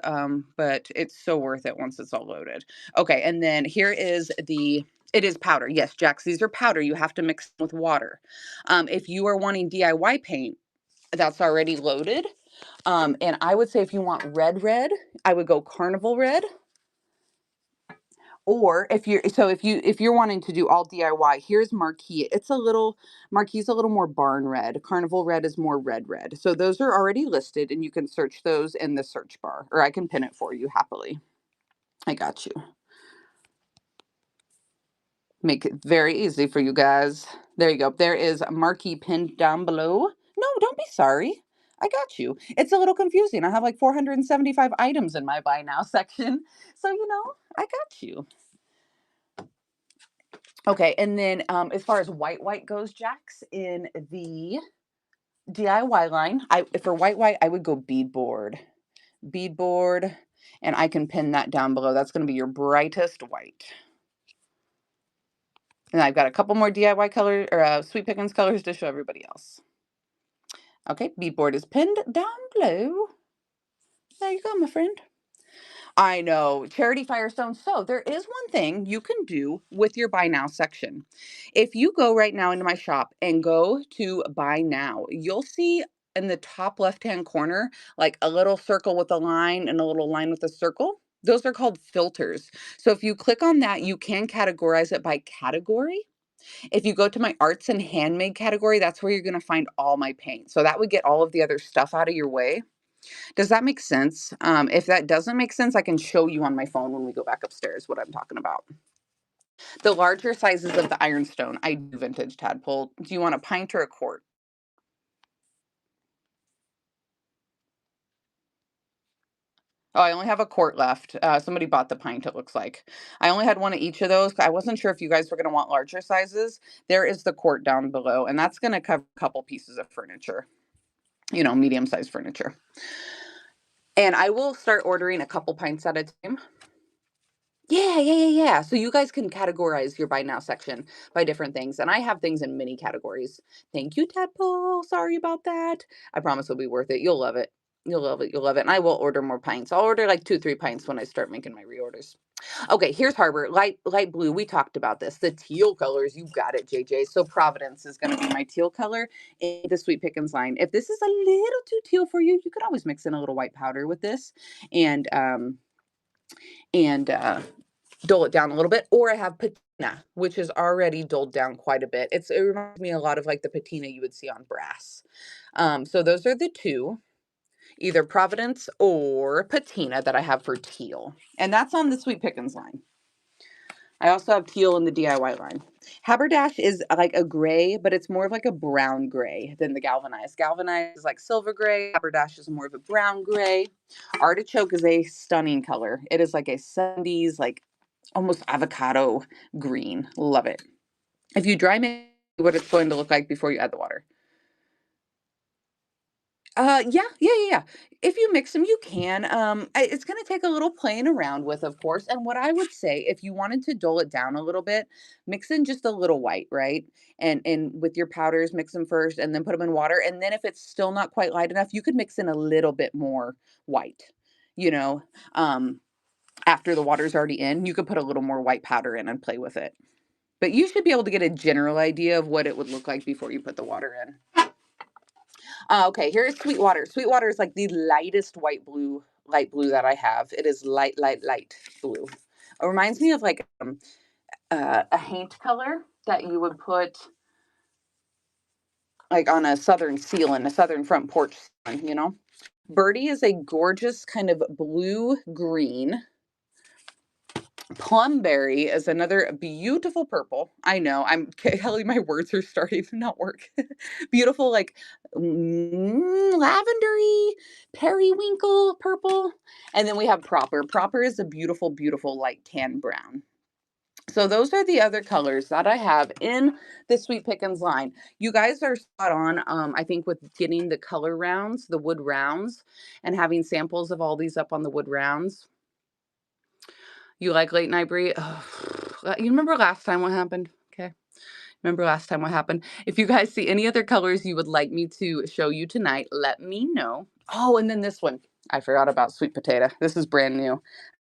but it's so worth it once it's all loaded. Okay, and then here is it is powder. Yes, Jax, these are powder. You have to mix them with water. If you are wanting DIY paint that's already loaded, And I would say if you want red, I would go Carnival Red. Or if you're wanting to do all DIY, here's Marquee. Marquee's a little more barn red. Carnival Red is more red. So those are already listed and you can search those in the search bar, or I can pin it for you happily. I got you. Make it very easy for you guys. There you go. There is Marquee pinned down below. No, don't be sorry. I got you. It's a little confusing. I have like 475 items in my buy now section. So, I got you. Okay, and then as far as white goes, Jax, in the DIY line, for white, I would go beadboard, and I can pin that down below. That's going to be your brightest white. And I've got a couple more DIY color or Sweet Pickins colors to show everybody else. Okay, beadboard is pinned down below. There you go, my friend. I know, Charity Firestone. So there is one thing you can do with your buy now section. If you go right now into my shop and go to buy now, you'll see in the top left-hand corner, like a little circle with a line and a little line with a circle. Those are called filters. So if you click on that, you can categorize it by category. If you go to my arts and handmade category, that's where you're going to find all my paint. So that would get all of the other stuff out of your way. Does that make sense? If that doesn't make sense, I can show you on my phone when we go back upstairs what I'm talking about. The larger sizes of the ironstone, I do vintage tadpole. Do you want a pint or a quart? Oh, I only have a quart left. Somebody bought the pint, it looks like. I only had one of each of those. I wasn't sure if you guys were going to want larger sizes. There is the quart down below, and that's going to cover a couple pieces of furniture, medium-sized furniture. And I will start ordering a couple pints at a time. Yeah. So you guys can categorize your buy now section by different things. And I have things in mini categories. Thank you, Tadpole. Sorry about that. I promise it'll be worth it. You'll love it. You'll love it. You'll love it. And I will order more pints. I'll order like 2-3 pints when I start making my reorders. Okay, here's Harbor. Light blue. We talked about this. The teal colors. You got it, JJ. So Providence is going to be my teal color in the Sweet Pickins line. If this is a little too teal for you, you could always mix in a little white powder with this. And dull it down a little bit. Or I have patina, which is already dulled down quite a bit. It reminds me a lot of like the patina you would see on brass. So those are the two, either Providence or patina, that I have for teal. And that's on the Sweet Pickins line. I also have teal in the DIY line. Haberdash is like a gray, but it's more of like a brown gray than the galvanized. Galvanized is like silver gray. Haberdash is more of a brown gray. Artichoke is a stunning color. It is like a 70s, like almost avocado green. Love it. If you dry mix what it's going to look like before you add the water. Yeah. If you mix them, you can. It's going to take a little playing around with, of course. And what I would say, if you wanted to dull it down a little bit, mix in just a little white, right? And with your powders, mix them first, and then put them in water. And then if it's still not quite light enough, you could mix in a little bit more white. After the water's already in, you could put a little more white powder in and play with it. But you should be able to get a general idea of what it would look like before you put the water in. Okay, here is Sweetwater. Sweetwater is like the lightest light blue that I have. It is light blue. It reminds me of like a haint color that you would put like on a southern ceiling, a southern front porch ceiling, Birdie is a gorgeous kind of blue-green. Plumberry is another beautiful purple. I know, Kelly, my words are starting to not work. Beautiful, like lavendery, periwinkle purple. And then we have Proper. Proper is a beautiful, beautiful light tan brown. So those are the other colors that I have in the Sweet Pickins line. You guys are spot on, I think, with getting the color rounds, the wood rounds, and having samples of all these up on the wood rounds. You like late night Brie? Oh, you remember last time what happened? Okay. Remember last time what happened? If you guys see any other colors you would like me to show you tonight, let me know. Oh, and then this one. I forgot about sweet potato. This is brand new.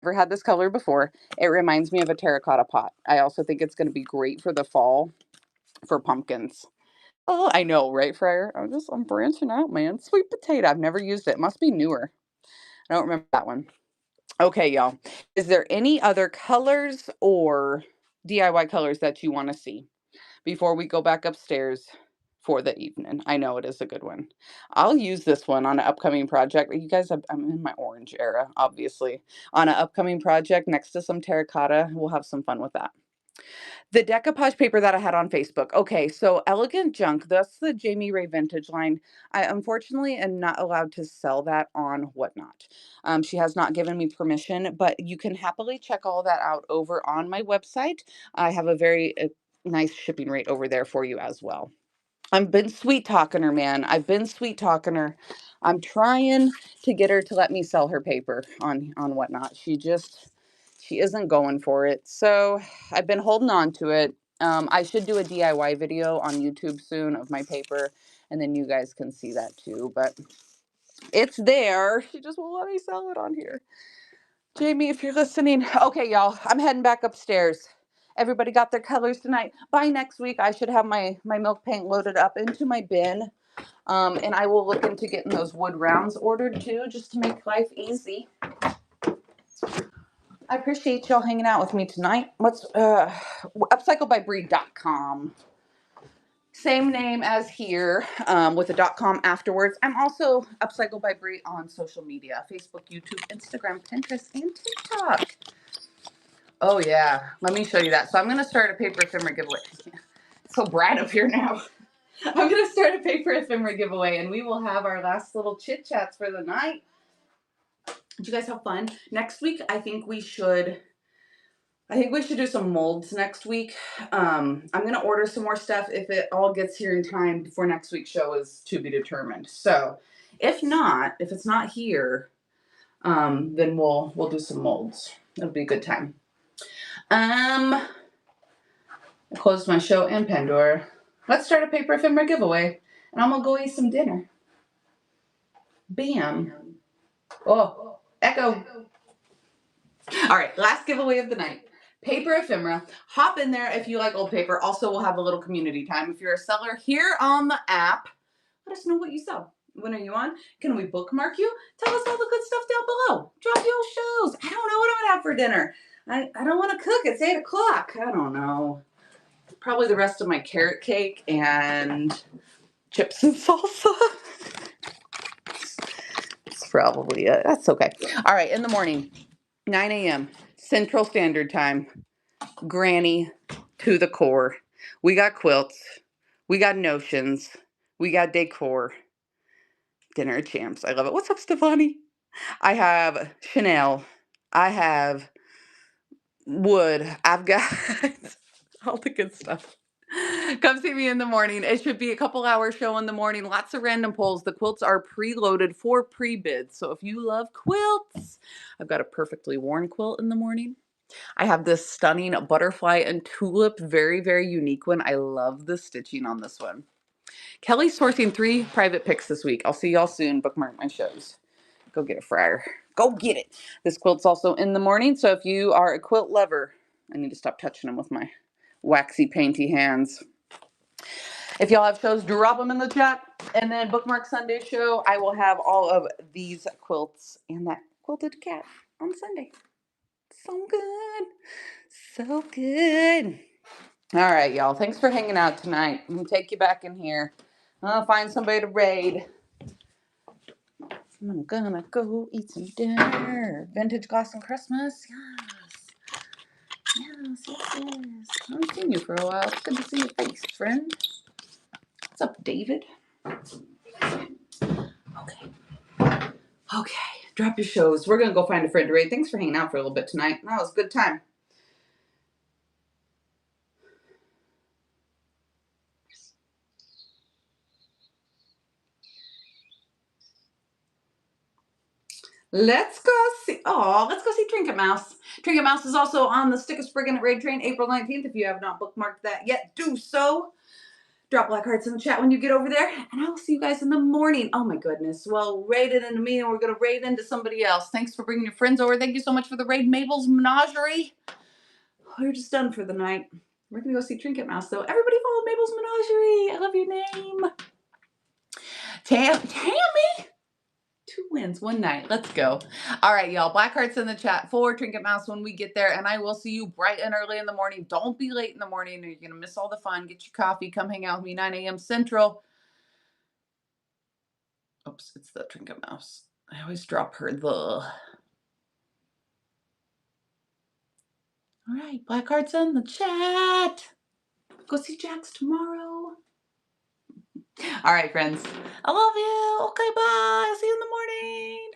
Never had this color before. It reminds me of a terracotta pot. I also think it's going to be great for the fall for pumpkins. Oh, I know, right, Fryer? I'm branching out, man. Sweet potato. I've never used it. Must be newer. I don't remember that one. Okay, y'all. Is there any other colors or DIY colors that you want to see before we go back upstairs for the evening? I know it is a good one. I'll use this one on an upcoming project. You guys, I'm in my orange era, obviously. On an upcoming project next to some terracotta, we'll have some fun with that. The decoupage paper that I had on Facebook. Okay, so Elegant Junk, that's the Jamie Ray vintage line. I unfortunately am not allowed to sell that on Whatnot. She has not given me permission, but you can happily check all that out over on my website. I have a very nice shipping rate over there for you as well. I've been sweet talking her, man. I've been sweet talking her. I'm trying to get her to let me sell her paper on Whatnot. She isn't going for it. So I've been holding on to it. I should do a DIY video on YouTube soon of my paper, and then you guys can see that too. But it's there. She just won't let me sell it on here. Jamie, if you're listening, okay, y'all, I'm heading back upstairs. Everybody got their colors tonight. By next week, I should have my milk paint loaded up into my bin. And I will look into getting those wood rounds ordered too, just to make life easy. I appreciate y'all hanging out with me tonight. What's upcycledbybreed.com. Same name as here, with a .com afterwards. I'm also Upcycled by Bree on social media: Facebook, YouTube, Instagram, Pinterest, and TikTok. Oh yeah, let me show you that. So I'm gonna start a paper ephemera giveaway. It's so bright up here now. I'm gonna start a paper ephemera giveaway, and we will have our last little chit chats for the night. Did you guys have fun? Next week, I think we should do some molds next week. I'm gonna order some more stuff. If it all gets here in time before next week's show is to be determined. So if it's not here, then we'll do some molds. It'll be a good time. I closed my show and Pandora. Let's start a paper ephemera giveaway, and I'm gonna go eat some dinner. Bam. Oh, echo. All right, last giveaway of the night. Paper ephemera. Hop in there if you like old paper. Also, we'll have a little community time. If you're a seller here on the app, let us know what you sell. When are you on? Can we bookmark you? Tell us all the good stuff down below. Drop your shows. I don't know what I'm gonna have for dinner. I don't want to cook. It's 8 o'clock. I don't know. Probably the rest of my carrot cake and chips and salsa. That's probably it. That's okay. All right, in the morning, 9 a.m. Central Standard Time. Granny to the core. We got quilts. We got notions. We got decor. Dinner at Champs. I love it. What's up, Stefani? I have Chanel. I have wood. I've got all the good stuff. Come see me in the morning. It should be a couple hour show in the morning. Lots of random polls. The quilts are preloaded for pre-bids. So if you love quilts, I've got a perfectly worn quilt in the morning. I have this stunning butterfly and tulip, very, very unique one. I love the stitching on this one. Kelly's sourcing 3 private picks this week. I'll see y'all soon. Bookmark my shows. Go get a fryer. Go get it. This quilt's also in the morning, so if you are a quilt lover, I need to stop touching them with my waxy, painty hands. If y'all have shows, drop them in the chat. And then Bookmark Sunday show, I will have all of these quilts and that quilted cat on Sunday. So good. So good. All right, y'all. Thanks for hanging out tonight. I'm going to take you back in here. I'll find somebody to raid. I'm going to go eat some dinner. Vintage Glass and Christmas. Yes. I haven't seen you for a while. It's good to see your face, friend. What's up, David? Okay. Drop your shows. We're going to go find a friend to raid. Thanks for hanging out for a little bit tonight. That was a good time. Let's go see Trinket Mouse. Trinket Mouse is also on the Stick a Spriggan Raid Train April 19th. If you have not bookmarked that yet, do so. Drop black hearts in the chat when you get over there, and I will see you guys in the morning. Oh my goodness. Well, raid it into me, and we're going to raid into somebody else. Thanks for bringing your friends over. Thank you so much for the raid, Mabel's Menagerie. We're just done for the night. We're going to go see Trinket Mouse, though. Everybody Oh, Mabel's Menagerie. I love your name. Tammy. 2 wins, 1 night. Let's go. All right, y'all. Black hearts in the chat for Trinket Mouse when we get there. And I will see you bright and early in the morning. Don't be late in the morning or you're going to miss all the fun. Get your coffee. Come hang out with me 9 a.m. Central. Oops, it's the Trinket Mouse. I always drop her the. All right, Black hearts in the chat. Go see Jax tomorrow. All right, friends. I love you. Okay, bye. See you in the morning.